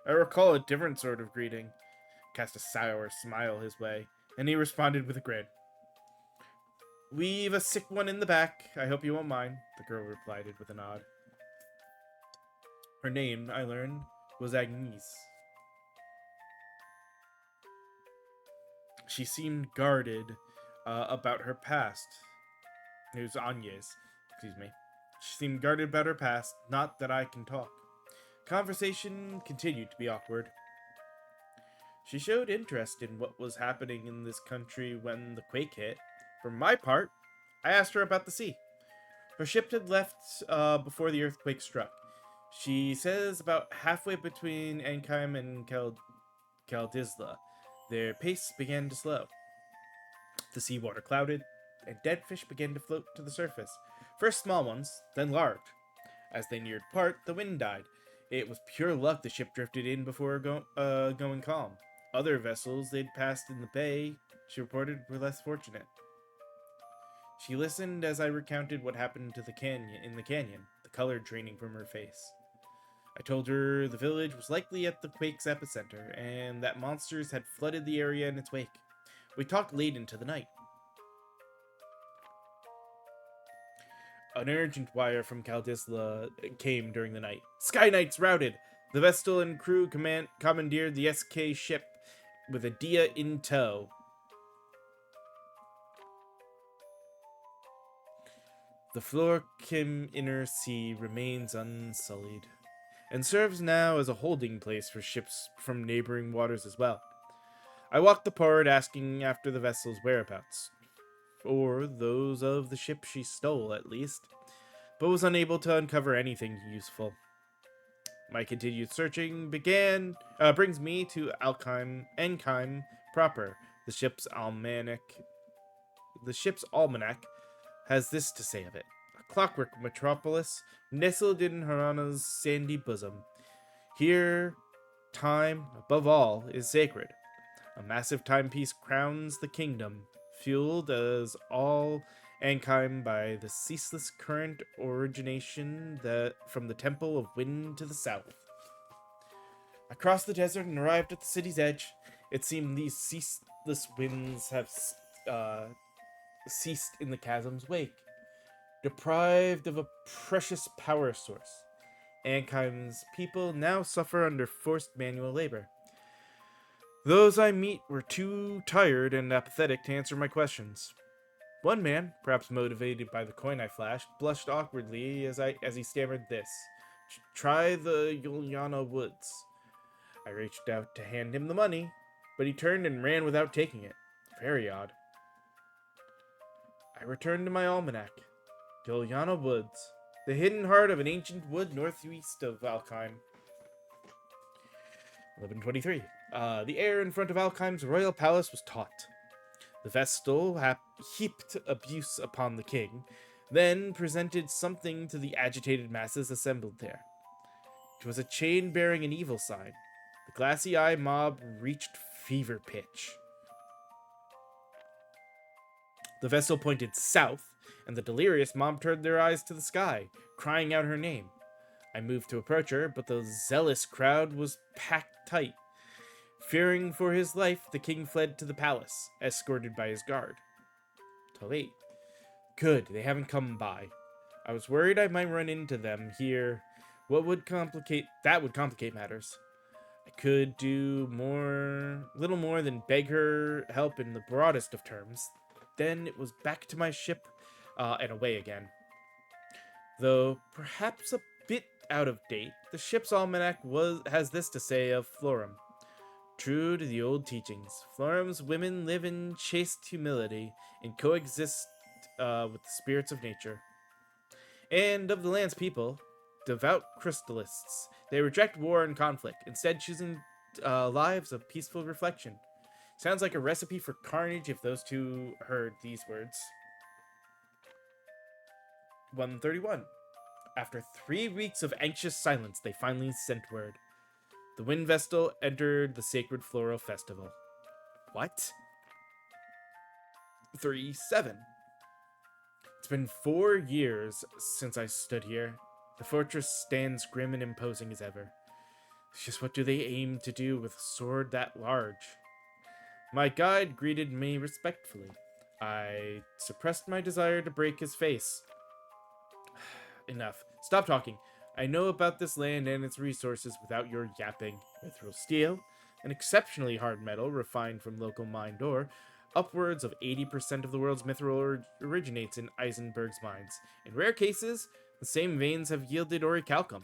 Speaker 1: I recall a different sort of greeting. Cast a sour smile his way, and he responded with a grin. We've a sick one in the back. I hope you won't mind, the girl replied with a nod. Her name, I learned, was Agnes. She seemed guarded about her past. It was Agnes, excuse me. She seemed guarded about her past, not that I can talk. Conversation continued to be awkward. She showed interest in what was happening in this country when the quake hit. For my part, I asked her about the sea. Her ship had left before the earthquake struck. She says about halfway between Enkheim and Kaldisla, their pace began to slow. The seawater clouded, and dead fish began to float to the surface. First small ones, then large. As they neared port, the wind died. It was pure luck the ship drifted in before going calm. Other vessels they'd passed in the bay, she reported, were less fortunate. She listened as I recounted what happened to the canyon, the color draining from her face. I told her the village was likely at the quake's epicenter, and that monsters had flooded the area in its wake. We talked late into the night. An urgent wire from Kaldisla came during the night. Sky Knights routed! The Vestal and crew commandeered the SK ship with a Dia in tow. The Florkim Inner Sea remains unsullied, and serves now as a holding place for ships from neighboring waters as well. I walked the port asking after the vessel's whereabouts, or those of the ship she stole at least, but was unable to uncover anything useful. My continued searching brings me to Enkheim proper. The ship's almanac has this to say of it. A clockwork metropolis nestled in Harana's sandy bosom. Here, time, above all, is sacred. A massive timepiece crowns the kingdom, fueled as all Enkheim by the ceaseless current origination from the Temple of Wind to the south. I crossed the desert and arrived at the city's edge. It seemed these ceaseless winds have ceased in the chasm's wake, deprived of a precious power source. Enkheim's people now suffer under forced manual labor. Those I meet were too tired and apathetic to answer my questions. One man, perhaps motivated by the coin I flashed, blushed awkwardly as he stammered this. Try the Yuliana Woods. I reached out to hand him the money, but he turned and ran without taking it. Very odd. I returned to my almanac. Yuliana Woods, the hidden heart of an ancient wood northeast of Alkheim. 1123. The air in front of Alkheim's royal palace was taut. The Vestal heaped abuse upon the king. then presented something to the agitated masses assembled there. It was a chain bearing an evil sign. The glassy eye mob reached fever pitch. The vessel pointed south, and the delirious mob turned their eyes to the sky, crying out her name. I moved to approach her, but the zealous crowd was packed tight. Fearing for his life, the king fled to the palace, escorted by his guard. Too late. Good, they haven't come by. I was worried I might run into them here. That would complicate matters. I could do little more than beg her help in the broadest of terms. Then it was back to my ship, and away again. Though perhaps a bit out of date, the ship's almanac has this to say of Florum. True to the old teachings, Florum's women live in chaste humility and coexist with the spirits of nature. And of the land's people, devout crystallists, they reject war and conflict, instead choosing lives of peaceful reflection. Sounds like a recipe for carnage if those two heard these words. 131. After 3 weeks of anxious silence, they finally sent word. The Wind Vestal entered the sacred floral festival. What? 37. It's been 4 years since I stood here. The fortress stands grim and imposing as ever. It's just what do they aim to do with a sword that large? My guide greeted me respectfully. I suppressed my desire to break his face. Enough. Stop talking. I know about this land and its resources without your yapping. Mithril steel, an exceptionally hard metal refined from local mine ore. Upwards of 80% of the world's mithril originates in Eisenberg's mines. In rare cases, the same veins have yielded orichalcum.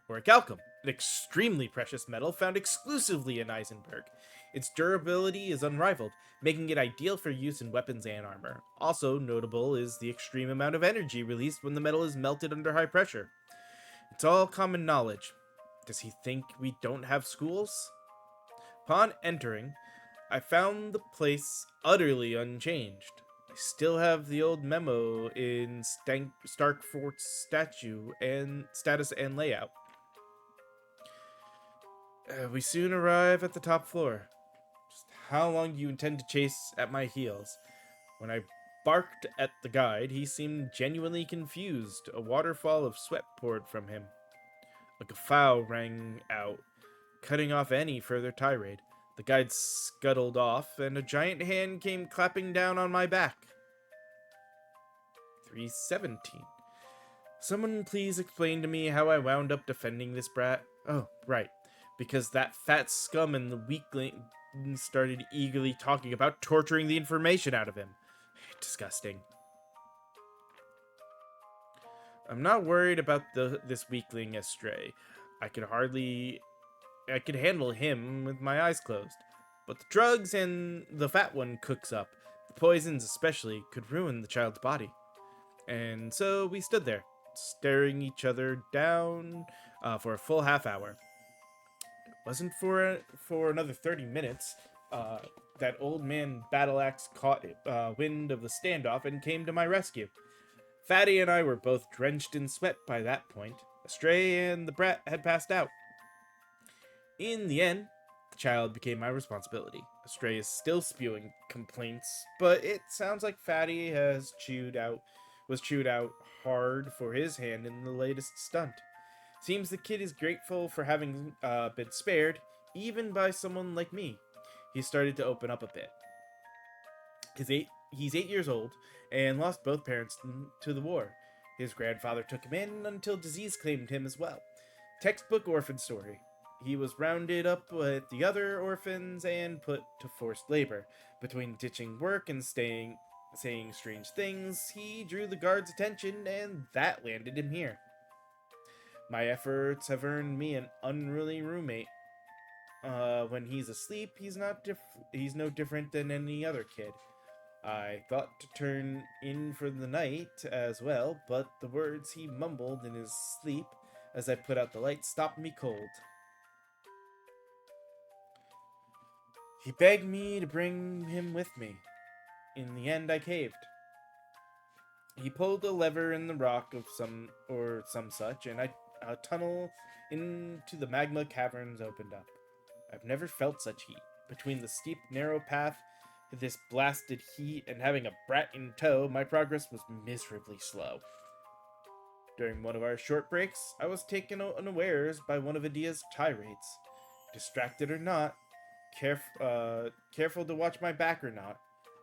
Speaker 1: Orichalcum, an extremely precious metal found exclusively in Eisenberg. Its durability is unrivaled, making it ideal for use in weapons and armor. Also notable is the extreme amount of energy released when the metal is melted under high pressure. It's all common knowledge. Does he think we don't have schools? Upon entering, I found the place utterly unchanged. I still have the old memo in Starkfort's status and layout. We soon arrive at the top floor. Just how long do you intend to chase at my heels? When I barked at the guide, he seemed genuinely confused. A waterfall of sweat poured from him. A guffaw rang out, cutting off any further tirade. The guide scuttled off, and a giant hand came clapping down on my back. 317. Someone please explain to me how I wound up defending this brat? Oh, right. Because that fat scum and the weakling started eagerly talking about torturing the information out of him. Disgusting. I'm not worried about this weakling Estray. I could handle him with my eyes closed. But the drugs and the fat one cooks up, the poisons especially, could ruin the child's body. And so we stood there, staring each other down for a full half hour. It wasn't for another 30 minutes that old man Battleaxe caught wind of the standoff and came to my rescue. Fatty and I were both drenched in sweat by that point. Estray and the brat had passed out. In the end, the child became my responsibility. Estray is still spewing complaints, but it sounds like Fatty was chewed out hard for his hand in the latest stunt. Seems the kid is grateful for having been spared, even by someone like me. He started to open up a bit. He's 8 years old and lost both parents to the war. His grandfather took him in until disease claimed him as well. Textbook orphan story. He was rounded up with the other orphans and put to forced labor. Between ditching work and saying strange things, he drew the guards' attention, and that landed him here. My efforts have earned me an unruly roommate. When he's asleep, he's no different than any other kid. I thought to turn in for the night as well, but the words he mumbled in his sleep as I put out the light stopped me cold. He begged me to bring him with me. in the end, I caved. He pulled a lever in the rock of some such, and a tunnel into the magma caverns opened up. I've never felt such heat. Between the steep, narrow path to this blasted heat and having a brat in tow, my progress was miserably slow. During one of our short breaks, I was taken unawares by one of Adia's tirades. Distracted or not, careful to watch my back or not,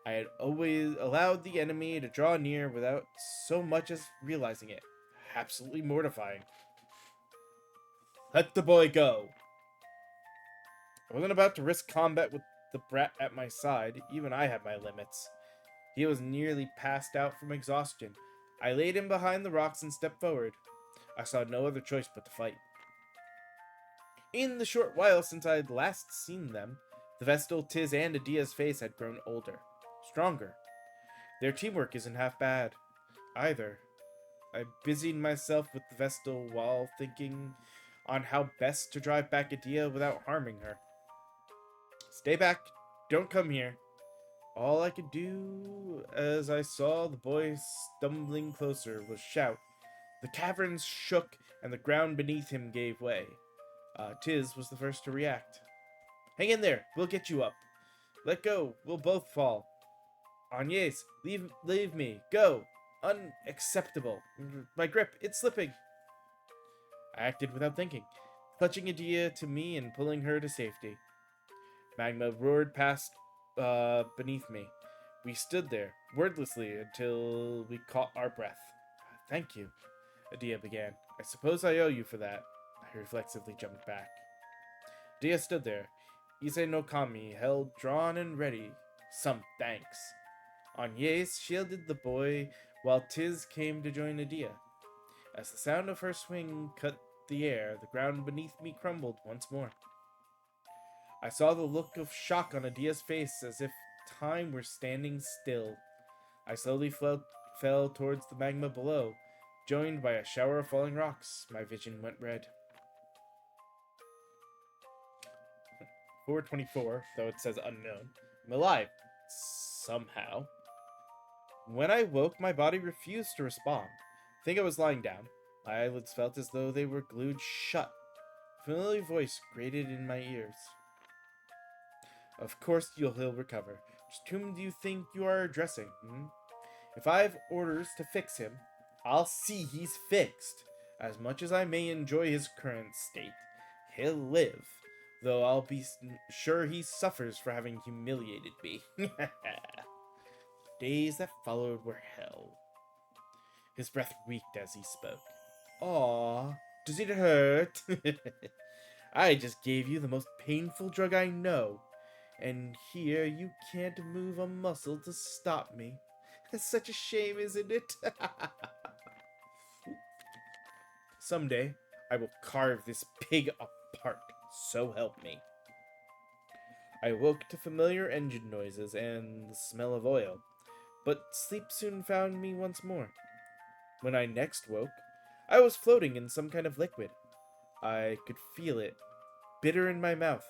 Speaker 1: I had always allowed the enemy to draw near without so much as realizing it. Absolutely mortifying. Let the boy go. I wasn't about to risk combat with the brat at my side. Even I had my limits. He was nearly passed out from exhaustion. I laid him behind the rocks and stepped forward. I saw no other choice but to fight. In the short while since I had last seen them, the Vestal, Tiz, and Adia's face had grown older, stronger. Their teamwork isn't half bad, either. I busied myself with the Vestal while thinking on how best to drive back Adia without harming her. Stay back. Don't come here. All I could do as I saw the boy stumbling closer was shout. The caverns shook and the ground beneath him gave way. Tiz was the first to react. Hang in there. We'll get you up. Let go. We'll both fall. Agnes, leave me. Go. Unacceptable. My grip, it's slipping. I acted without thinking, clutching Adia to me and pulling her to safety. Magma roared past beneath me. We stood there, wordlessly, until we caught our breath. Thank you, Adia began. I suppose I owe you for that. I reflexively jumped back. Adia stood there, Ise no Kami held drawn and ready. Some thanks. Agnes shielded the boy while Tiz came to join Adia. As the sound of her swing cut the air, the ground beneath me crumbled once more. I saw the look of shock on Adia's face as if time were standing still. I slowly fell towards the magma below, joined by a shower of falling rocks. My vision went red. 424, though it says unknown. I'm alive. Somehow. When I woke, my body refused to respond. I think I was lying down. My eyelids felt as though they were glued shut. A familiar voice grated in my ears. Of course he'll recover. Just whom do you think you are addressing, If I have orders to fix him, I'll see he's fixed. As much as I may enjoy his current state, he'll live, though I'll be sure he suffers for having humiliated me. The days that followed were hell. His breath reeked as he spoke. Aw, does it hurt? I just gave you the most painful drug I know, and here you can't move a muscle to stop me. It's such a shame, isn't it? Someday, I will carve this pig apart, so help me. I woke to familiar engine noises and the smell of oil, but sleep soon found me once more. When I next woke, I was floating in some kind of liquid. I could feel it, bitter in my mouth,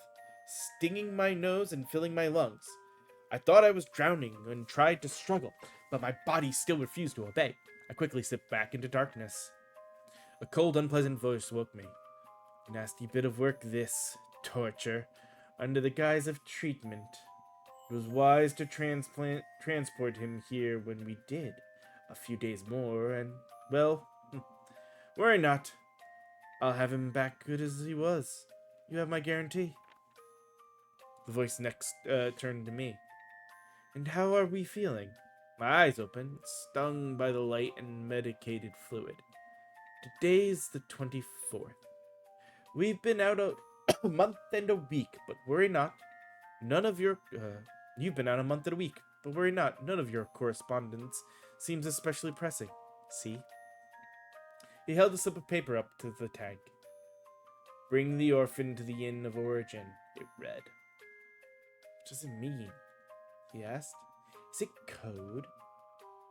Speaker 1: stinging my nose and filling my lungs. I thought I was drowning and tried to struggle, but my body still refused to obey. I quickly slipped back into darkness. A cold, unpleasant voice woke me. Nasty bit of work this, torture, under the guise of treatment. It was wise to transport him here when we did. A few days more, and, well, worry not. I'll have him back good as he was. You have my guarantee. The voice next turned to me. And how are we feeling? My eyes open, stung by the light and medicated fluid. Today's the 24th. We've been out a month and a week, but worry not. You've been out a month and a week, but worry not. None of your correspondence seems especially pressing. See? He held a slip of paper up to the tank. Bring the orphan to the Inn of Origin, it read. What does it mean? He asked. Is it code?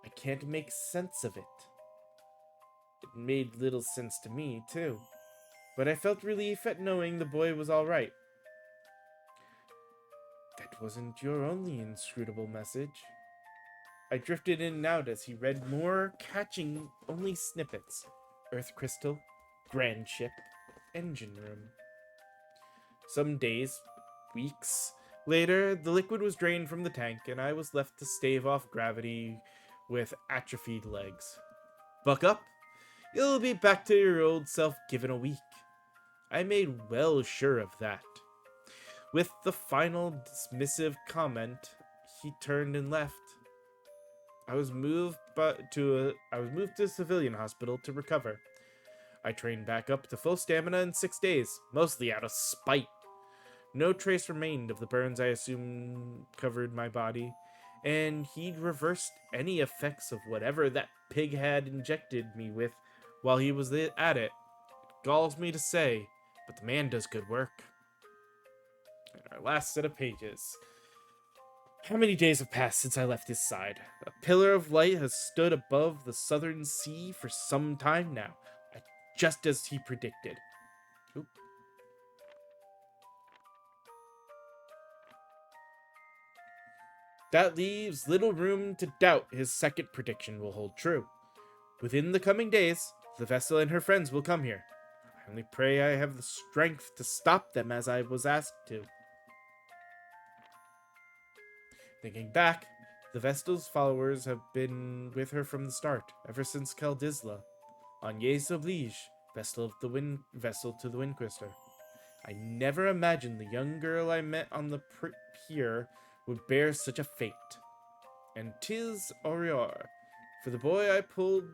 Speaker 1: I can't make sense of it. It made little sense to me, too. But I felt relief at knowing the boy was all right. That wasn't your only inscrutable message. I drifted in and out as he read more, catching only snippets. Earth crystal, grand ship, engine room. Some days, weeks later, the liquid was drained from the tank, and I was left to stave off gravity with atrophied legs. Buck up! You'll be back to your old self given a week. I made well sure of that. With the final dismissive comment, he turned and left. I was moved to a civilian hospital to recover. I trained back up to full stamina in 6 days, mostly out of spite. No trace remained of the burns I assumed covered my body, and he'd reversed any effects of whatever that pig had injected me with while he was at it. It galls me to say, but the man does good work. And our last set of pages. How many days have passed since I left his side? A pillar of light has stood above the southern sea for some time now, just as he predicted. Oop. That leaves little room to doubt his second prediction will hold true. Within the coming days, the vessel and her friends will come here. I only pray I have the strength to stop them as I was asked to. Thinking back, the vessel's followers have been with her from the start, ever since Caldisla. Agnès oblige, vessel to the Windquistor. I never imagined the young girl I met on the pier would bear such a fate. And 'tis Aurore, for the boy I pulled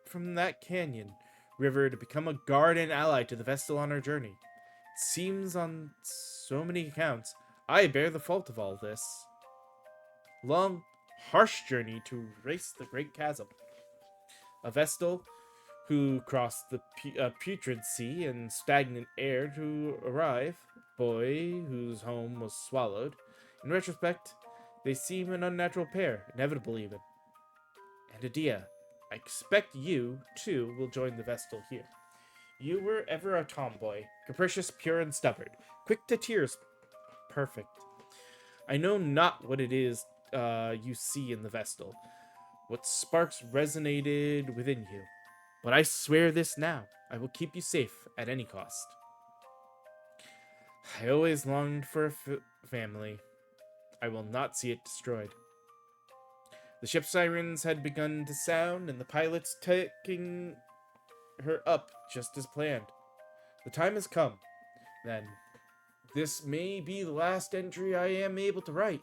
Speaker 1: from that canyon river to become a guard and ally to the vessel on her journey. It seems on so many accounts, I bear the fault of all this. Long, harsh journey to race the great chasm. A Vestal who crossed the putrid sea and stagnant air to arrive. Boy whose home was swallowed. In retrospect, they seem an unnatural pair, inevitable even. And Adia, I expect you, too, will join the Vestal here. You were ever a tomboy, capricious, pure, and stubborn, quick to tears. Perfect. I know not what it is you see in the Vestal, what sparks resonated within you. But I swear this now, I will keep you safe at any cost. I always longed for a family. I will not see it destroyed. The ship sirens had begun to sound, and the pilots taking her up just as planned. The time has come, then. This may be the last entry I am able to write.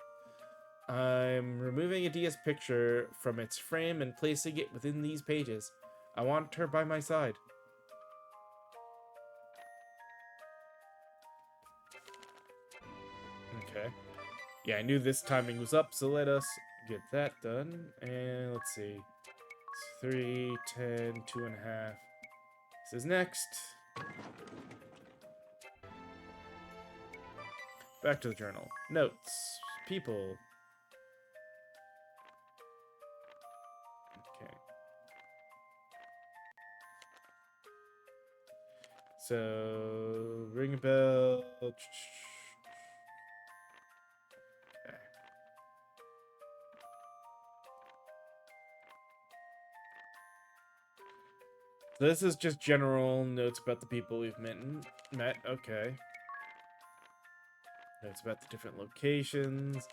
Speaker 1: I'm removing Adia's picture from its frame and placing it within these pages. I want her by my side. Okay. Yeah, I knew this timing was up, so let us get that done. And let's see. It's 3, 10, 2.5. This is next. Back to the journal. Notes. People. Okay. So, ring a bell. Okay. So this is just general notes about the people we've met. Okay. Notes about the different locations.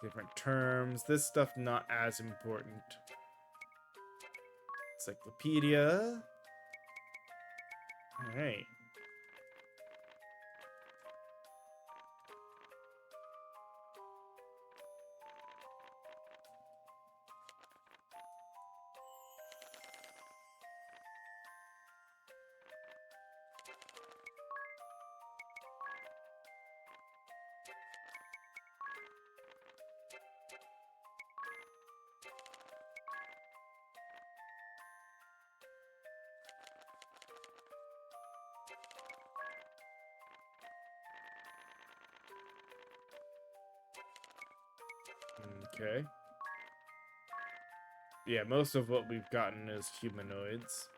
Speaker 1: Different terms. This stuff not as important. Encyclopedia. Alright. Okay. Yeah, most of what we've gotten is humanoids.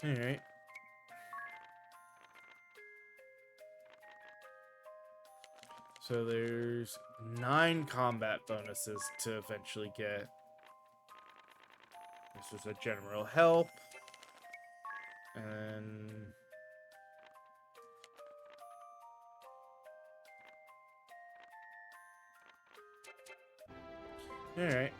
Speaker 1: Alright. So there's 9 combat bonuses to eventually get. This is a general help. And all right.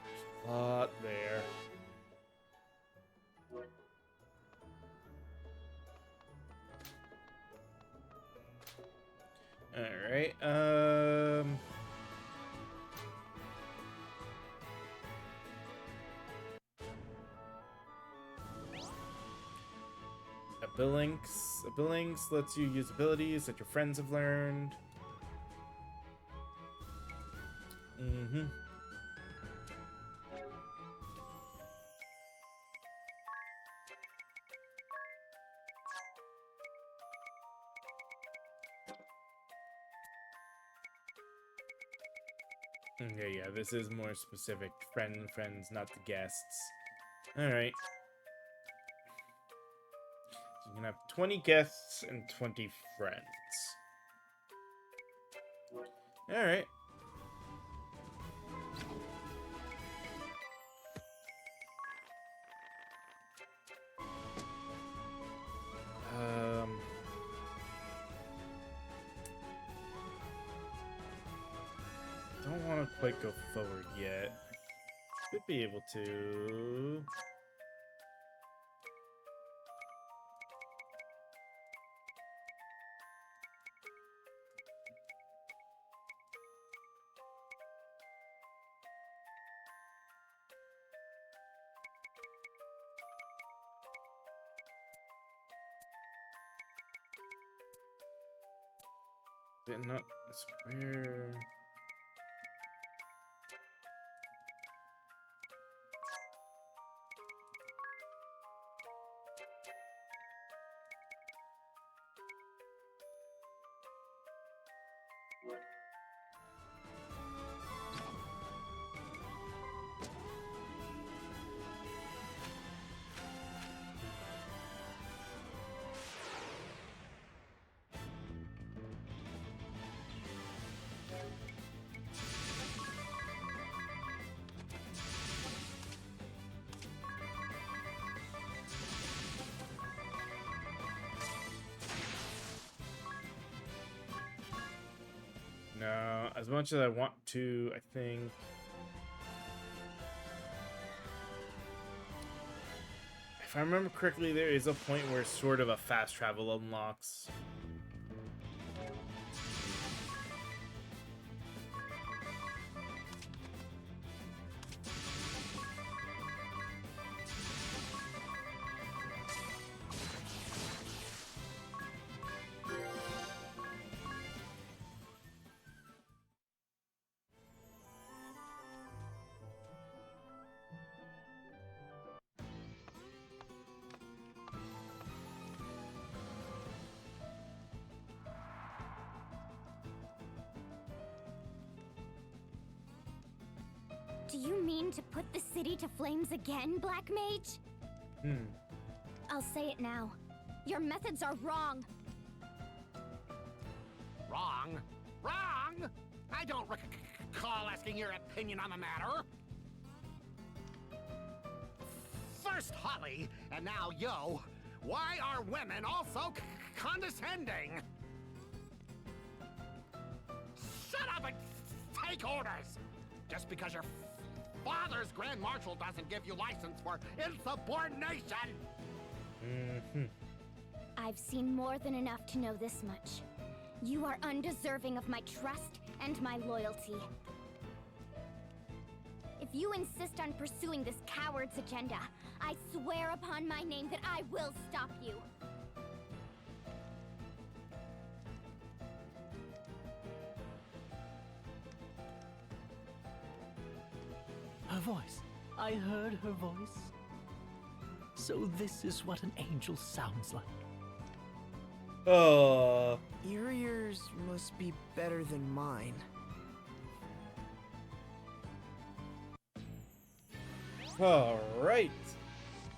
Speaker 1: There's a lot there. All right. Abilinks lets you use abilities that your friends have learned. Okay, yeah, this is more specific. Friends, not the guests. Alright. So you can have 20 guests and 20 friends. Alright. Don't want to quite go forward yet. Should be able to. Did not square. No, as much as I want to, I think. If I remember correctly, there is a point where sort of a fast travel unlocks.
Speaker 2: Do you mean to put the city to flames again, Black Mage? I'll say it now. Your methods are wrong.
Speaker 12: Wrong? Wrong? I don't recall asking your opinion on the matter. First Holly, and now Yo. Why are women also condescending? Shut up and take orders! Just because your father's Grand Marshal doesn't give you license for insubordination!
Speaker 2: I've seen more than enough to know this much. You are undeserving of my trust and my loyalty. If you insist on pursuing this coward's agenda, I swear upon my name that I will stop you.
Speaker 4: Her voice. I heard her voice. So this is what an angel sounds like.
Speaker 6: Your ears must be better than mine.
Speaker 1: All right.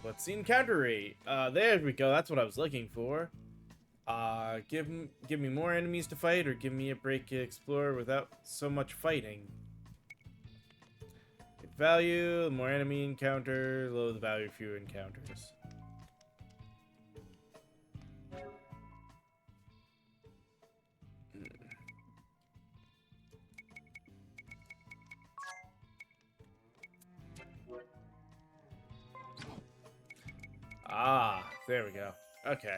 Speaker 1: What's the encounter rate? There we go. That's what I was looking for. Give me more enemies to fight, or give me a break to explore without so much fighting. Good value, more enemy encounter, low the value, fewer encounters. Ah, there we go. Okay.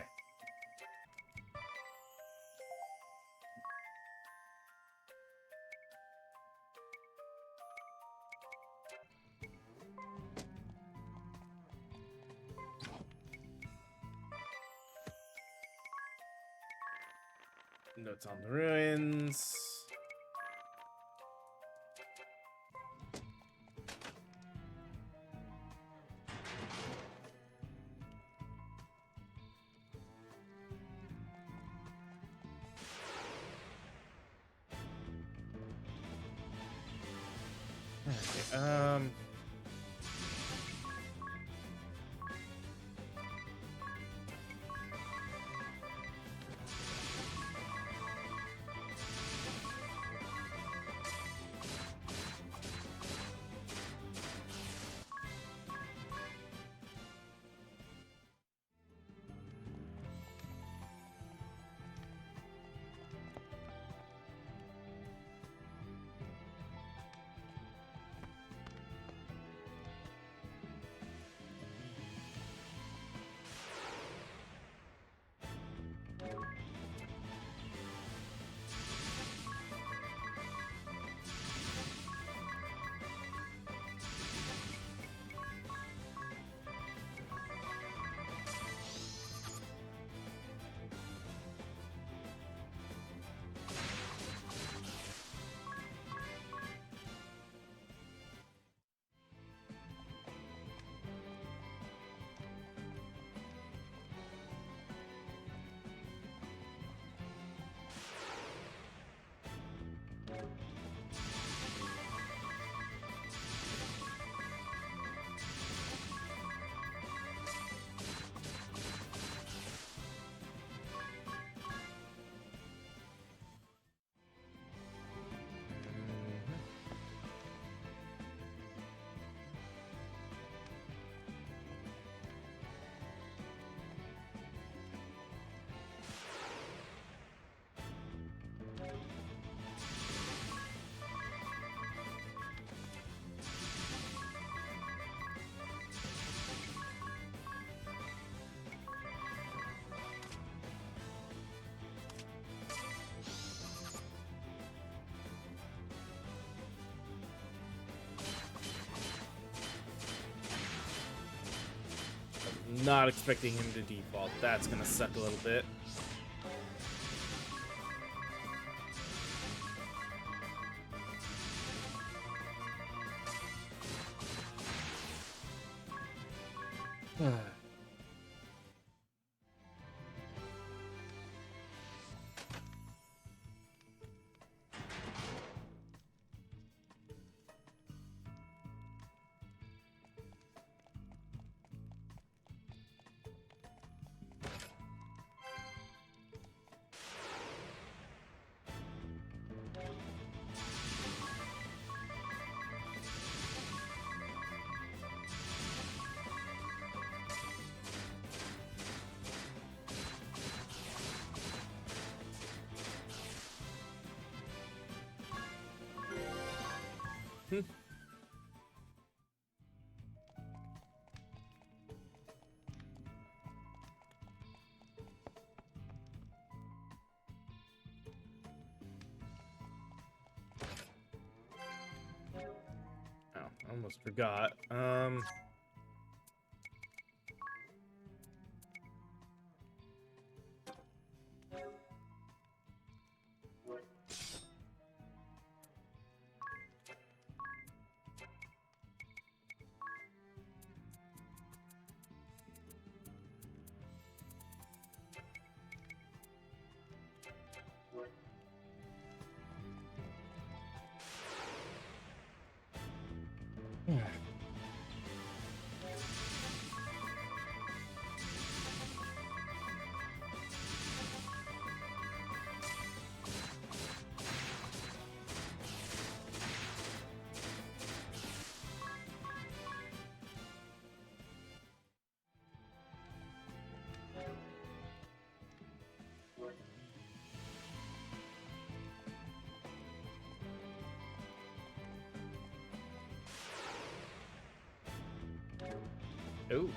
Speaker 1: Notes on the ruins. Okay, not expecting him to default. That's gonna suck a little bit. Almost forgot. Ooh.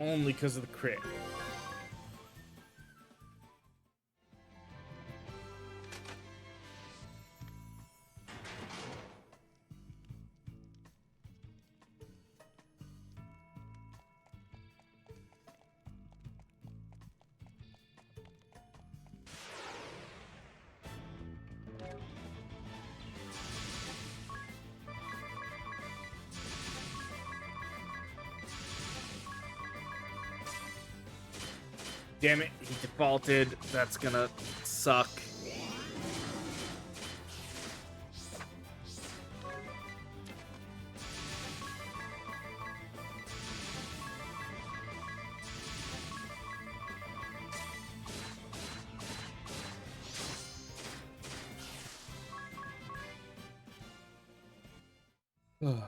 Speaker 1: Only because of the crit. Damn it, he defaulted. That's gonna suck. Ugh.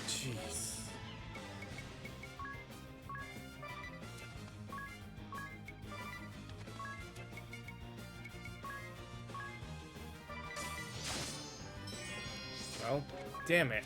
Speaker 1: Jeez. Well, damn it.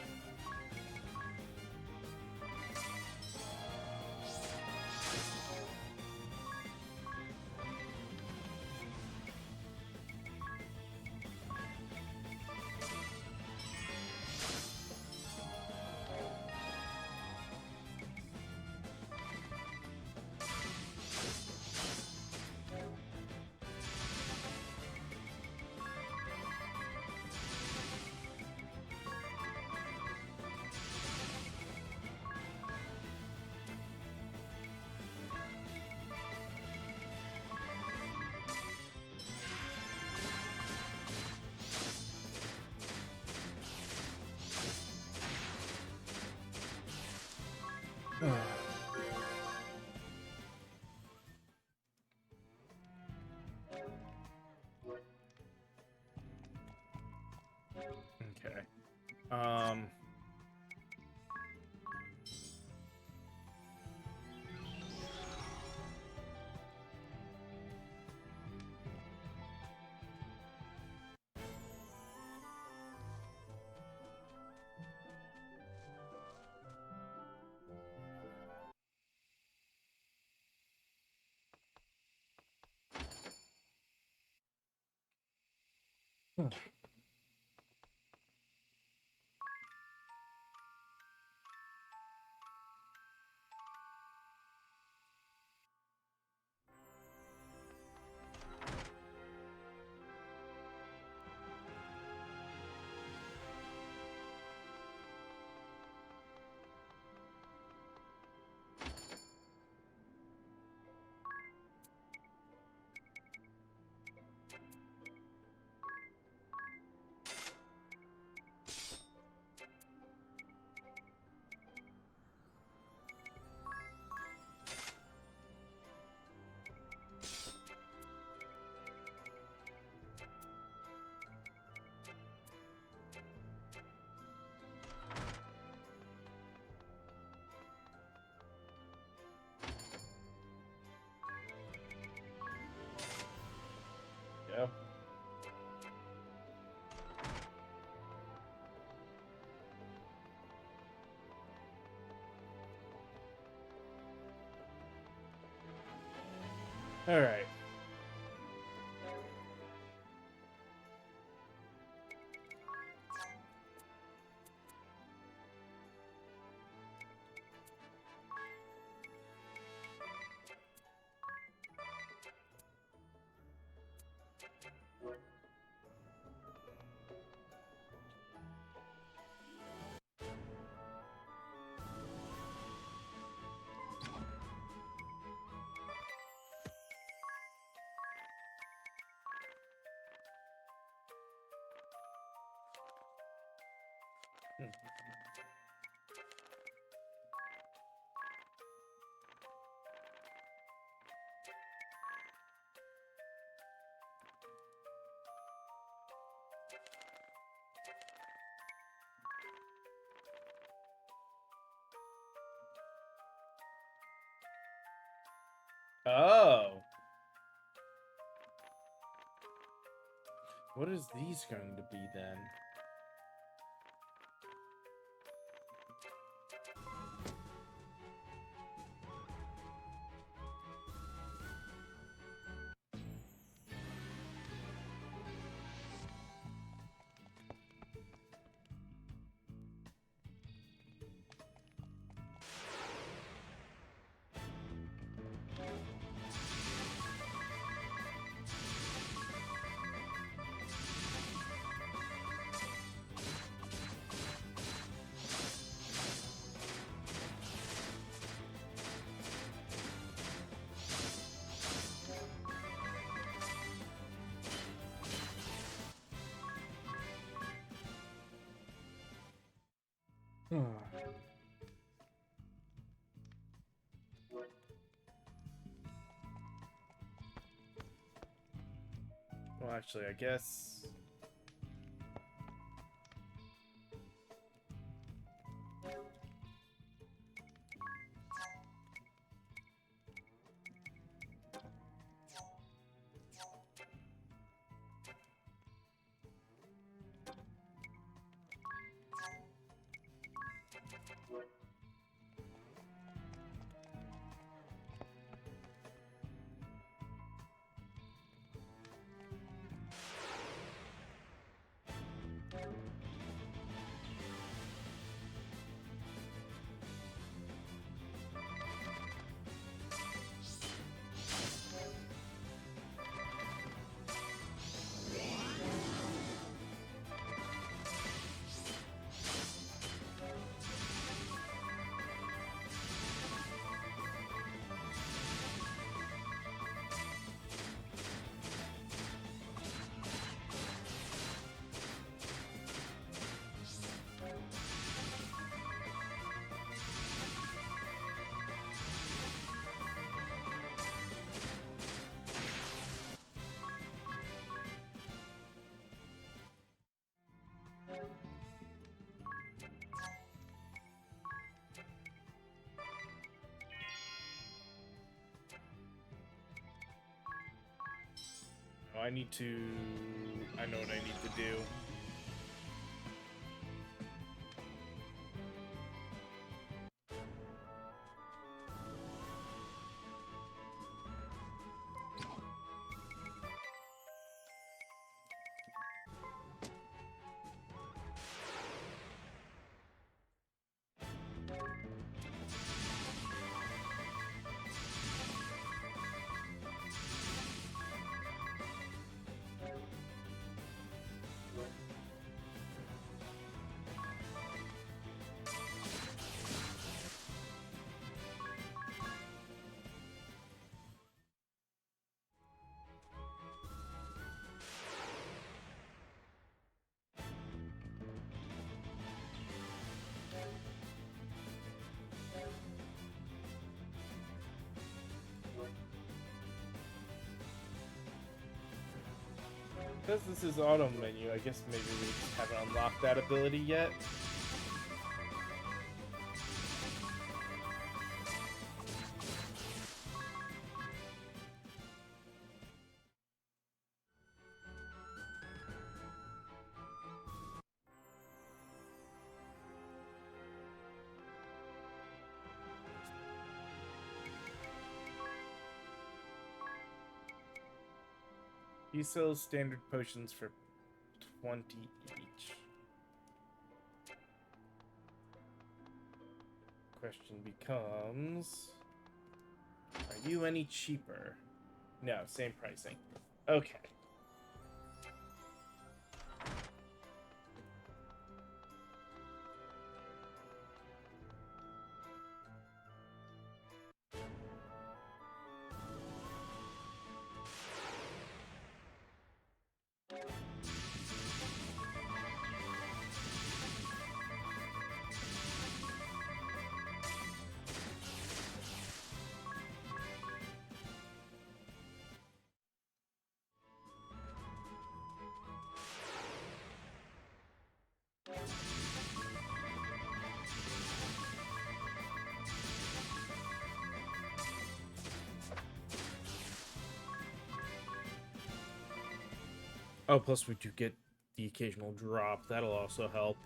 Speaker 1: Okay. Yeah. All right. Oh. What is these going to be then? Well, actually, I guess... Oh, I need to... I know what I need to do. Because this is auto menu, I guess maybe we just haven't unlocked that ability yet. He sells standard potions for 20 each. Question becomes, are you any cheaper? No, same pricing. Okay. Oh, plus we do get the occasional drop. That'll also help.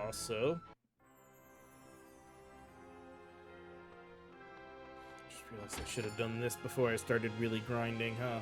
Speaker 1: Also, just realized I should have done this before I started really grinding, huh?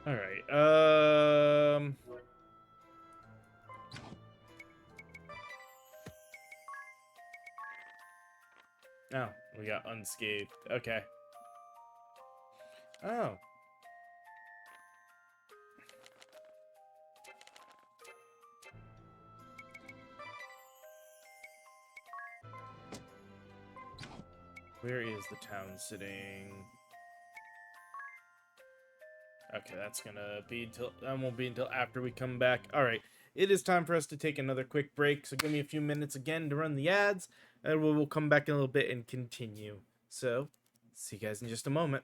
Speaker 1: All right. Oh, we got unscathed. Okay. Oh. Where is the town sitting? Okay, that's gonna be until that won't be until after we come back. All right, it is time for us to take another quick break. So give me a few minutes again to run the ads, and we'll come back in a little bit and continue. So, see you guys in just a moment.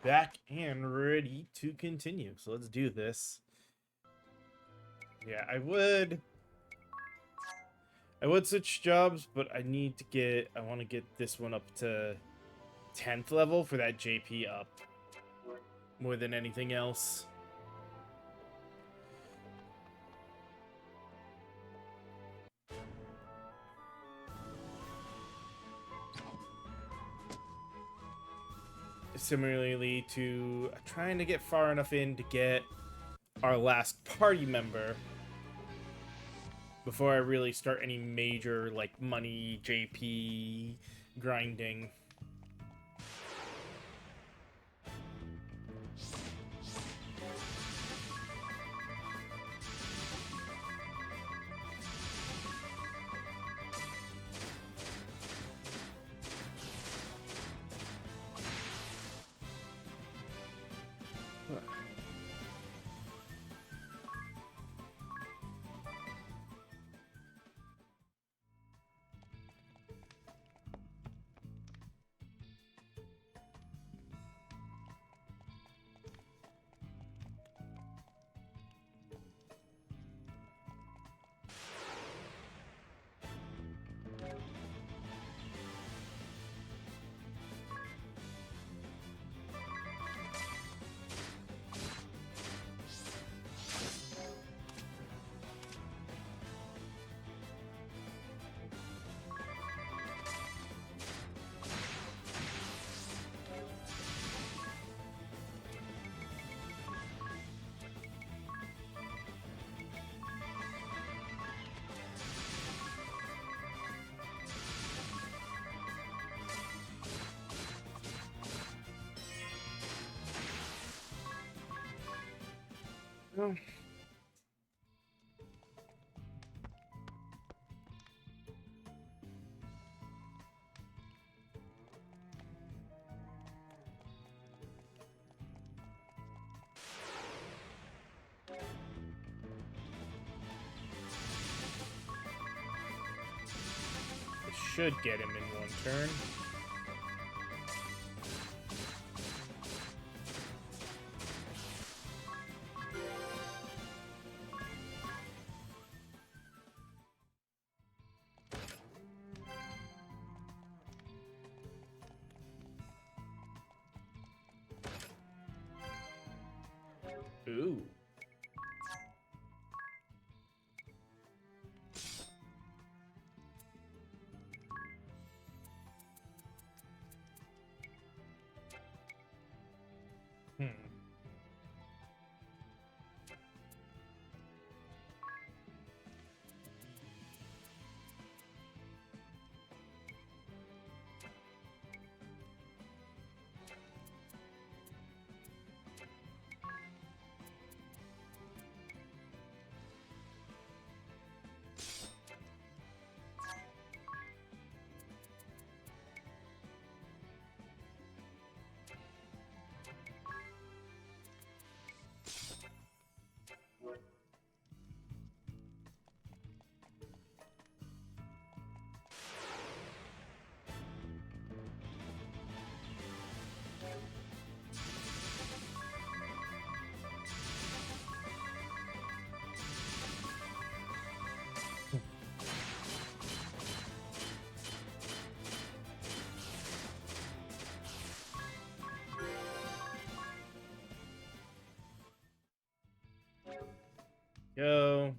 Speaker 1: back and ready to continue. So let's do this. Yeah, I would switch jobs, but I want to get this one up to 10th level for that JP up more than anything else. Similarly to trying to get far enough in to get our last party member before I really start any major like money JP grinding. Oh. This should get him in one turn. Ooh. Hmm. Go.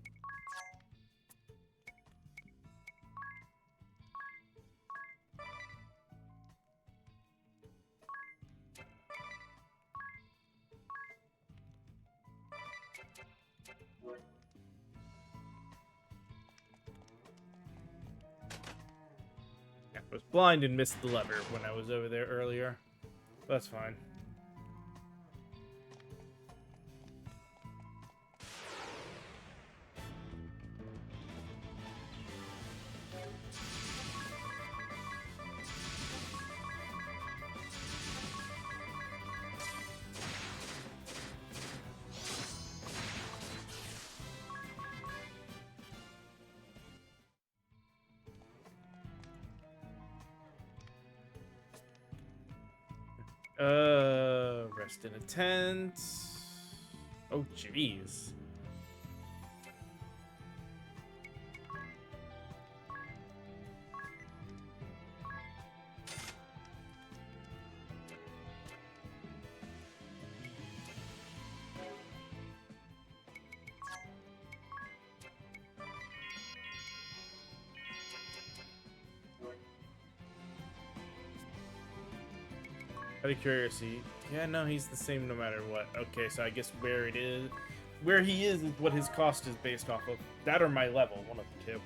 Speaker 1: I was blind and missed the lever when I was over there earlier. That's fine. Right. Rest in a tent. Oh, jeez. Out of curiosity, yeah, no, he's the same no matter what. Okay, so I guess where he is what his cost is based off of. That or my level, one of the two.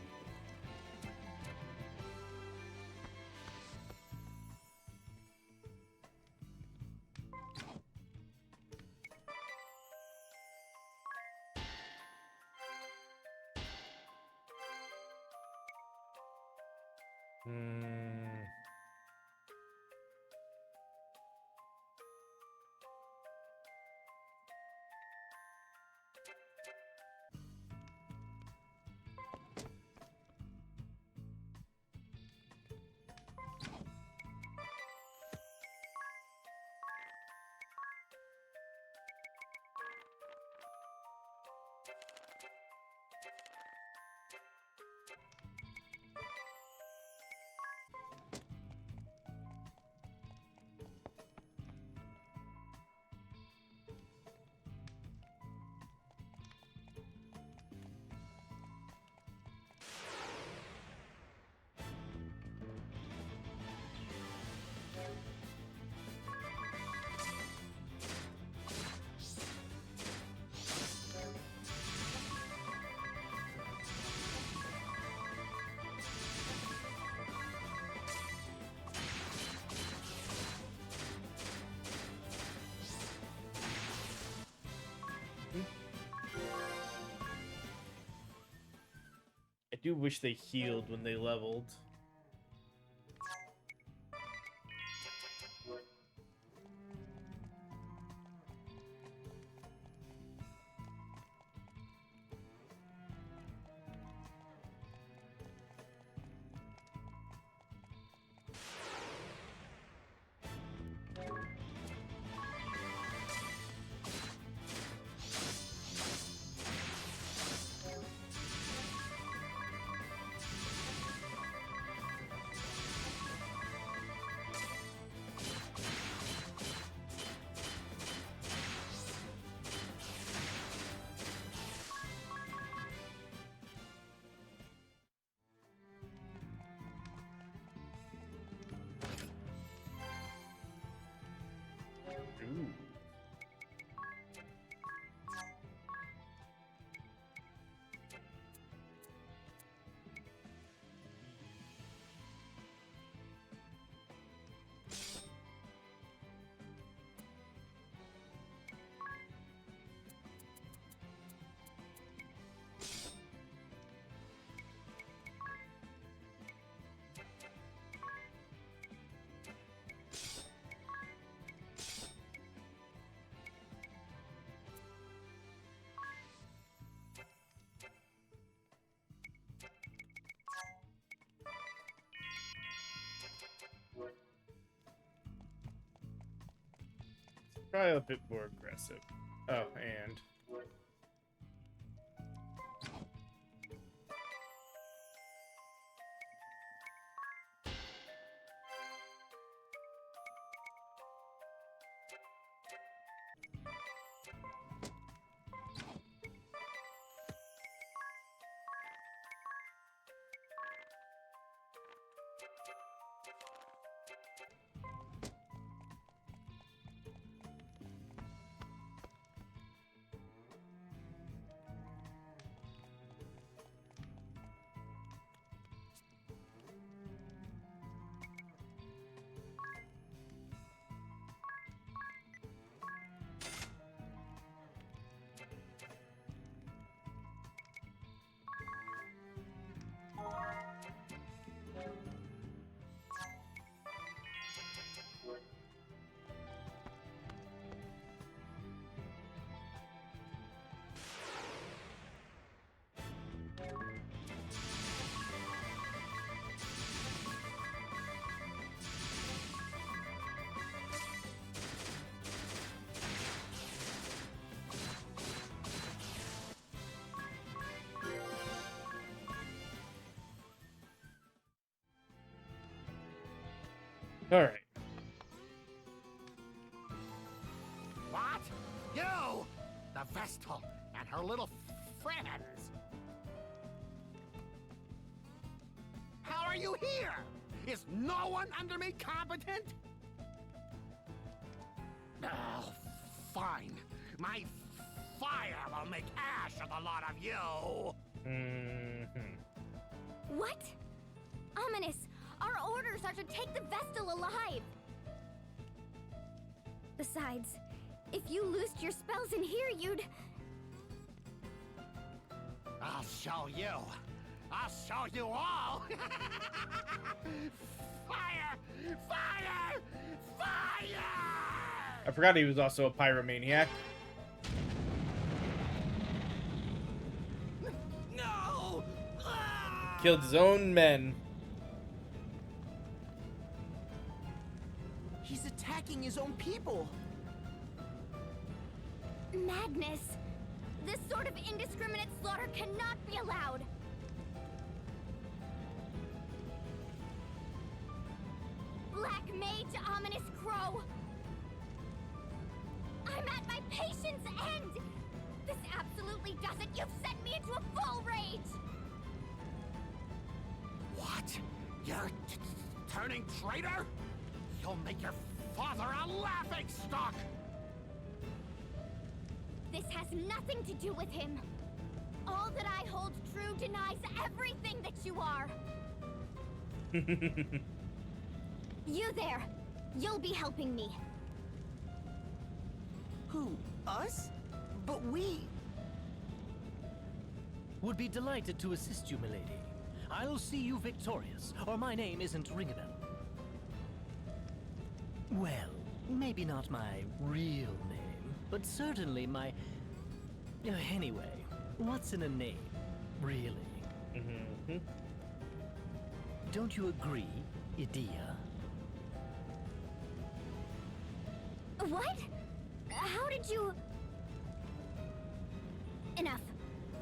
Speaker 1: I do wish they healed when they leveled. Ooh. Try a bit more aggressive. Oh, and... All right.
Speaker 12: What? You! The Vestal and her little friends. How are you here? Is no one under me competent? Oh, fine. My fire will make ash of the lot of you.
Speaker 2: What? Ominous, our orders are to take the Vestal alive. Besides, if you loosed your spells in here, you'd...
Speaker 12: I'll show you. I'll show you all. Fire! Fire! Fire!
Speaker 1: I forgot he was also a pyromaniac.
Speaker 12: No!
Speaker 1: Killed his own men.
Speaker 6: He's attacking his own people.
Speaker 2: Madness! This sort of indiscriminate slaughter cannot be allowed! Black Mage Ominous Crow! I'm at my patience end! This absolutely does it! You've sent me into a full rage!
Speaker 12: What? You're turning traitor? You'll make your father a laughingstock!
Speaker 2: This has nothing to do with him. All that I hold true denies everything that you are. You there. You'll be helping me.
Speaker 6: Who? Us? But we...
Speaker 4: Would be delighted to assist you, milady. I'll see you victorious, or my name isn't Ringabel. Well, maybe not my real name, but certainly my... Anyway, what's in a name, really? Don't you agree, Edea?
Speaker 2: What? How did you... Enough.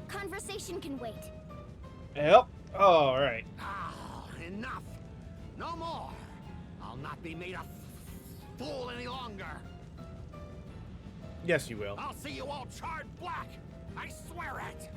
Speaker 2: Conversation can wait.
Speaker 1: Yep. All right.
Speaker 12: Oh, enough! No more! I'll not be made a fool any longer!
Speaker 1: Yes, you will.
Speaker 12: I'll see you all charred black! I swear it!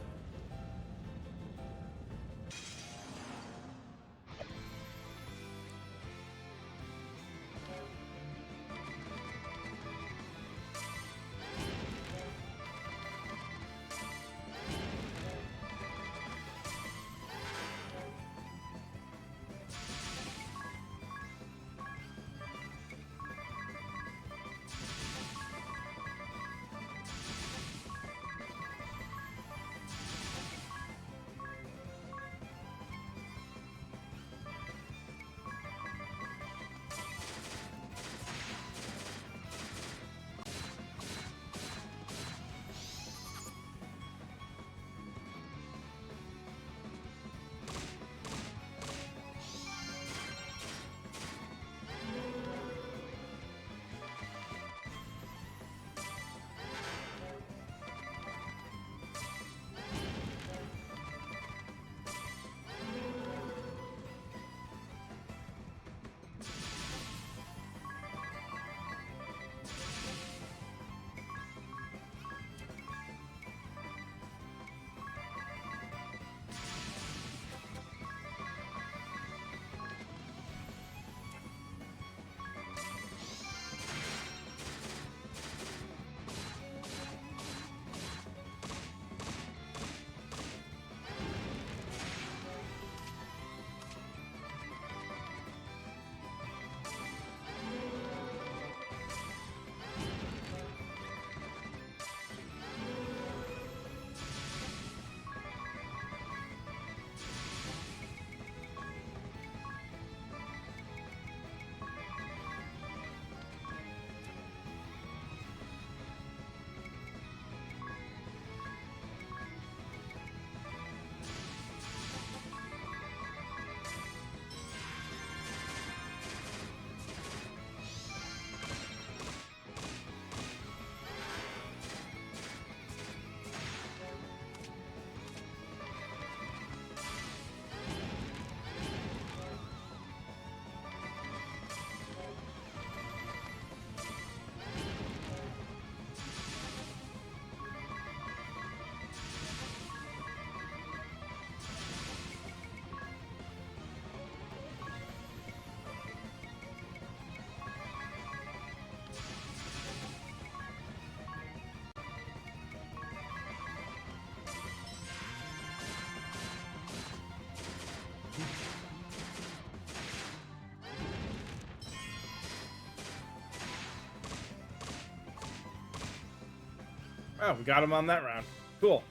Speaker 1: Oh, we got him on that round. Cool.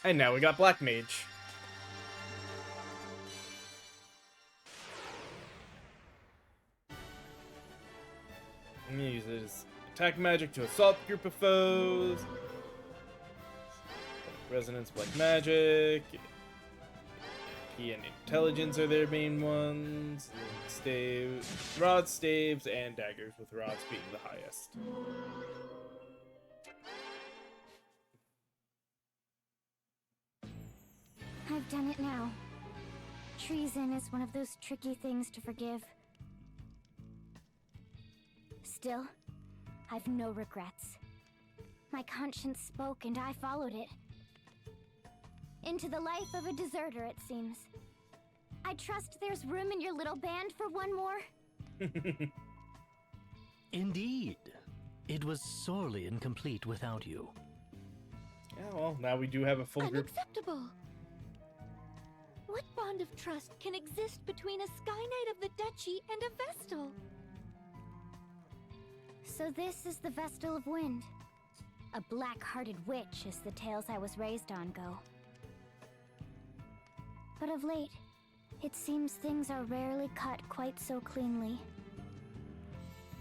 Speaker 1: And now we got Black Mage. He uses attack magic to assault a group of foes. Resonance, Black Magic. MP and Intelligence are their main ones. Rods, staves, and daggers, with rods being the highest.
Speaker 2: I've done it now. Treason is one of those tricky things to forgive. Still, I've no regrets. My conscience spoke and I followed it. Into the life of a deserter, it seems. I trust there's room in your little band for one more.
Speaker 4: Indeed. It was sorely incomplete without you.
Speaker 1: Yeah, well, now we do have a full group.
Speaker 3: Unacceptable! What bond of trust can exist between a Sky Knight of the Duchy and a Vestal?
Speaker 2: So this is the Vestal of Wind. A black-hearted witch, as the tales I was raised on go. But of late, it seems things are rarely cut quite so cleanly.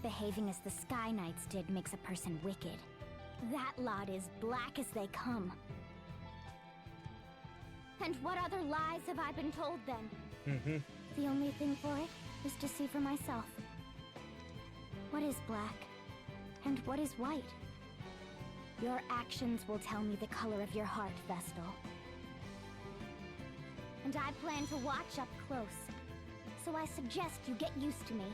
Speaker 2: Behaving as the Sky Knights did makes a person wicked. That lot is black as they come. And what other lies have I been told then? The only thing for it is to see for myself. What is black? And what is white? Your actions will tell me the color of your heart, Vestal. And I plan to watch up close. So I suggest you get used to me.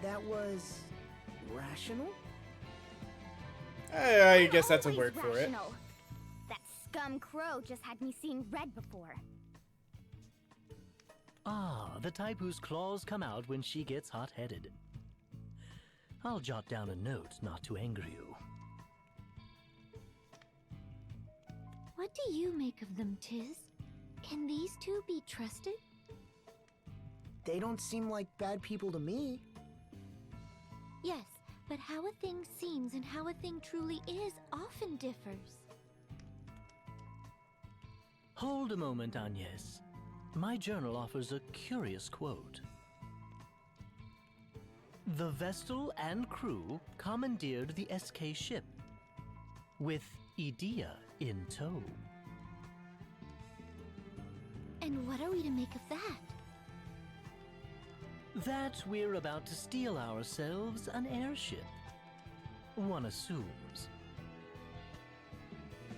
Speaker 6: That was... rational?
Speaker 1: I guess that's a
Speaker 2: Always
Speaker 1: word for it.
Speaker 2: rational. That scum crow just had me seeing red before.
Speaker 4: Ah, the type whose claws come out when she gets hot-headed. I'll jot down a note not to anger you.
Speaker 3: What do you make of them, Tiz? Can these two be trusted?
Speaker 6: They don't seem like bad people to me.
Speaker 3: Yes, but how a thing seems and how a thing truly is often differs.
Speaker 4: Hold a moment, Agnes. My journal offers a curious quote. The Vestal and crew commandeered the SK ship, with Edea in tow.
Speaker 3: And what are we to make of that?
Speaker 4: That we're about to steal ourselves an airship. One assumes.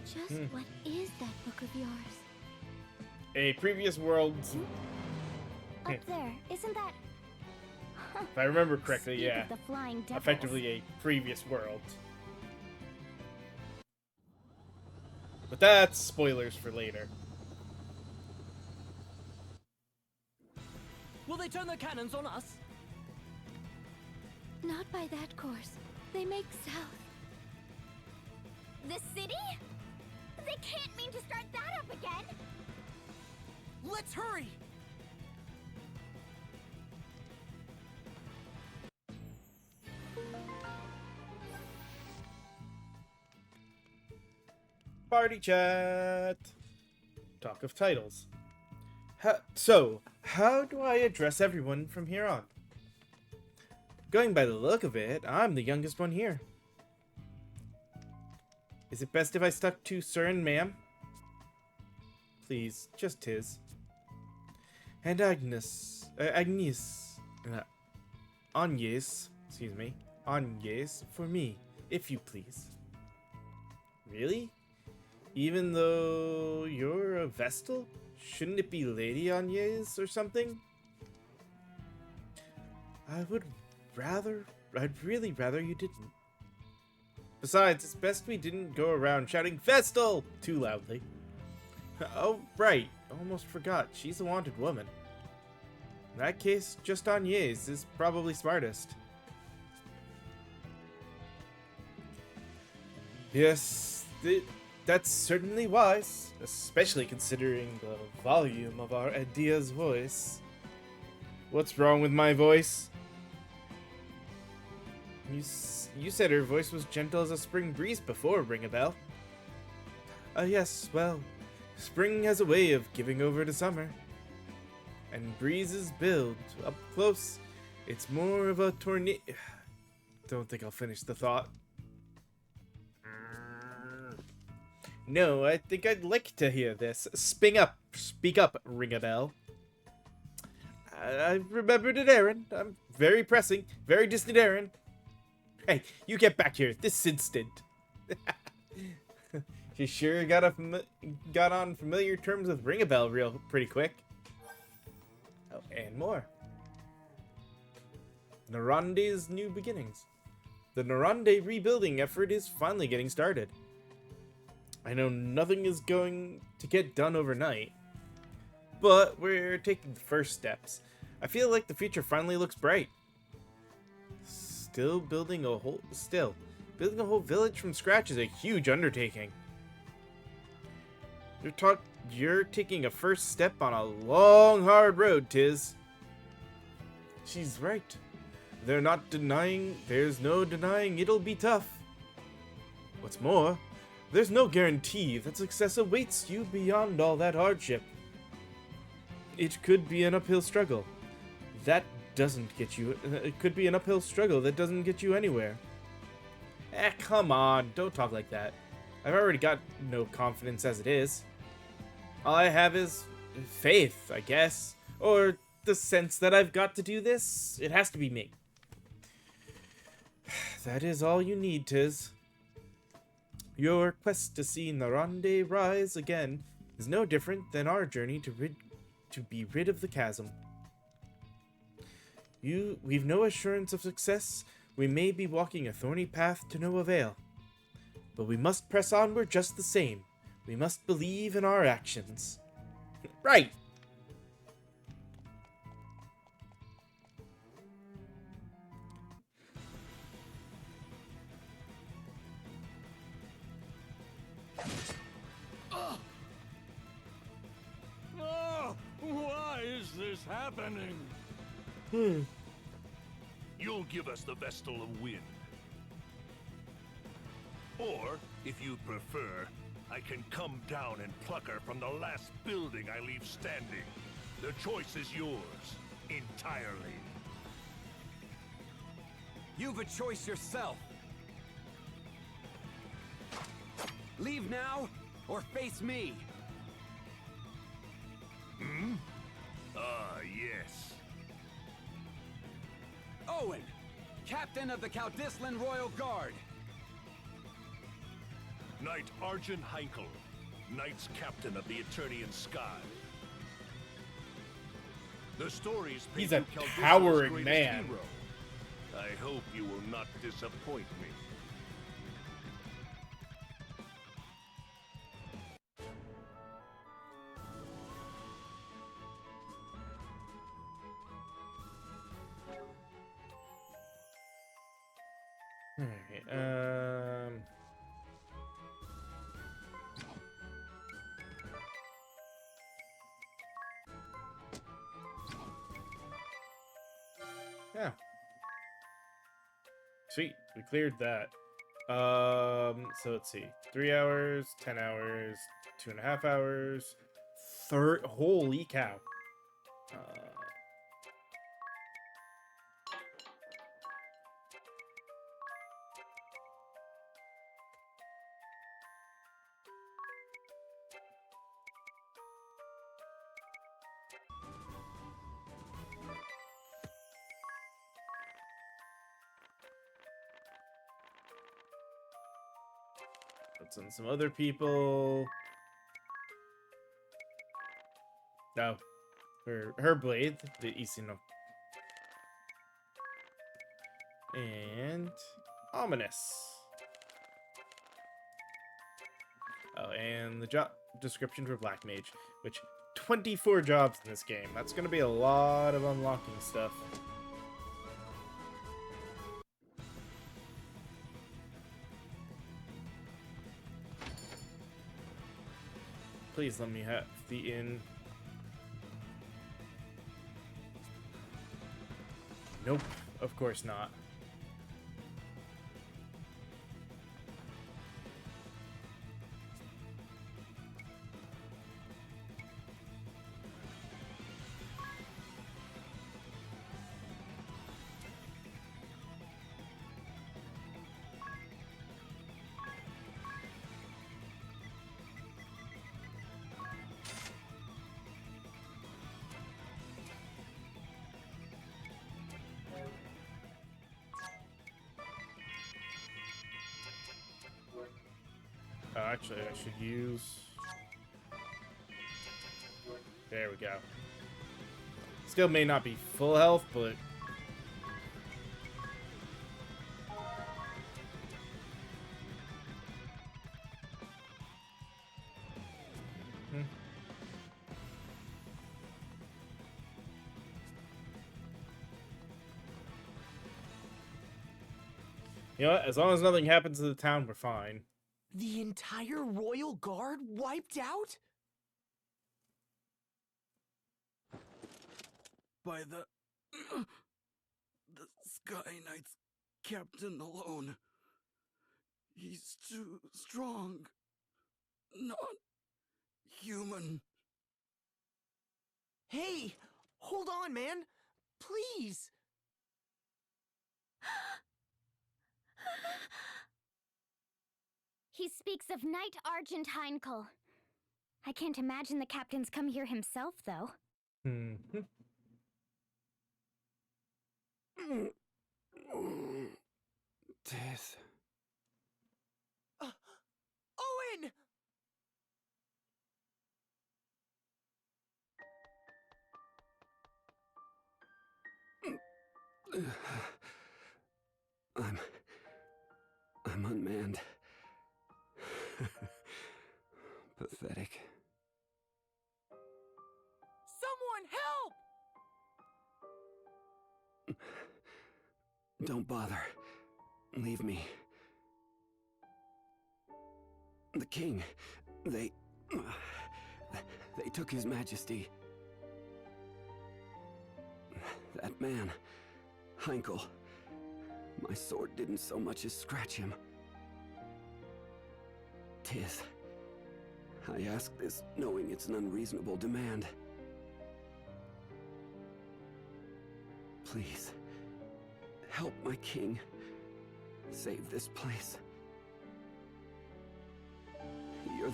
Speaker 3: Just what is that book of yours?
Speaker 1: A previous world.
Speaker 2: Up there, isn't that...
Speaker 1: If I remember correctly,
Speaker 2: Speak
Speaker 1: yeah.
Speaker 2: of the flying devils.
Speaker 1: Effectively a previous world. But that's spoilers for later.
Speaker 4: Will they turn their cannons on us?
Speaker 3: Not by that course. They make south.
Speaker 2: The city? They can't mean to start that up again!
Speaker 6: Let's hurry!
Speaker 1: Party chat. Talk of titles. How do I address everyone from here on? Going by the look of it, I'm the youngest one here. Is it best if I stuck to sir and ma'am? Please, just Tiz. And Agnes, excuse me, Agnes, for me, if you please. Really? Even though you're a Vestal? Shouldn't it be Lady Agnes or something? I'd really rather you didn't. Besides, it's best we didn't go around shouting Vestal too loudly. Oh, right. Almost forgot. She's a wanted woman. In that case, just Agnes is probably smartest. Yes, That's certainly wise, especially considering the volume of our Adia's voice. What's wrong with my voice? You said her voice was gentle as a spring breeze before, Ring a Bell. Yes, well, spring has a way of giving over to summer. And breezes build up close. It's more of a tornado. Don't think I'll finish the thought. No, I think I'd like to hear this. Speak up, Ring a Bell. I remembered an errand. I'm very pressing, very distant errand. Hey, you get back here this instant. She sure got on familiar terms with Ring a Bell pretty quick. Oh, and more. Narande's new beginnings. The Narande rebuilding effort is finally getting started. I know nothing is going to get done overnight, but we're taking the first steps. I feel like the future finally looks bright. Building a whole village from scratch is a huge undertaking. You're taking a first step on a long, hard road, Tiz. She's right. There's no denying it'll be tough. What's more, there's no guarantee that success awaits you beyond all that hardship. It could be an uphill struggle. It could be an uphill struggle that doesn't get you anywhere. Come on, don't talk like that. I've already got no confidence as it is. All I have is faith, I guess. Or the sense that I've got to do this. It has to be me. That is all you need, Tiz. Your quest to see Narande rise again is no different than our journey to be rid of the chasm. We've no assurance of success. We may be walking a thorny path to no avail. But we must press onward just the same. We must believe in our actions. Right!
Speaker 9: Oh, why is this happening?
Speaker 10: You'll give us the Vestal of Wind. Or, if you prefer, I can come down and pluck her from the last building I leave standing. The choice is yours, entirely.
Speaker 7: You've a choice yourself. Leave now, or face me.
Speaker 10: Yes.
Speaker 7: Owen, Captain of the Caldislan Royal Guard.
Speaker 10: Knight Arjun Heinkel, Knights Captain of the Eternian Sky. The stories paint
Speaker 1: He's a
Speaker 10: you Caldislan's
Speaker 1: towering
Speaker 10: greatest
Speaker 1: man.
Speaker 10: hero. I hope you will not disappoint me.
Speaker 1: Alright, yeah. Sweet, we cleared that. So let's see. 3 hours, 10 hours, 2.5 hours, holy cow. Let's send some other people. No. Her blade, the Isino. And ominous. Oh, and the job description for Black Mage, which 24 jobs in this game. That's gonna be a lot of unlocking stuff. Please let me have the inn. Nope, of course not. Actually, I should use... There we go. Still may not be full health, but... You know what? As long as nothing happens to the town, we're fine.
Speaker 6: The entire royal guard wiped out?
Speaker 13: By the Sky Knight's captain alone. He's too strong. Not human.
Speaker 6: Hey, hold on, man. Please.
Speaker 2: He speaks of Knight Argent Heinkel. I can't imagine the captain's come here himself, though.
Speaker 1: Mm-hmm.
Speaker 7: Tiz.
Speaker 6: Owen!
Speaker 7: I'm unmanned. Pathetic.
Speaker 6: Someone help!
Speaker 7: Don't bother. Leave me. The king, they took his majesty. That man, Heinkel. My sword didn't so much as scratch him. Tiz, I ask this knowing it's an unreasonable demand. Please, help my king. Save this place. You're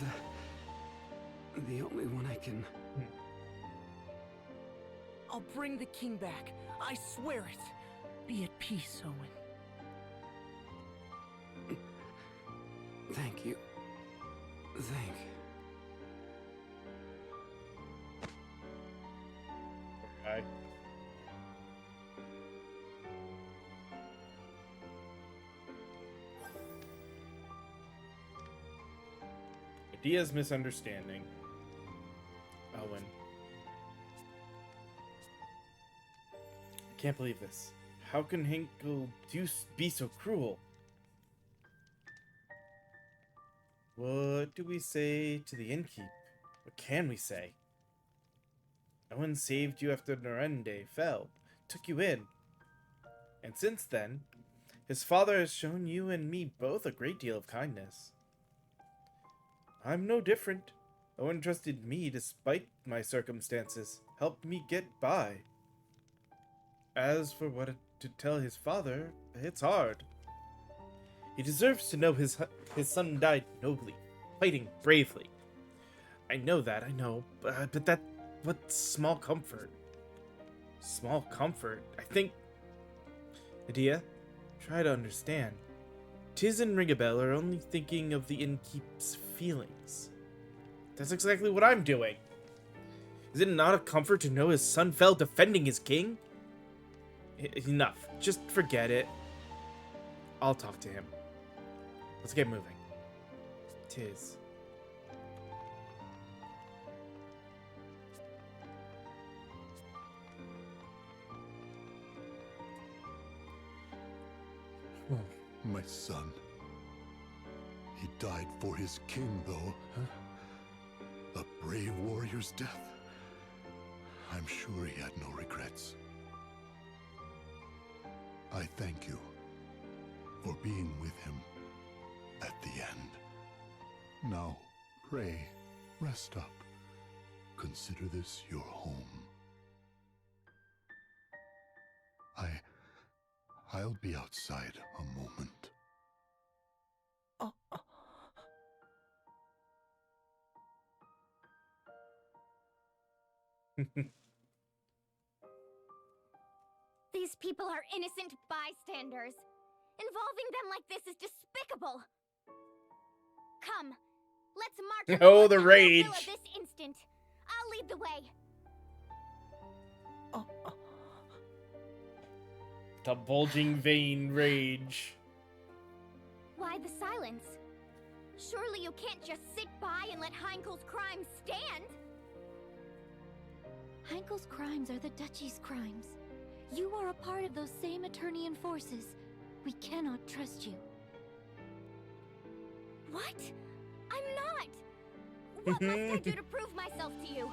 Speaker 7: the only one I can...
Speaker 6: I'll bring the king back. I swear it. Be at peace, Owen.
Speaker 7: Thank you.
Speaker 1: Okay. Idea's misunderstanding. Owen. I can't believe this. How can Hinkle be so cruel? What do we say to the innkeep? What can we say? Owen saved you after Norende fell, took you in. And since then, his father has shown you and me both a great deal of kindness. I'm no different. Owen trusted me despite my circumstances, helped me get by. As for what to tell his father, it's hard. He deserves to know his son died nobly, fighting bravely. I know that, I know, but that, what small comfort. Small comfort, I think... Idea, try to understand. Tiz and Ringabel are only thinking of the innkeep's feelings. That's exactly what I'm doing. Is it not a comfort to know his son fell defending his king? Enough. Just forget it. I'll talk to him. Let's get moving. Tiz.
Speaker 8: My son. He died for his king, though, huh? A brave warrior's death, I'm sure he had no regrets. I thank you for being with him at the end. Now, pray, rest up. Consider this your home. I'll be outside a moment.
Speaker 2: These people are innocent bystanders. Involving them like this is despicable. Come, let's march.
Speaker 1: Oh, the rage.
Speaker 2: This instant. I'll lead the way.
Speaker 1: The bulging vein rage.
Speaker 2: Why the silence? Surely you can't just sit by and let Heinkel's crimes stand.
Speaker 3: Heinkel's crimes are the Duchy's crimes. You are a part of those same Eternian forces. We cannot trust you.
Speaker 2: What? I'm not! What must I do to prove myself to you?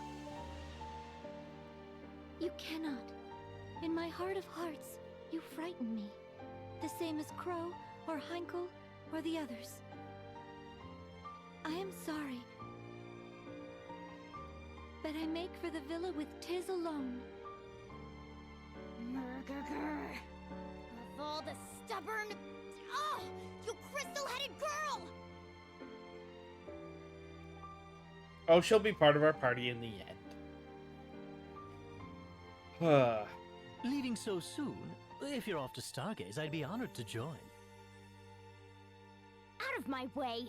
Speaker 3: You cannot. In my heart of hearts, you frighten me. The same as Crow, or Heinkel, or the others. I am sorry. But I make for the villa with Tiz alone.
Speaker 2: Of all the stubborn... Oh! You crystal-headed girl!
Speaker 1: Oh, she'll be part of our party in the end.
Speaker 4: Leaving so soon? If you're off to Stargaze, I'd be honored to join.
Speaker 2: Out of my way!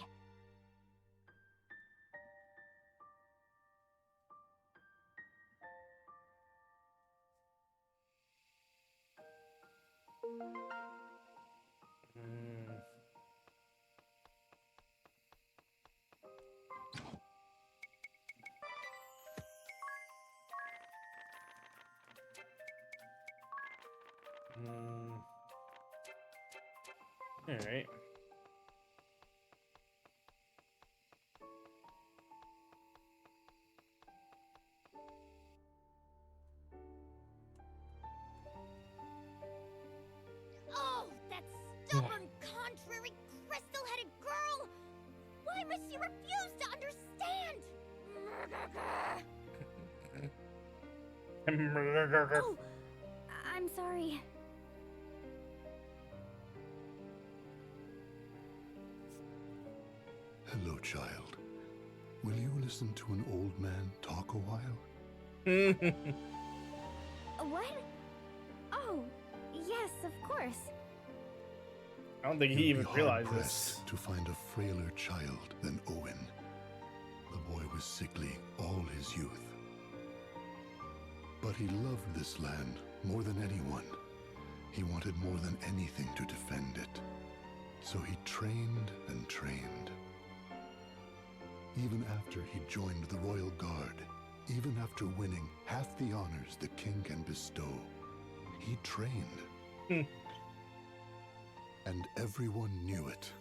Speaker 1: All right.
Speaker 2: Oh, that stubborn, contrary, crystal-headed girl! Why must she refuse to understand? Oh, I'm sorry.
Speaker 8: Hello, child. Will you listen to an old man talk a while?
Speaker 2: What? Oh, yes, of course.
Speaker 1: I don't think he
Speaker 8: You'd
Speaker 1: even
Speaker 8: be
Speaker 1: realizes.
Speaker 8: hard-pressed to find a frailer child than Owen. The boy was sickly all his youth. But he loved this land more than anyone. He wanted more than anything to defend it. So he trained and trained. Even after he joined the Royal Guard, even after winning half the honors the king can bestow, he trained. And everyone knew it.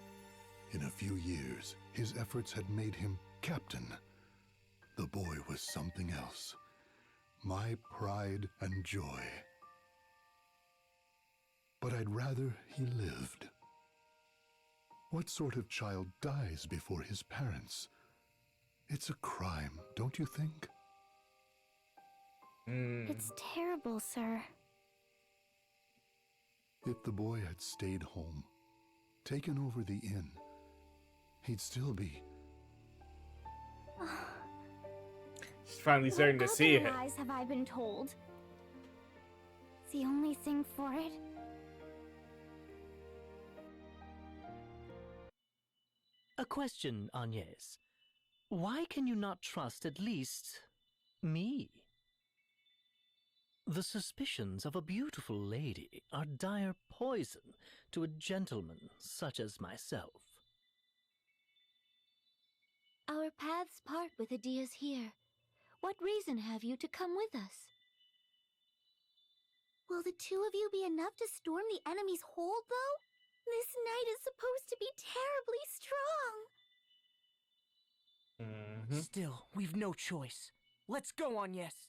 Speaker 8: In a few years, his efforts had made him captain. The boy was something else. My pride and joy. But I'd rather he lived. What sort of child dies before his parents? It's a crime, don't you think?
Speaker 2: It's terrible, sir.
Speaker 8: If the boy had stayed home, taken over the inn, he'd still be...
Speaker 1: She's finally starting to see it.
Speaker 2: What lies have I been told? It's the only thing for it.
Speaker 4: A question, Agnes. Why can you not trust at least me? The suspicions of a beautiful lady are dire poison to a gentleman such as myself.
Speaker 3: Our paths part with Adia's here. What reason have you to come with us?
Speaker 2: Will the two of you be enough to storm the enemy's hold, though? This night is supposed to be terribly strong.
Speaker 6: Still, we've no choice. Let's go, Agnes.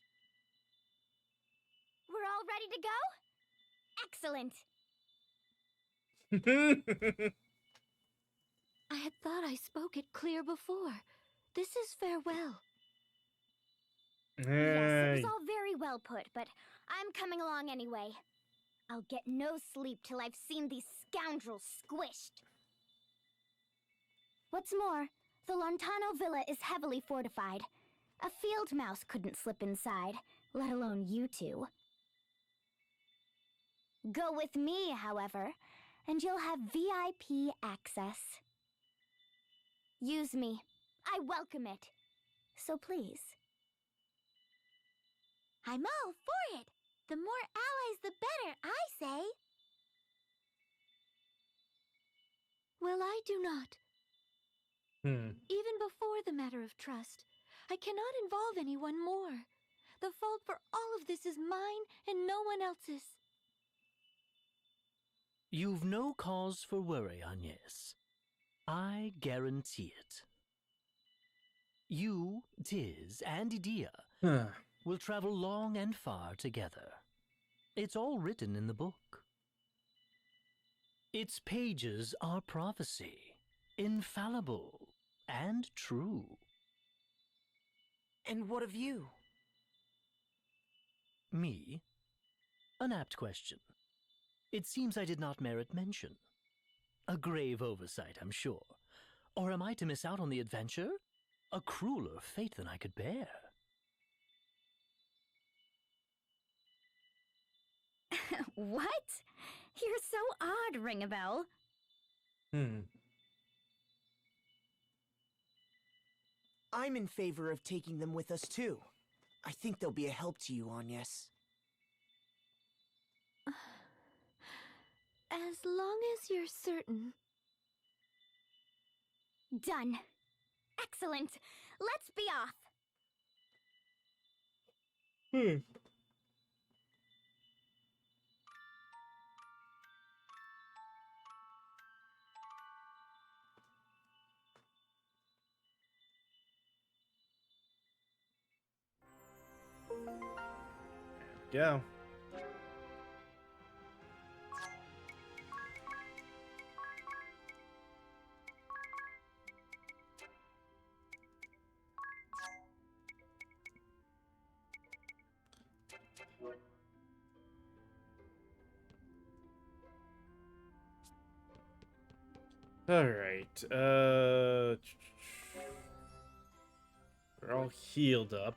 Speaker 2: We're all ready to go? Excellent.
Speaker 3: I had thought I spoke it clear before. This is farewell.
Speaker 2: Yes, it was all very well put, but I'm coming along anyway. I'll get no sleep till I've seen these scoundrels squished. What's more, the Lontano Villa is heavily fortified. A field mouse couldn't slip inside, let alone you two. Go with me, however, and you'll have VIP access. Use me. I welcome it. So please.
Speaker 3: I'm all for it. The more allies, the better, I say. Well, I do not. Even before the matter of trust, I cannot involve anyone more. The fault for all of this is mine and no one else's.
Speaker 4: You've no cause for worry, Agnes. I guarantee it. You, Tiz, and Idea will travel long and far together. It's all written in the book. Its pages are prophecy, infallible and true.
Speaker 6: And what of you?
Speaker 4: Me? An apt question. It seems I did not merit mention. A grave oversight, I'm sure. Or am I to miss out on the adventure? A crueler fate than I could bear.
Speaker 2: What? You're so odd, Ring-a-Bell.
Speaker 6: I'm in favor of taking them with us, too. I think they'll be a help to you, Agnes.
Speaker 3: As long as you're certain.
Speaker 2: Done. Excellent. Let's be off.
Speaker 1: Go. All right. We're all healed up.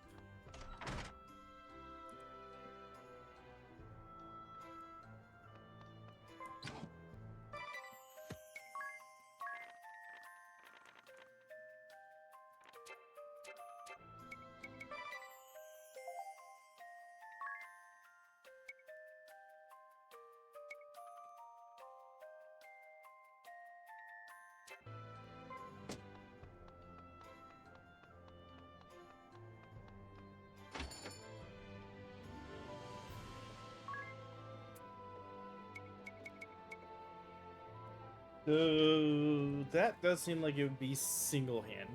Speaker 1: So that does seem like it would be single hand.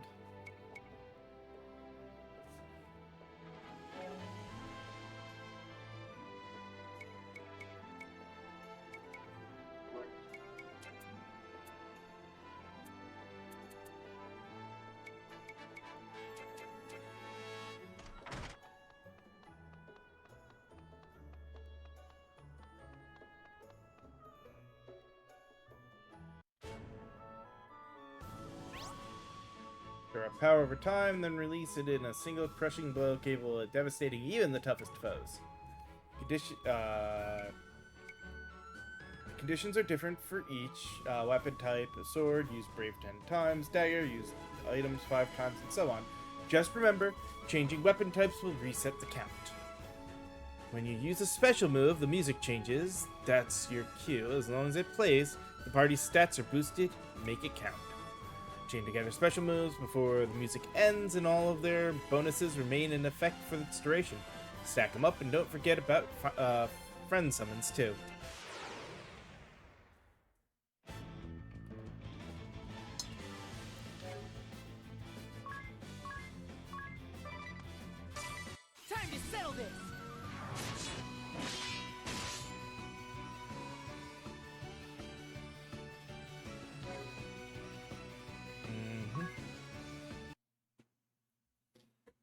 Speaker 1: Draw power over time, then release it in a single crushing blow capable of devastating even the toughest foes. Conditions are different for each. Weapon type, a sword, use brave 10 times, dagger, use items 5 times, and so on. Just remember, changing weapon types will reset the count. When you use a special move, the music changes. That's your cue. As long as it plays, the party's stats are boosted. Make it count. Chain together special moves before the music ends, and all of their bonuses remain in effect for its duration. Stack them up, and don't forget about friend summons too.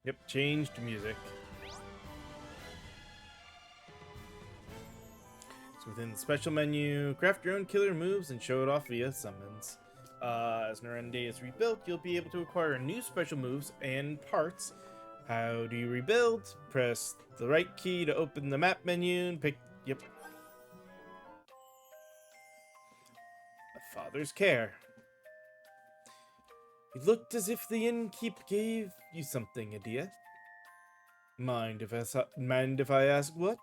Speaker 1: Yep, changed music. So within the special menu, craft your own killer moves and show it off via summons. As Norende is rebuilt, you'll be able to acquire new special moves and parts. How do you rebuild? Press the right key to open the map menu and pick... Yep. A father's care. It looked as if the innkeep gave you something, Adia. Mind if I ask what?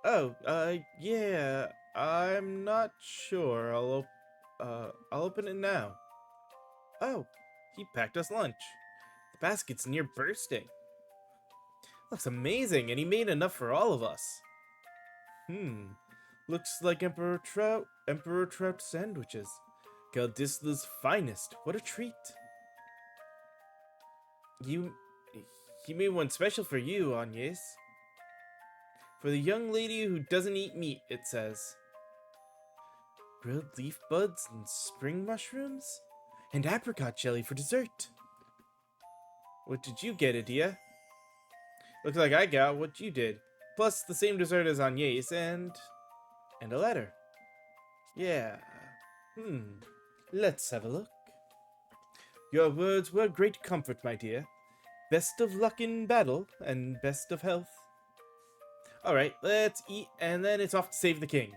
Speaker 1: Oh, yeah. I'm not sure. I'll open it now. Oh, he packed us lunch. The basket's near bursting. Looks amazing, and he made enough for all of us. Looks like Emperor Trout sandwiches. Caldisla's finest. What a treat. He made one special for you, Agnes. For the young lady who doesn't eat meat, it says. Grilled leaf buds and spring mushrooms? And apricot jelly for dessert. What did you get, Adia? Looks like I got what you did. Plus the same dessert as Agnes and a letter. Yeah. Let's have a look. Your words were great comfort, my dear. Best of luck in battle, and best of health. Alright, let's eat, and then it's off to save the king.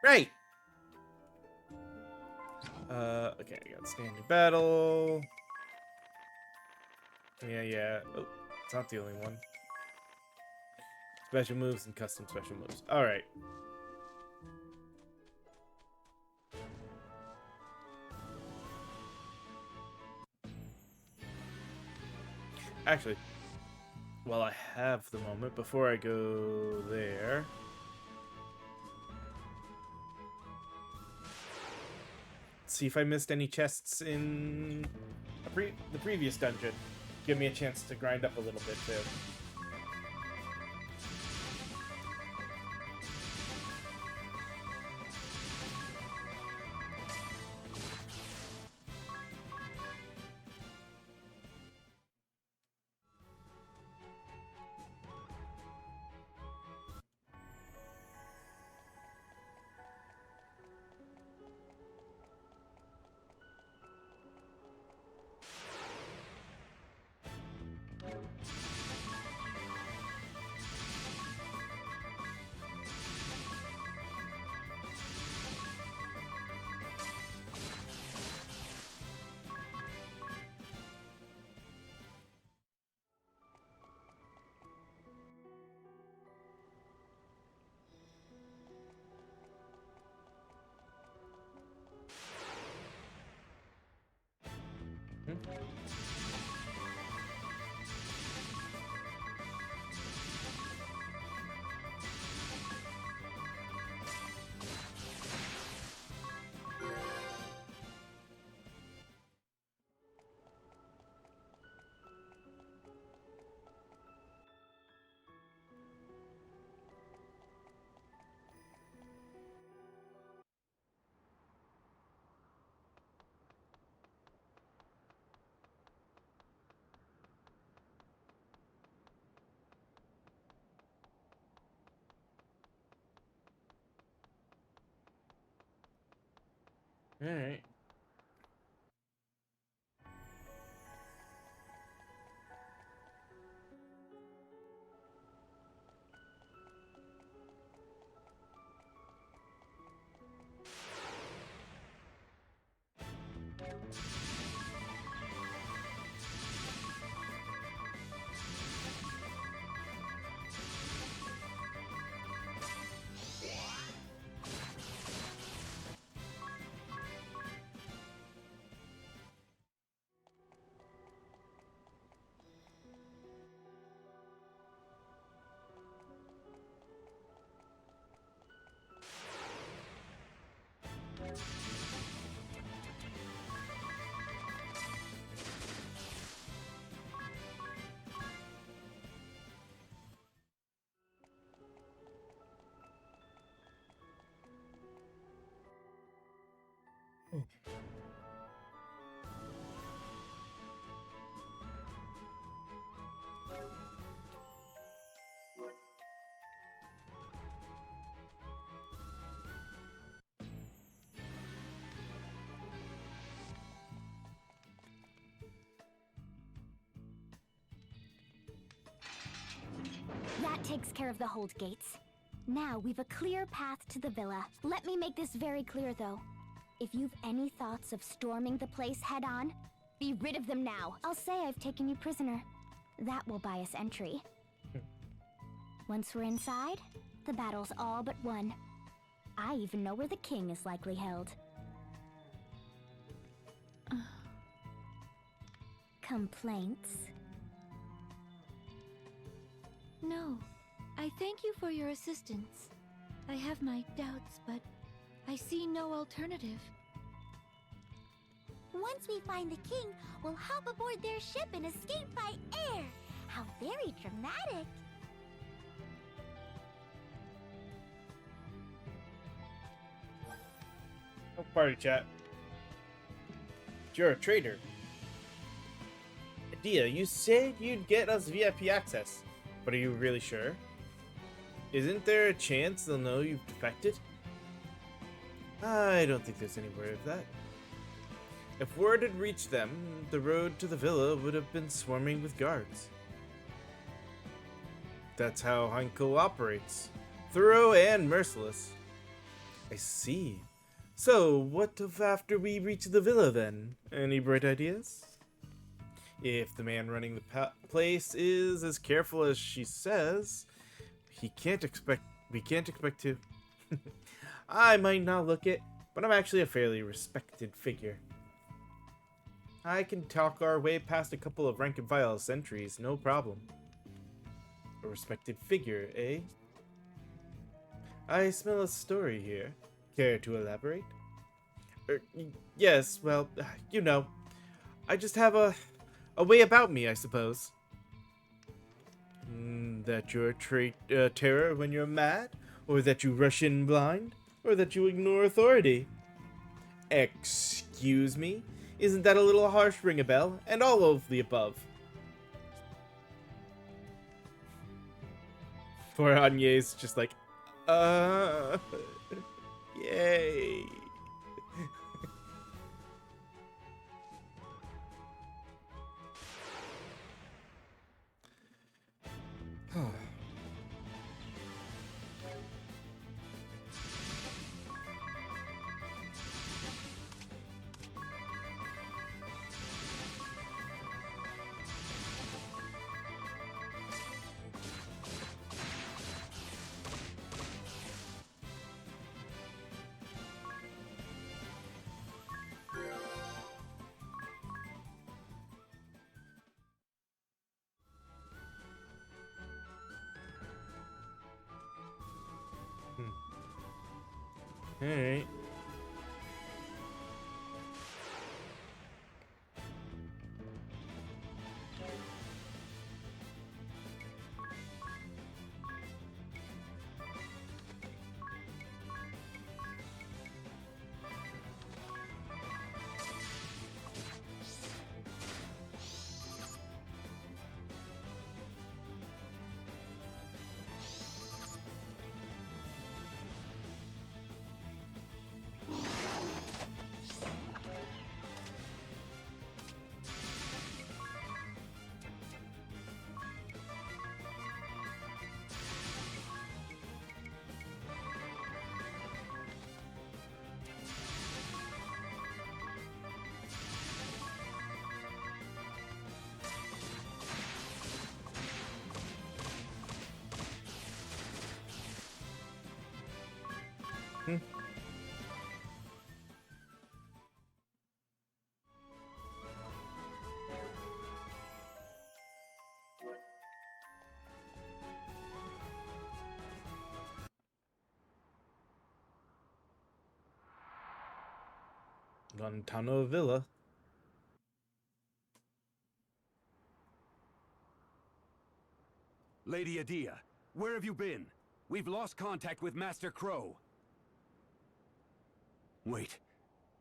Speaker 1: Right! Okay, I got standing battle. Yeah. Oh, it's not the only one. Special moves and custom special moves. Alright. Actually, while I have the moment, before I go there... see if I missed any chests in the previous dungeon. Give me a chance to grind up a little bit, too. Alright.
Speaker 2: takes care of the hold gates. Now we've a clear path to the villa. Let me make this very clear, though. If you've any thoughts of storming the place head-on, be rid of them now. I'll say I've taken you prisoner. That will buy us entry. Once we're inside, the battle's all but won. I even know where the king is likely held. Complaints?
Speaker 3: No. I thank you for your assistance. I have my doubts, but I see no alternative.
Speaker 2: Once we find the king, we'll hop aboard their ship and escape by air. How very dramatic.
Speaker 1: No party chat. You're a traitor. Dia, you said you'd get us VIP access, but are you really sure? Isn't there a chance they'll know you've defected? I don't think there's any worry of that. If word had reached them, the road to the villa would have been swarming with guards. That's how Heinkel operates. Thorough and merciless. I see. So, what of after we reach the villa then? Any bright ideas? If the man running the place is as careful as she says, we can't expect to. I might not look it, but I'm actually a fairly respected figure. I can talk our way past a couple of rank and file sentries, no problem. A respected figure, eh? I smell a story here. Care to elaborate? Yes, well, you know. I just have a way about me, I suppose. That you're a terror when you're mad? Or that you rush in blind? Or that you ignore authority? Excuse me? Isn't that a little harsh, ring a bell? And all of the above. Poor Agne's just like, yay. Alright. Guantano Villa.
Speaker 7: Lady Adia, where have you been? We've lost contact with Master Crow. Wait.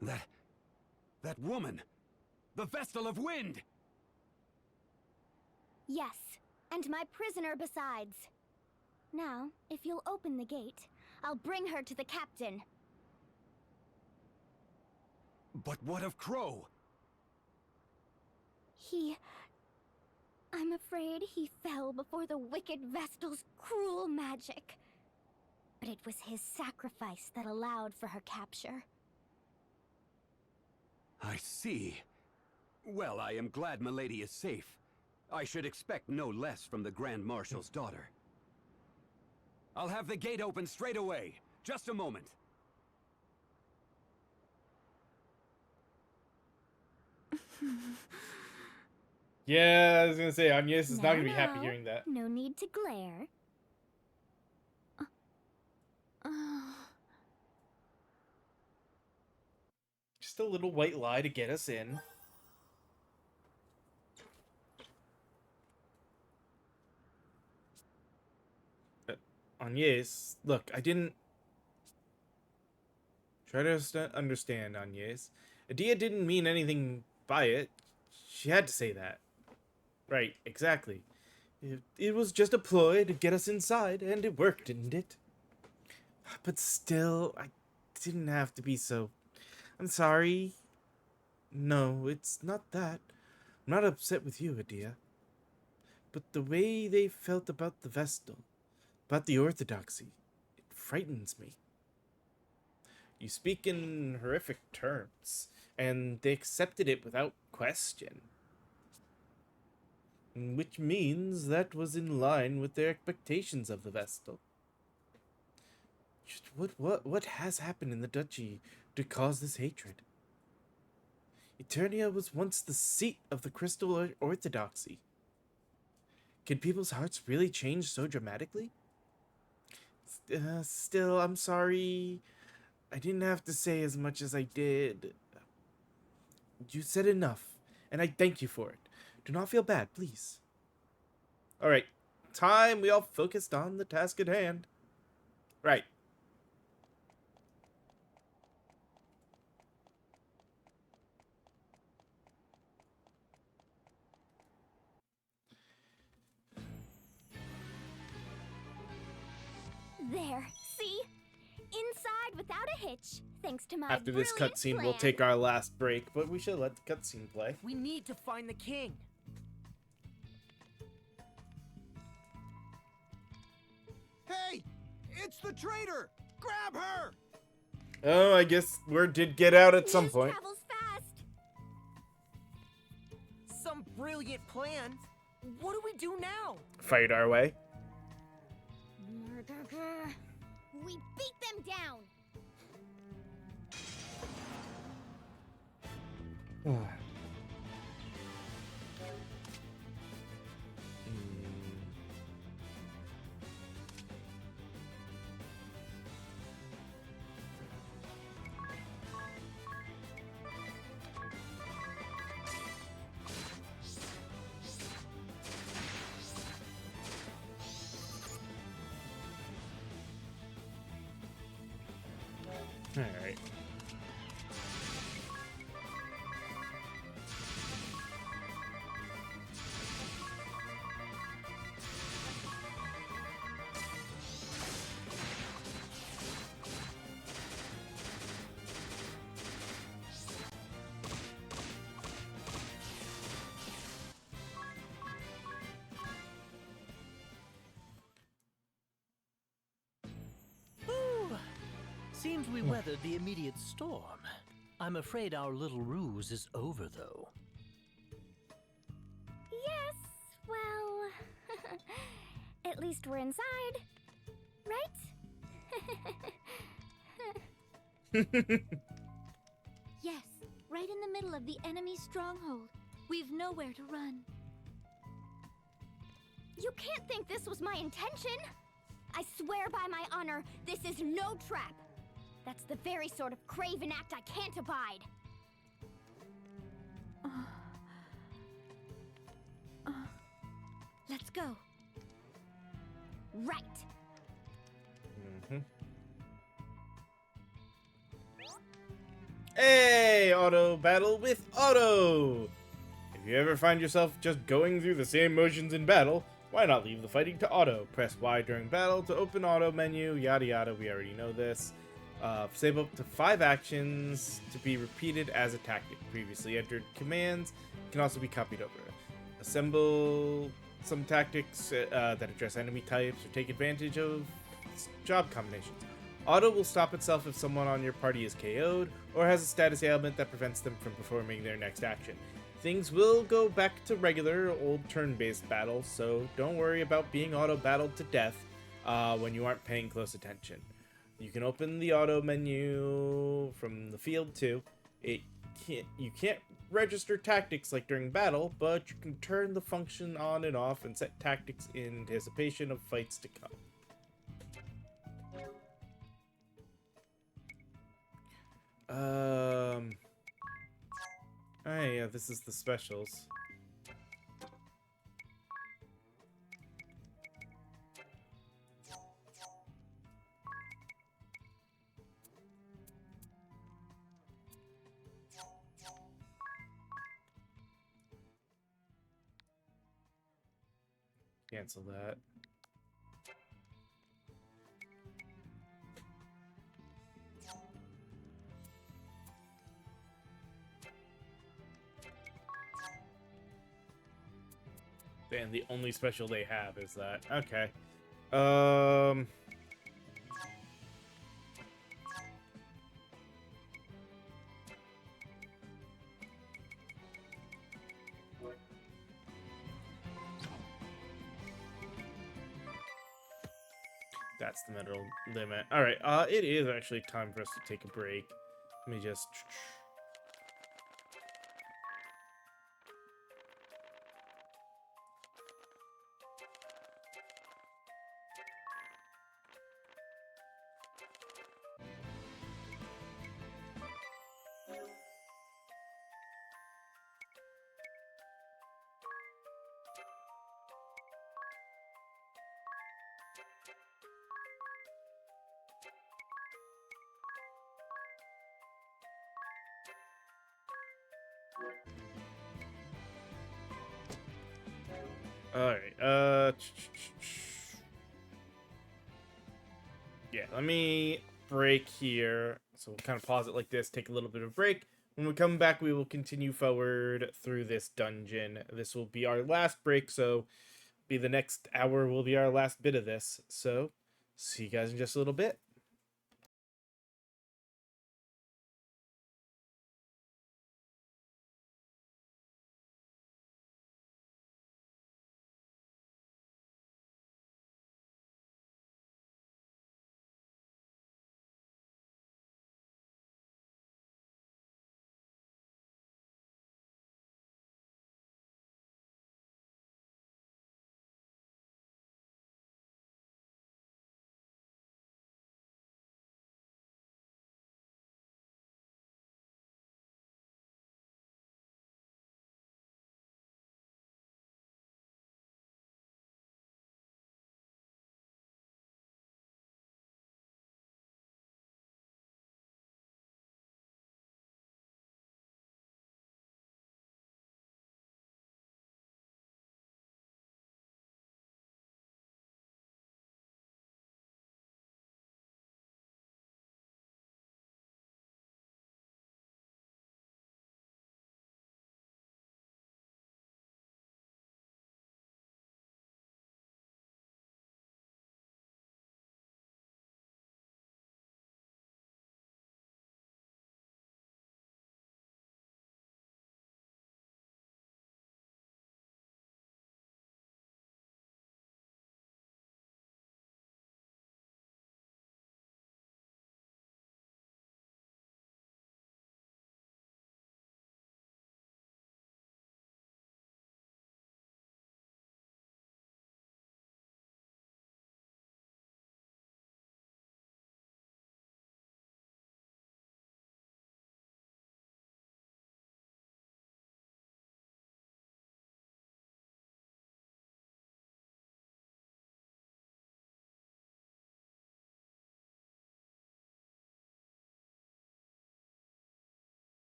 Speaker 7: That woman! The Vestal of Wind!
Speaker 2: Yes, and my prisoner besides. Now, if you'll open the gate, I'll bring her to the captain.
Speaker 7: But what of Crow?
Speaker 2: He...
Speaker 3: I'm afraid he fell before the wicked Vestal's cruel magic. But it was his sacrifice that allowed for her capture.
Speaker 7: I see. Well, I am glad Milady is safe. I should expect no less from the Grand Marshal's daughter. I'll have the gate open straight away. Just a moment.
Speaker 1: Yeah, I was gonna say, Agnes is not gonna be happy
Speaker 3: No,
Speaker 1: hearing that.
Speaker 3: No need to glare.
Speaker 1: Just a little white lie to get us in. Agnes, look, I didn't... Try to understand, Agnes. Edea didn't mean anything by it. She had to say that. Right, exactly. It was just a ploy to get us inside, and it worked, didn't it? But still, I didn't have to be so... I'm sorry. No, it's not that. I'm not upset with you, Edea. But the way they felt about the Vestal, about the Orthodoxy, it frightens me. You speak in horrific terms, and they accepted it without question. Which means that was in line with their expectations of the Vestal. Just what has happened in the Duchy to cause this hatred? Eternia was once the seat of the Crystal Orthodoxy. Can people's hearts really change so dramatically? Still, I'm sorry. I didn't have to say as much as I did. You said enough, and I thank you for it. Do not feel bad, please. Alright, time we all focused on the task at hand. Right.
Speaker 3: There, see? Inside without a hitch, thanks to my
Speaker 1: After this
Speaker 3: brilliant
Speaker 1: cutscene,
Speaker 3: plan.
Speaker 1: we'll take our last break, but we should let the cutscene play.
Speaker 6: We need to find the king.
Speaker 5: Hey! It's the traitor! Grab her!
Speaker 1: Oh, I guess word did get out at some
Speaker 3: News
Speaker 1: point.
Speaker 3: travels fast.
Speaker 6: Some brilliant plan. What do we do now?
Speaker 1: Fight our way.
Speaker 2: We beat them down.
Speaker 1: Alright.
Speaker 4: Seems we weathered the immediate storm. I'm afraid our little ruse is over, though.
Speaker 3: Yes, well, at least we're inside, right? Yes, right in the middle of the enemy's stronghold. We've nowhere to run.
Speaker 2: You can't think this was my intention. I swear by my honor, this is no trap. That's the very sort of craven act I can't abide.
Speaker 3: Let's go.
Speaker 2: Right.
Speaker 1: Hey, auto battle with Auto! If you ever find yourself just going through the same motions in battle, why not leave the fighting to Auto? Press Y during battle to open Auto menu, yada yada, we already know this. Save up to 5 actions to be repeated as a tactic. Previously entered commands can also be copied over. assemble some tactics that address enemy types or take advantage of job combinations. Auto will stop itself if someone on your party is KO'd or has a status ailment that prevents them from performing their next action. Things will go back to regular old turn-based battles, so don't worry about being auto-battled to death when you aren't paying close attention. You can open the auto menu from the field too. You can't register tactics like during battle, but you can turn the function on and off and set tactics in anticipation of fights to come. Oh yeah, this is the specials. Cancel that. And the only special they have is that. Okay. That's the middle limit. Alright, it is actually time for us to take a break. Let me just... Alright, yeah, let me break here. So we'll kind of pause it like this, take a little bit of a break. When we come back, we will continue forward through this dungeon. This will be our last break, so the next hour will be our last bit of this. So, see you guys in just a little bit.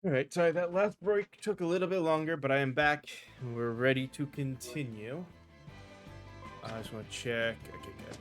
Speaker 1: All right, sorry, that last break took a little bit longer, but I am back. And we're ready to continue. I just want to check. Okay, good.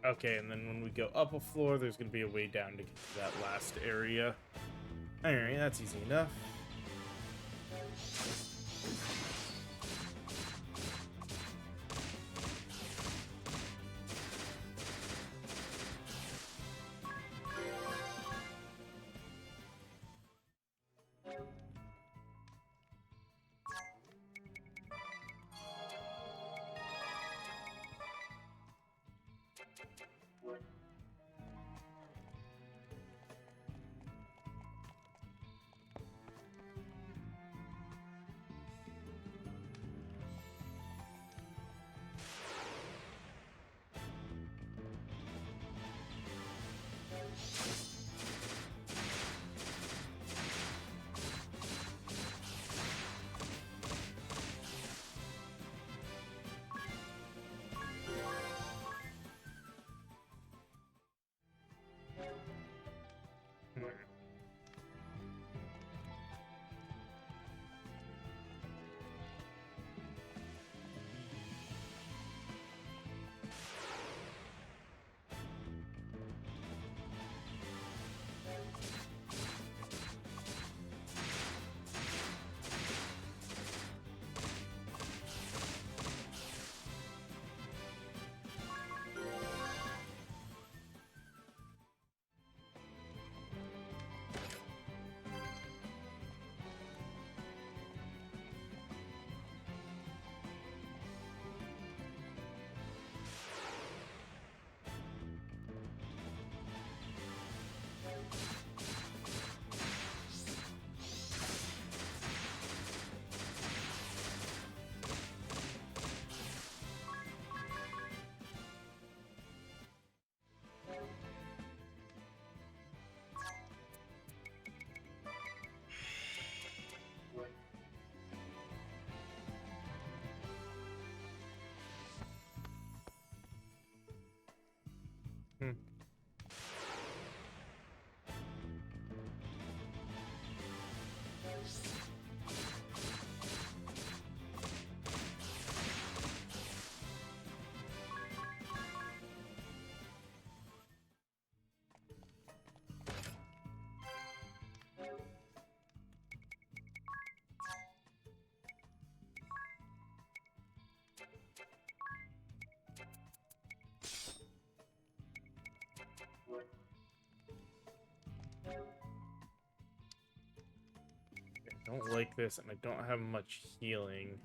Speaker 1: Okay, and then when we go up a floor, there's going to be a way down to get to that last area. Alright, that's easy enough. don't like this, and I don't have much healing.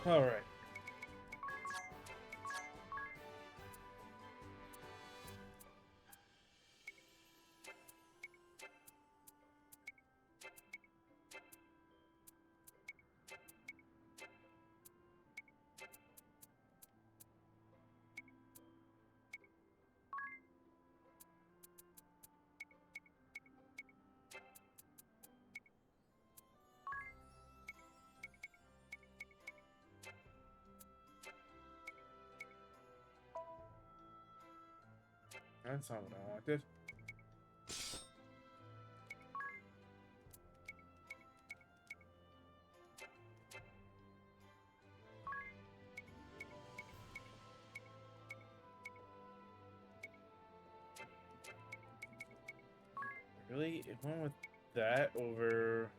Speaker 1: All right. That's not what I wanted. Really? It went with that over...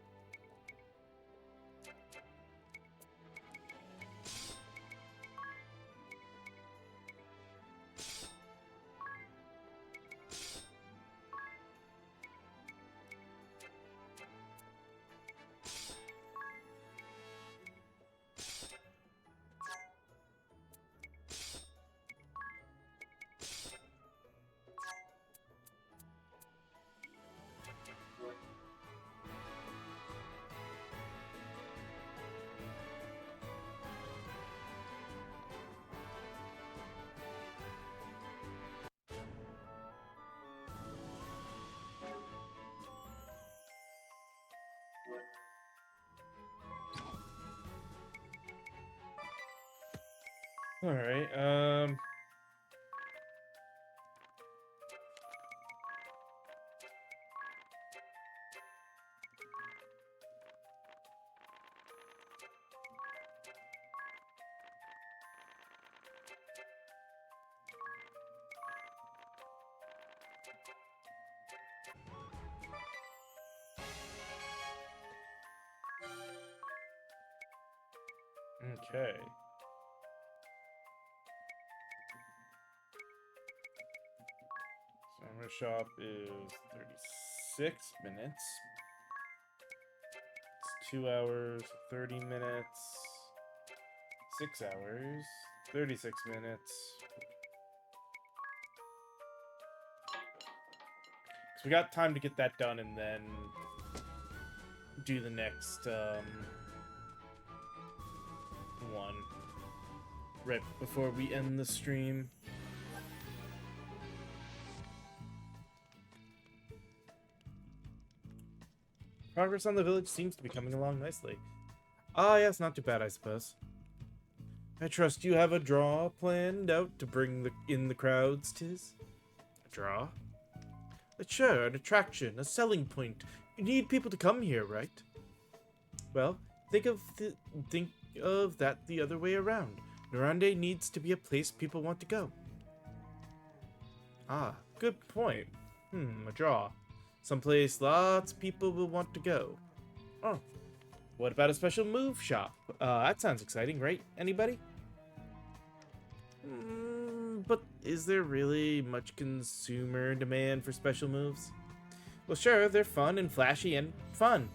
Speaker 1: All right. Okay. Summer shop is 36 minutes. It's 2 hours, 30 minutes. 6 hours, 36 minutes. So we got time to get that done and then do the next one right before we end the stream. Progress on the village seems to be coming along nicely. Ah, yes, not too bad, I suppose. I trust you have a draw planned out to bring in the crowds, 'tis? A draw? Sure, an attraction, a selling point. You need people to come here, right? Well, think of that the other way around. Norande needs to be a place people want to go. Ah, good point. A draw. Someplace lots of people will want to go. Oh, what about a special move shop? That sounds exciting, right? Anybody? But is there really much consumer demand for special moves? Well, sure, they're fun and flashy and fun.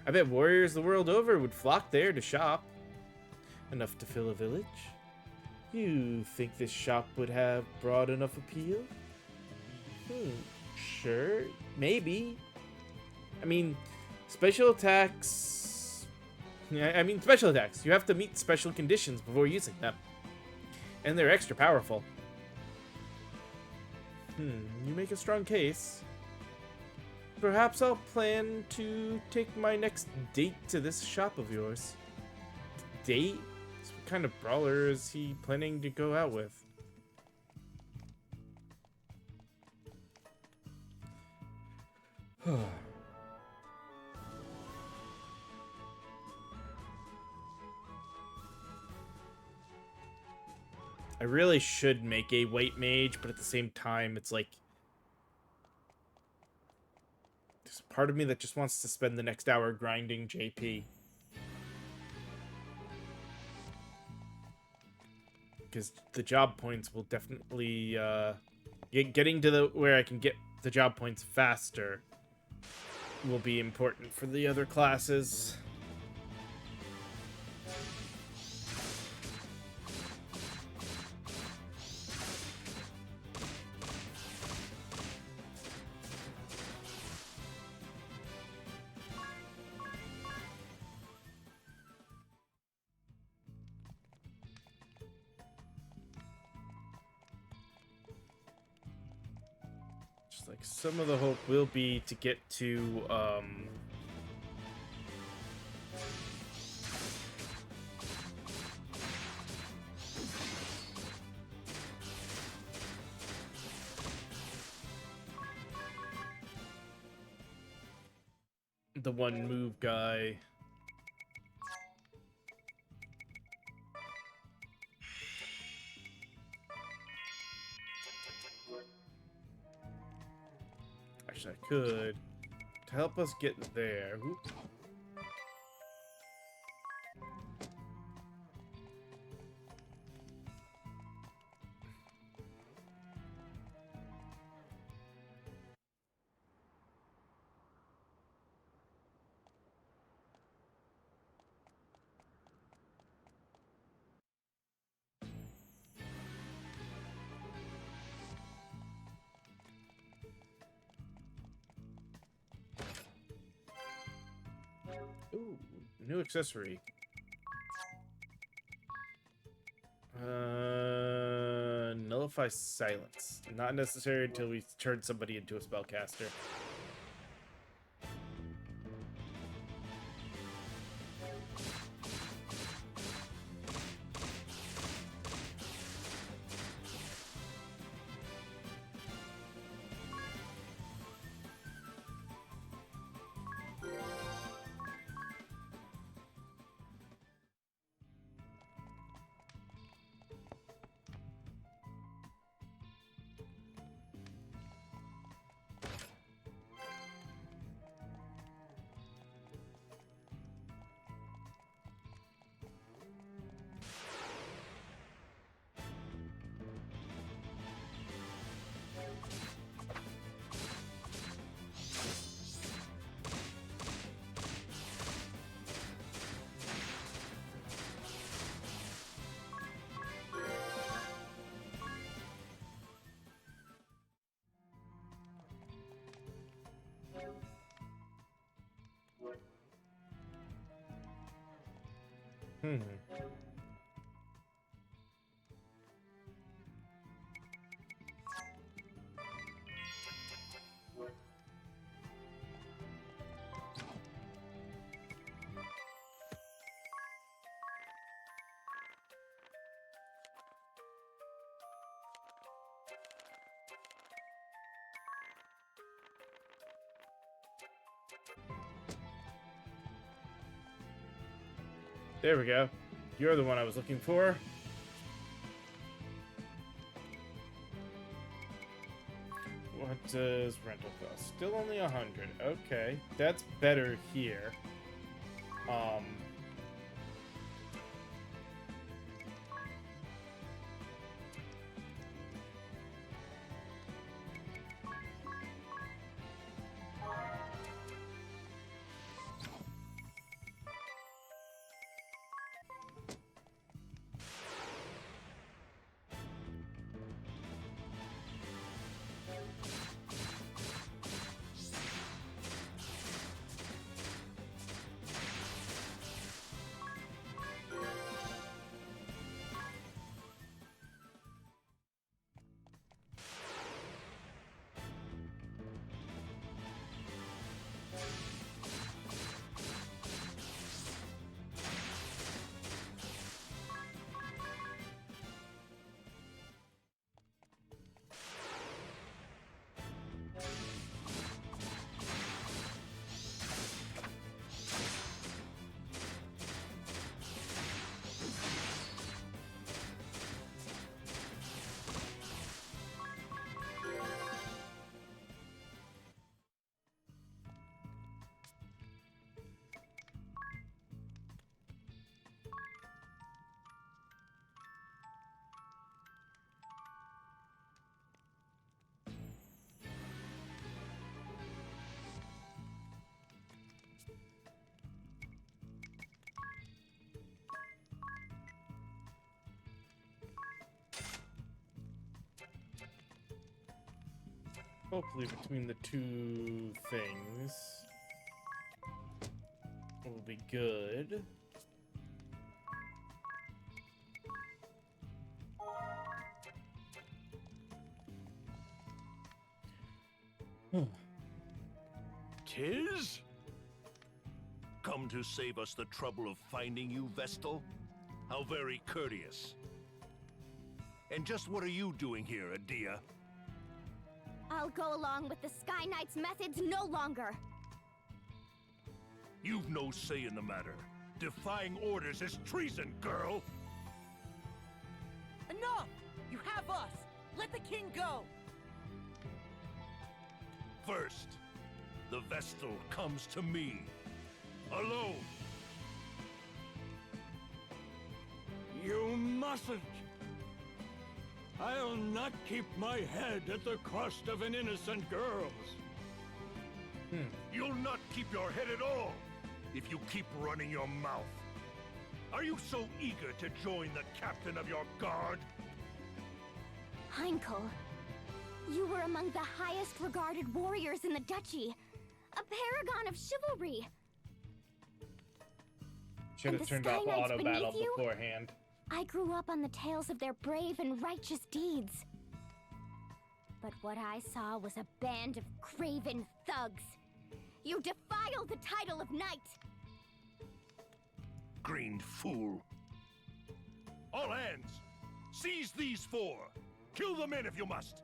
Speaker 1: I bet warriors the world over would flock there to shop. Enough to fill a village? You think this shop would have broad enough appeal? Sure, maybe. I mean, special attacks... special attacks. You have to meet special conditions before using them. And they're extra powerful. You make a strong case. Perhaps I'll plan to take my next date to this shop of yours. Date? What kind of brawler is he planning to go out with? I really should make a white mage, but at the same time, it's like... there's a part of me that just wants to spend the next hour grinding JP. Because the job points will definitely... getting to where I can get the job points faster will be important for the other classes. Like, some of the hope will be to get to, the one move guy. I could to help us get there. Oop. Ooh, new accessory. Nullify silence. Not necessary until we turn somebody into a spellcaster. Hmm. There we go. You're the one I was looking for. What does rental cost? Still only 100. Okay, that's better here. Hopefully between the two things will be good.
Speaker 10: Tis? Come to save us the trouble of finding you, Vestal? How very courteous. And just what are you doing here, Adia?
Speaker 2: I'll go along with the Sky Knight's methods no longer.
Speaker 10: You've no say in the matter. Defying orders is treason, girl!
Speaker 6: Enough! You have us! Let the king go!
Speaker 10: First, the Vestal comes to me. Alone.
Speaker 9: You mustn't! I'll not keep my head at the cost of an innocent girl's.
Speaker 10: You'll not keep your head at all if you keep running your mouth. Are you so eager to join the captain of your guard?
Speaker 2: Heinkel, you were among the highest regarded warriors in the duchy. A paragon of chivalry.
Speaker 1: Should have turned off auto battle beforehand.
Speaker 2: I grew up on the tales of their brave and righteous deeds. But what I saw was a band of craven thugs. You defile the title of knight!
Speaker 10: Green fool. All hands! Seize these four! Kill the men if you must!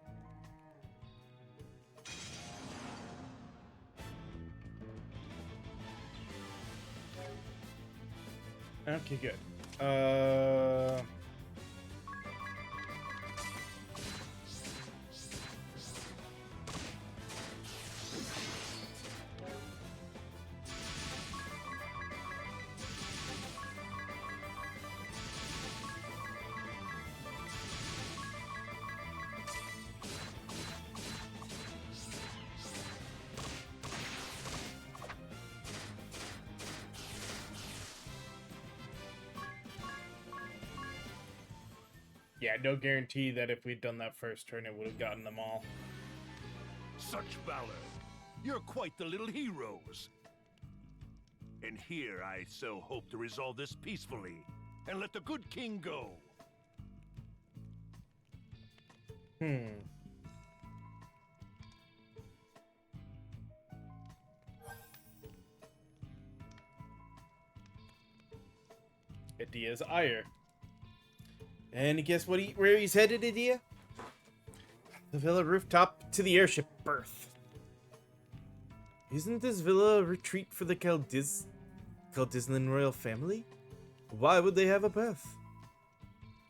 Speaker 1: Okay, good. Yeah, no guarantee that if we'd done that first turn, it would have gotten them all.
Speaker 10: Such valor! You're quite the little heroes! And here I so hope to resolve this peacefully. and let the good king go.
Speaker 1: Idia's ire. And guess what? Where he's headed, Idia? The villa rooftop to the airship berth. Isn't this villa a retreat for the Caldislan royal family? Why would they have a berth?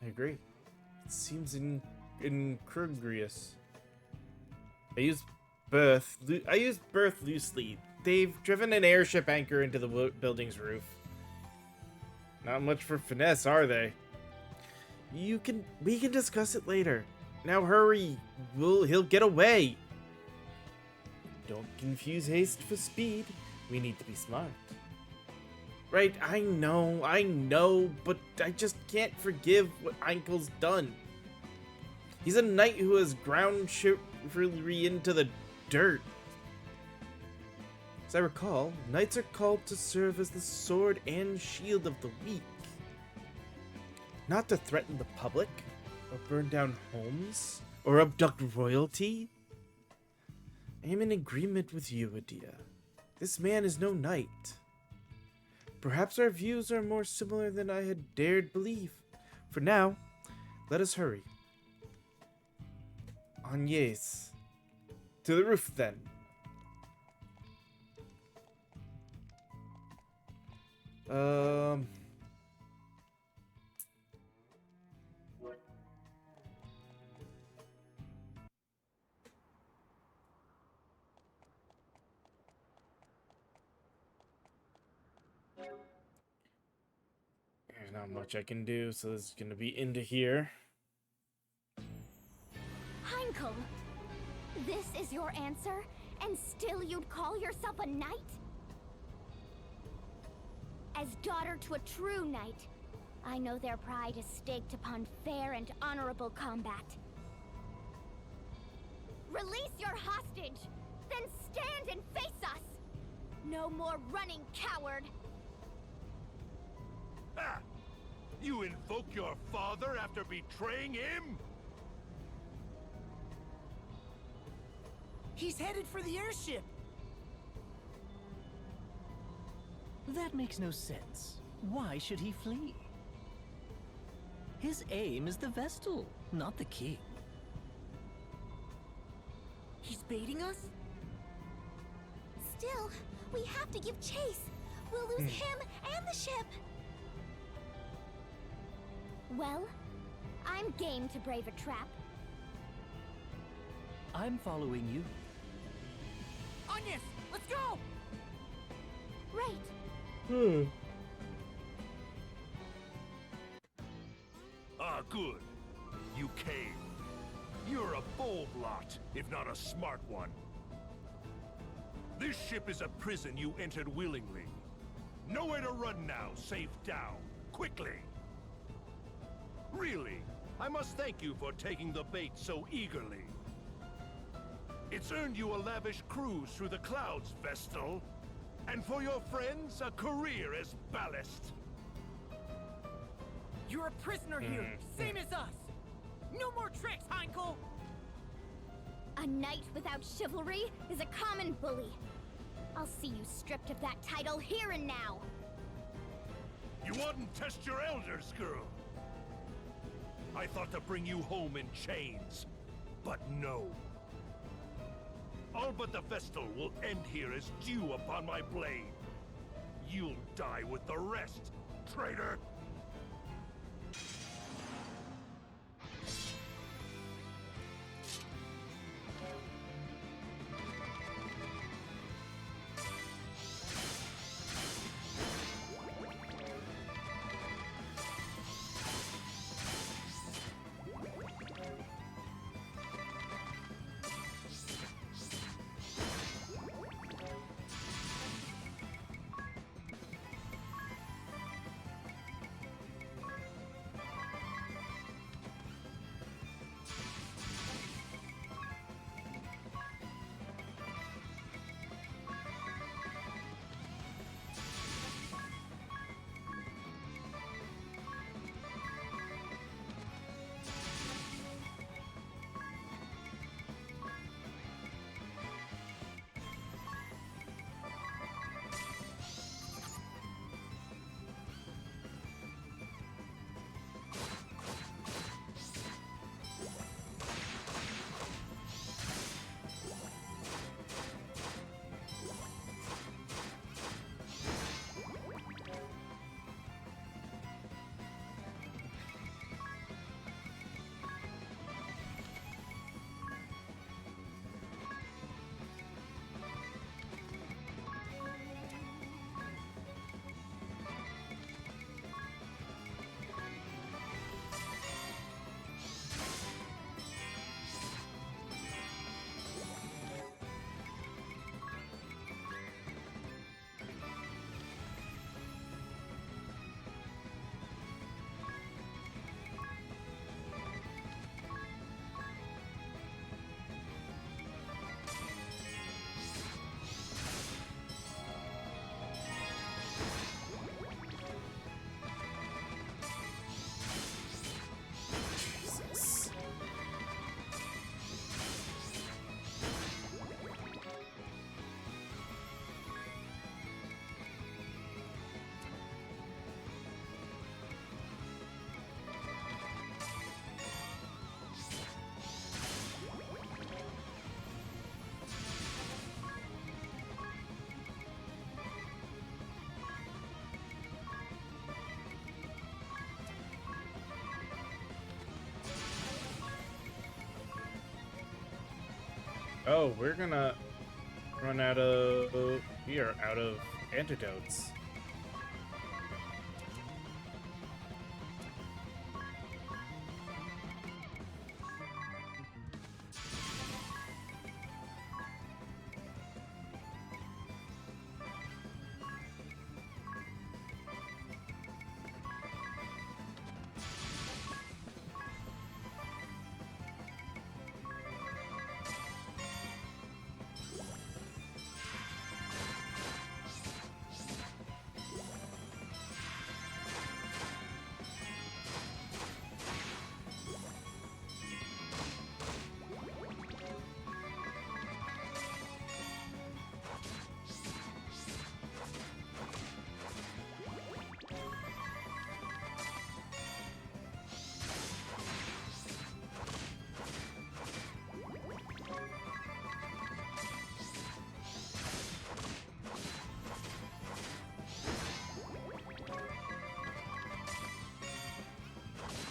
Speaker 1: I agree. It seems incongruous. I use berth loosely. They've driven an airship anchor into the building's roof. Not much for finesse, are they? We can discuss it later. Now hurry. He'll get away. Don't confuse haste for speed. We need to be smart. Right, I know, but I just can't forgive what Einkel's done. He's a knight who has ground chivalry into the dirt. As I recall, knights are called to serve as the sword and shield of the weak. Not to threaten the public, or burn down homes, or abduct royalty. I am in agreement with you, Idia. This man is no knight. Perhaps our views are more similar than I had dared believe. For now, let us hurry. Agnes. To the roof, then. There's not much I can do, so this is gonna be into here.
Speaker 2: Heinkel! This is your answer? And still you'd call yourself a knight? As daughter to a true knight, I know their pride is staked upon fair and honorable combat. Release your hostage! Then stand and face us! No more running, coward!
Speaker 10: Ah! You invoke your father after betraying him?
Speaker 6: He's headed for the airship!
Speaker 4: That makes no sense. Why should he flee? His aim is the Vestal, not the king.
Speaker 6: He's baiting us?
Speaker 2: Still, we have to give chase. We'll lose him and the ship. Well, I'm game to brave a trap.
Speaker 4: I'm following you.
Speaker 6: Agnes, let's go!
Speaker 2: Right.
Speaker 10: Ah, good. You came. You're a bold lot, if not a smart one. This ship is a prison you entered willingly. Nowhere to run now, safe down. Quickly! Really, I must thank you for taking the bait so eagerly. It's earned you a lavish cruise through the clouds, Vestal. And for your friends, a career as ballast.
Speaker 6: You're a prisoner here, same as us! No more tricks, Heinkel!
Speaker 2: A knight without chivalry is a common bully. I'll see you stripped of that title here and now.
Speaker 10: You wouldn't test your elders, girl. I thought to bring you home in chains, but no. All but the Vestal will end here as dew upon my blade. You'll die with the rest, traitor!
Speaker 1: Oh, we're gonna run out of... We are out of antidotes.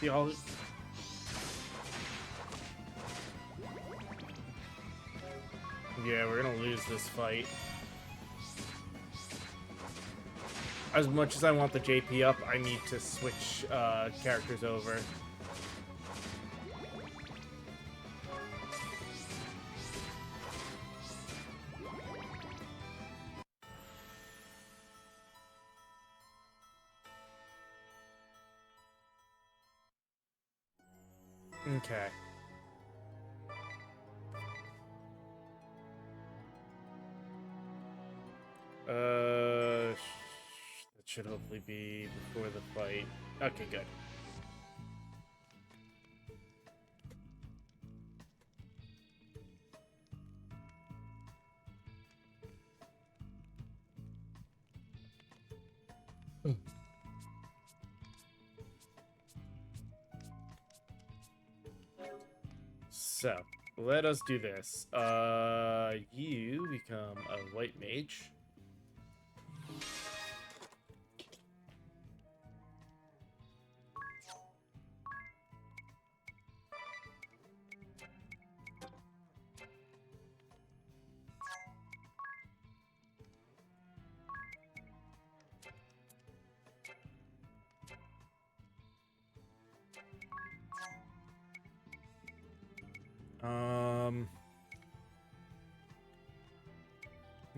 Speaker 1: Y'all... Yeah, we're gonna lose this fight. As much as I want the JP up, I need to switch characters over. Okay. That should hopefully be before the fight. Okay, good. So, let us do this. You become a white mage.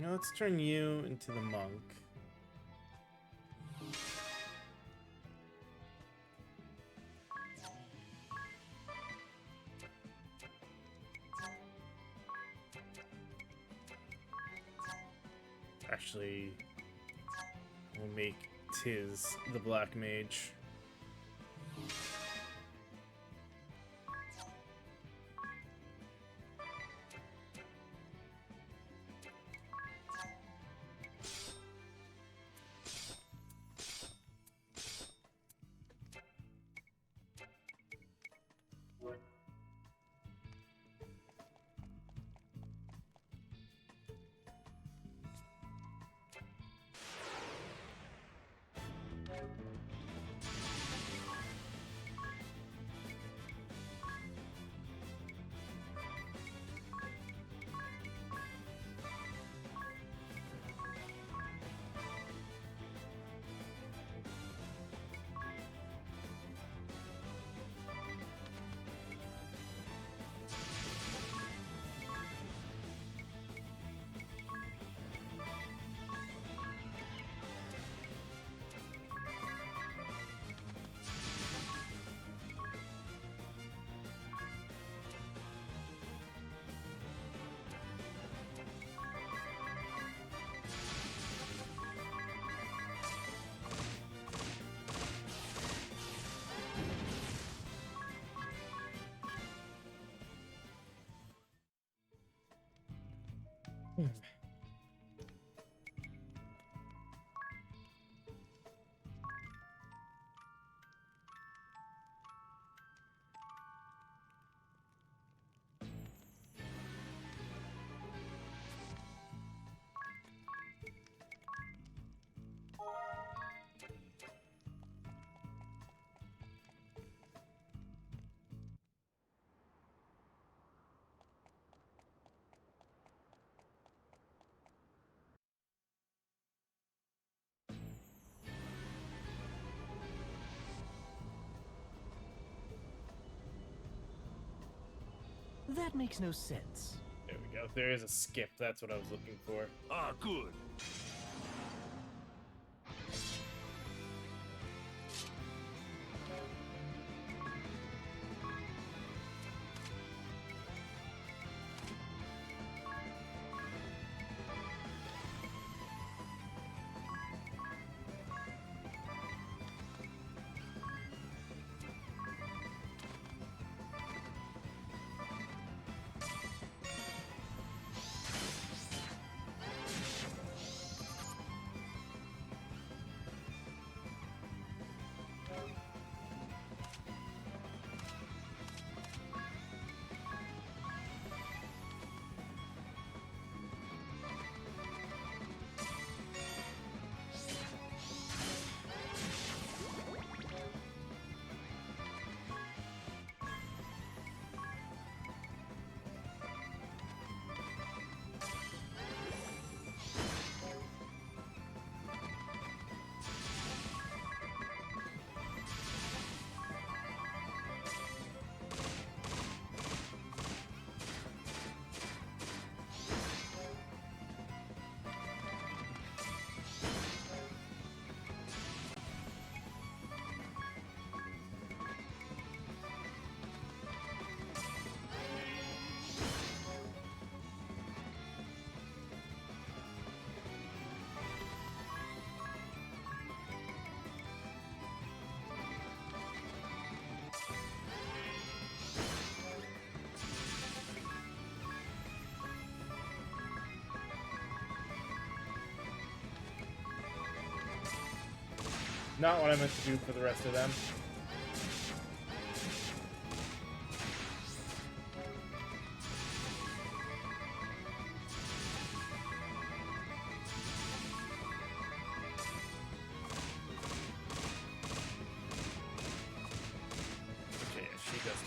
Speaker 1: Now let's turn you into the monk. Actually, we'll make Tiz the black mage.
Speaker 4: That makes no sense.
Speaker 1: There we go. There is a skip. That's what I was looking for.
Speaker 10: Ah, good.
Speaker 1: Not what I meant to do for the rest of them. Okay, yeah, she does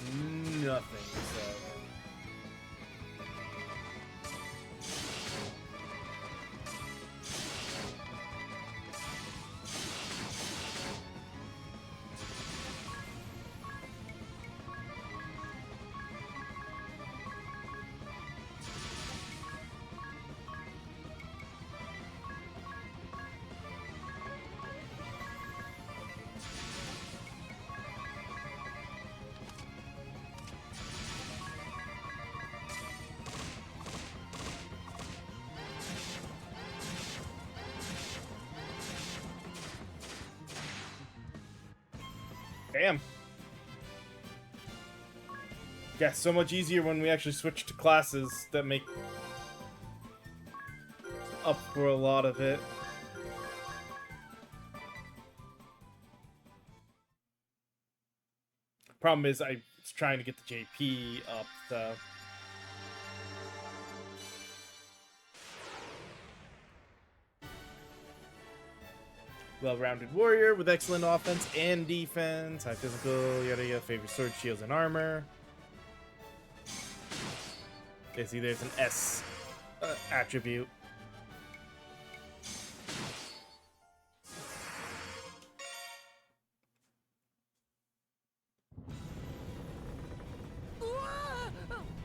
Speaker 1: nothing, so... Damn. Yeah, so much easier when we actually switch to classes that make up for a lot of it. Problem is, I was trying to get the JP up, though. Well-rounded warrior with excellent offense and defense, high physical, yada yada, favorite sword, shields, and armor. Okay, see, there's an S attribute.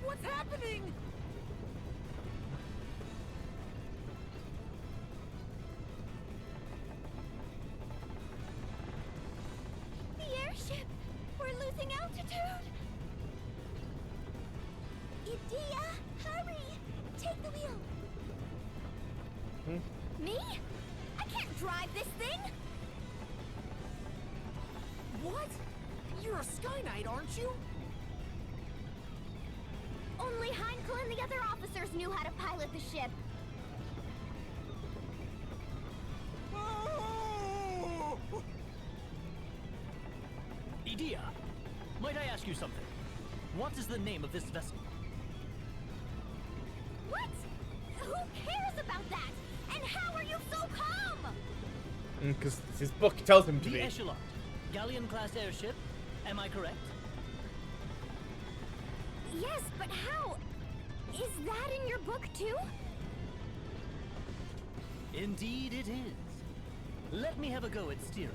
Speaker 6: What's happening?
Speaker 2: The airship! We're losing altitude! Idea, hurry! Take the wheel! Me? I can't drive this thing!
Speaker 6: What? You're a Sky Knight, aren't you?
Speaker 2: Only Heinkel and the other officers knew how to pilot the ship.
Speaker 4: Idea, might I ask you something? What is the name of this vessel?
Speaker 2: What? Who cares about that? And how are you so calm?
Speaker 1: Because his book tells him to
Speaker 4: The
Speaker 1: be.
Speaker 4: Echelon, Galleon-class airship, am I correct?
Speaker 2: Yes, but how? Is that in your book too?
Speaker 4: Indeed it is. Let me have a go at steering.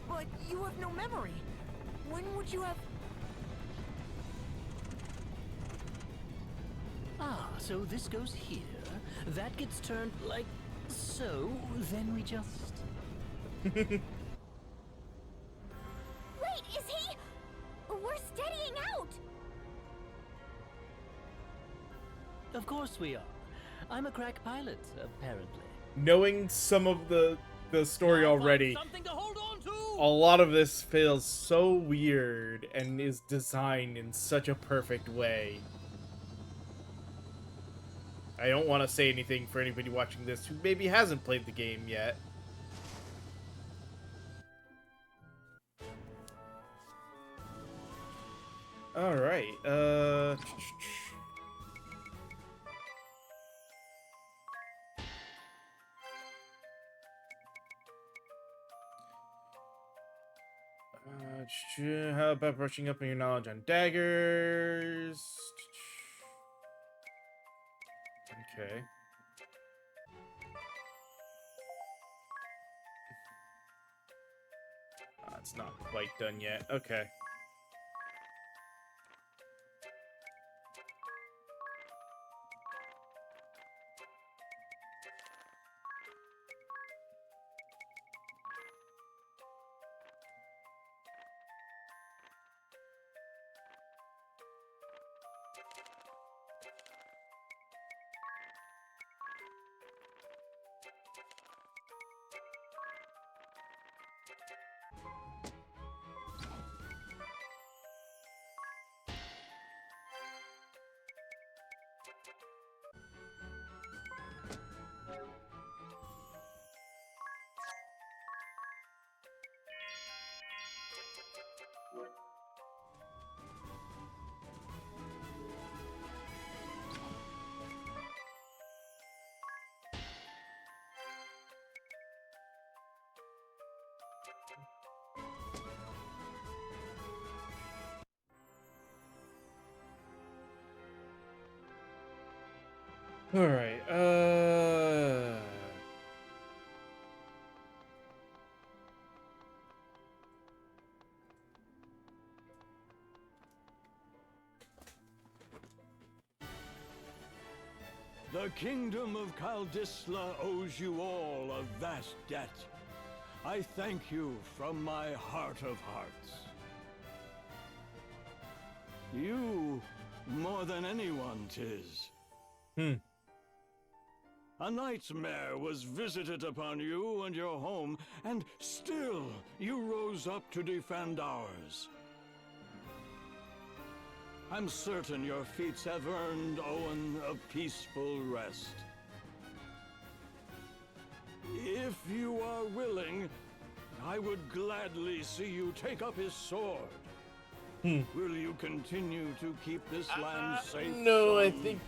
Speaker 6: But you have no memory. When would you have...
Speaker 4: Ah, so this goes here, that gets turned like so, then we just...
Speaker 2: Wait, is he... We're steadying out!
Speaker 4: Of course we are. I'm a crack pilot, apparently.
Speaker 1: Knowing some of the story already,
Speaker 4: Something to hold on to!
Speaker 1: a lot of this feels so weird and is designed in such a perfect way. I don't want to say anything for anybody watching this who maybe hasn't played the game yet. Alright, how about brushing up on your knowledge on daggers? Okay. It's not quite done yet. Okay. Alright,
Speaker 9: The kingdom of Kaldisla owes you all a vast debt. I thank you from my heart of hearts. You, more than anyone, 'tis. A nightmare was visited upon you and your home, and still you rose up to defend ours. I'm certain your feats have earned Owen a peaceful rest. If you are willing, I would gladly see you take up his sword. Will you continue to keep this land safe?
Speaker 1: No, I
Speaker 9: son?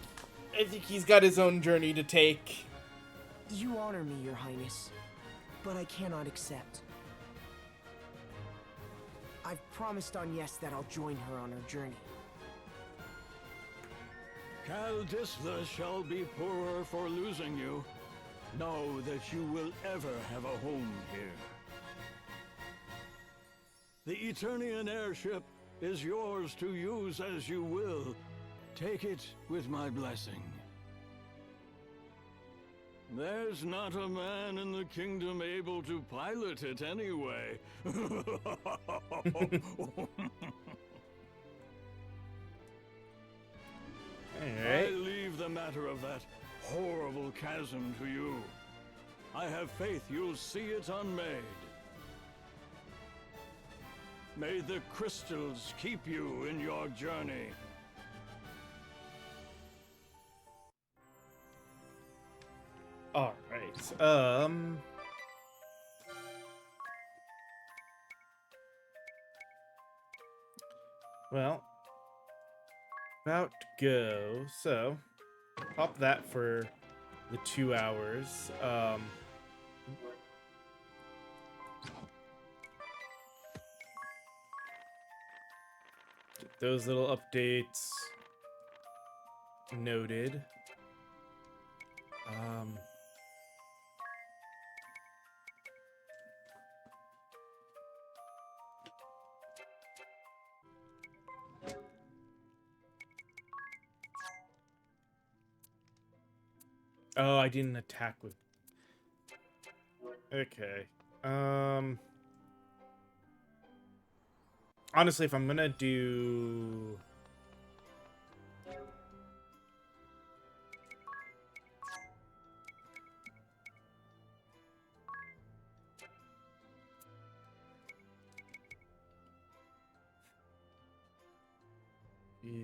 Speaker 1: think he's got his own journey to take.
Speaker 6: You honor me, Your Highness, but I cannot accept. I've promised Agnes that I'll join her on her journey.
Speaker 9: Kaldisla shall be poorer for losing you. Know that you will ever have a home here. The Eternian airship is yours to use as you will. Take it with my blessing. There's not a man in the kingdom able to pilot it anyway. I leave the matter of that horrible chasm to you. I have faith you'll see it unmade. May the crystals keep you in your journey.
Speaker 1: All right. Well, about to go. So, pop that for the 2 hours. Get those little updates noted. Oh, I didn't attack with... Okay. Honestly, if I'm gonna do...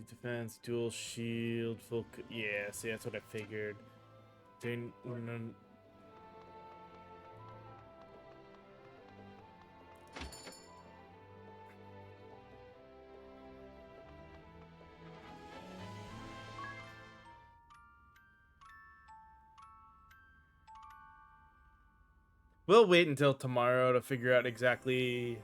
Speaker 1: Defense, dual shield, full... Yeah, see, that's what I figured. Then... We'll wait until tomorrow to figure out exactly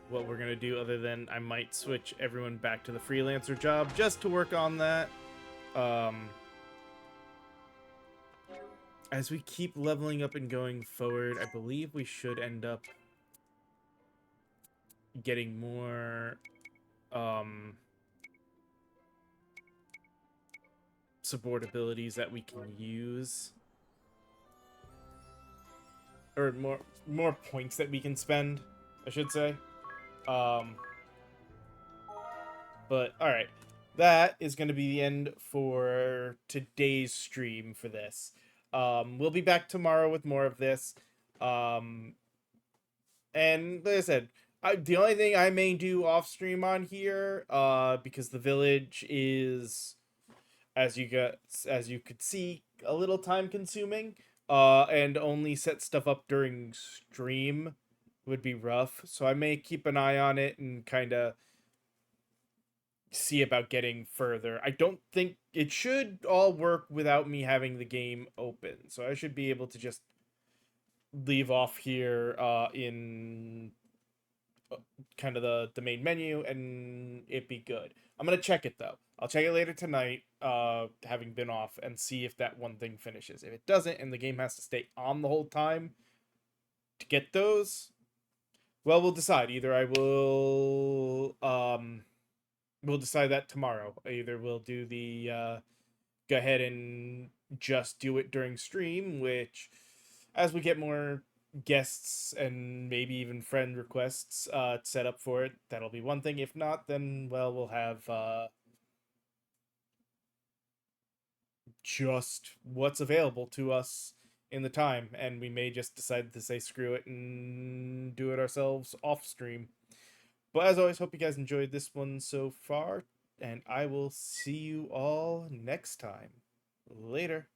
Speaker 1: what we're gonna do, other than I might switch everyone back to the freelancer job just to work on that. As we keep leveling up and going forward, I believe we should end up getting more support abilities that we can use, or more points that we can spend, I should say. But all right, that is going to be the end for today's stream for this. We'll be back tomorrow with more of this. And like I said, the only thing I may do off stream on here, because the village is, as you could see, a little time consuming, and only set stuff up during stream would be rough. So I may keep an eye on it and kind of see about getting further. I don't think it should all work without me having the game open. So I should be able to just leave off here in kind of the main menu and it be good. I'm going to check it though. I'll check it later tonight, having been off, and see if that one thing finishes. If it doesn't and the game has to stay on the whole time to get those, well, we'll decide. Either I will we'll decide that tomorrow. Either we'll do the go ahead and just do it during stream, which as we get more guests and maybe even friend requests set up for it, that'll be one thing. If not, then well, we'll have just what's available to us in the time, and we may just decide to say screw it and do it ourselves off stream. But as always, hope you guys enjoyed this one so far, and I will see you all next time. Later.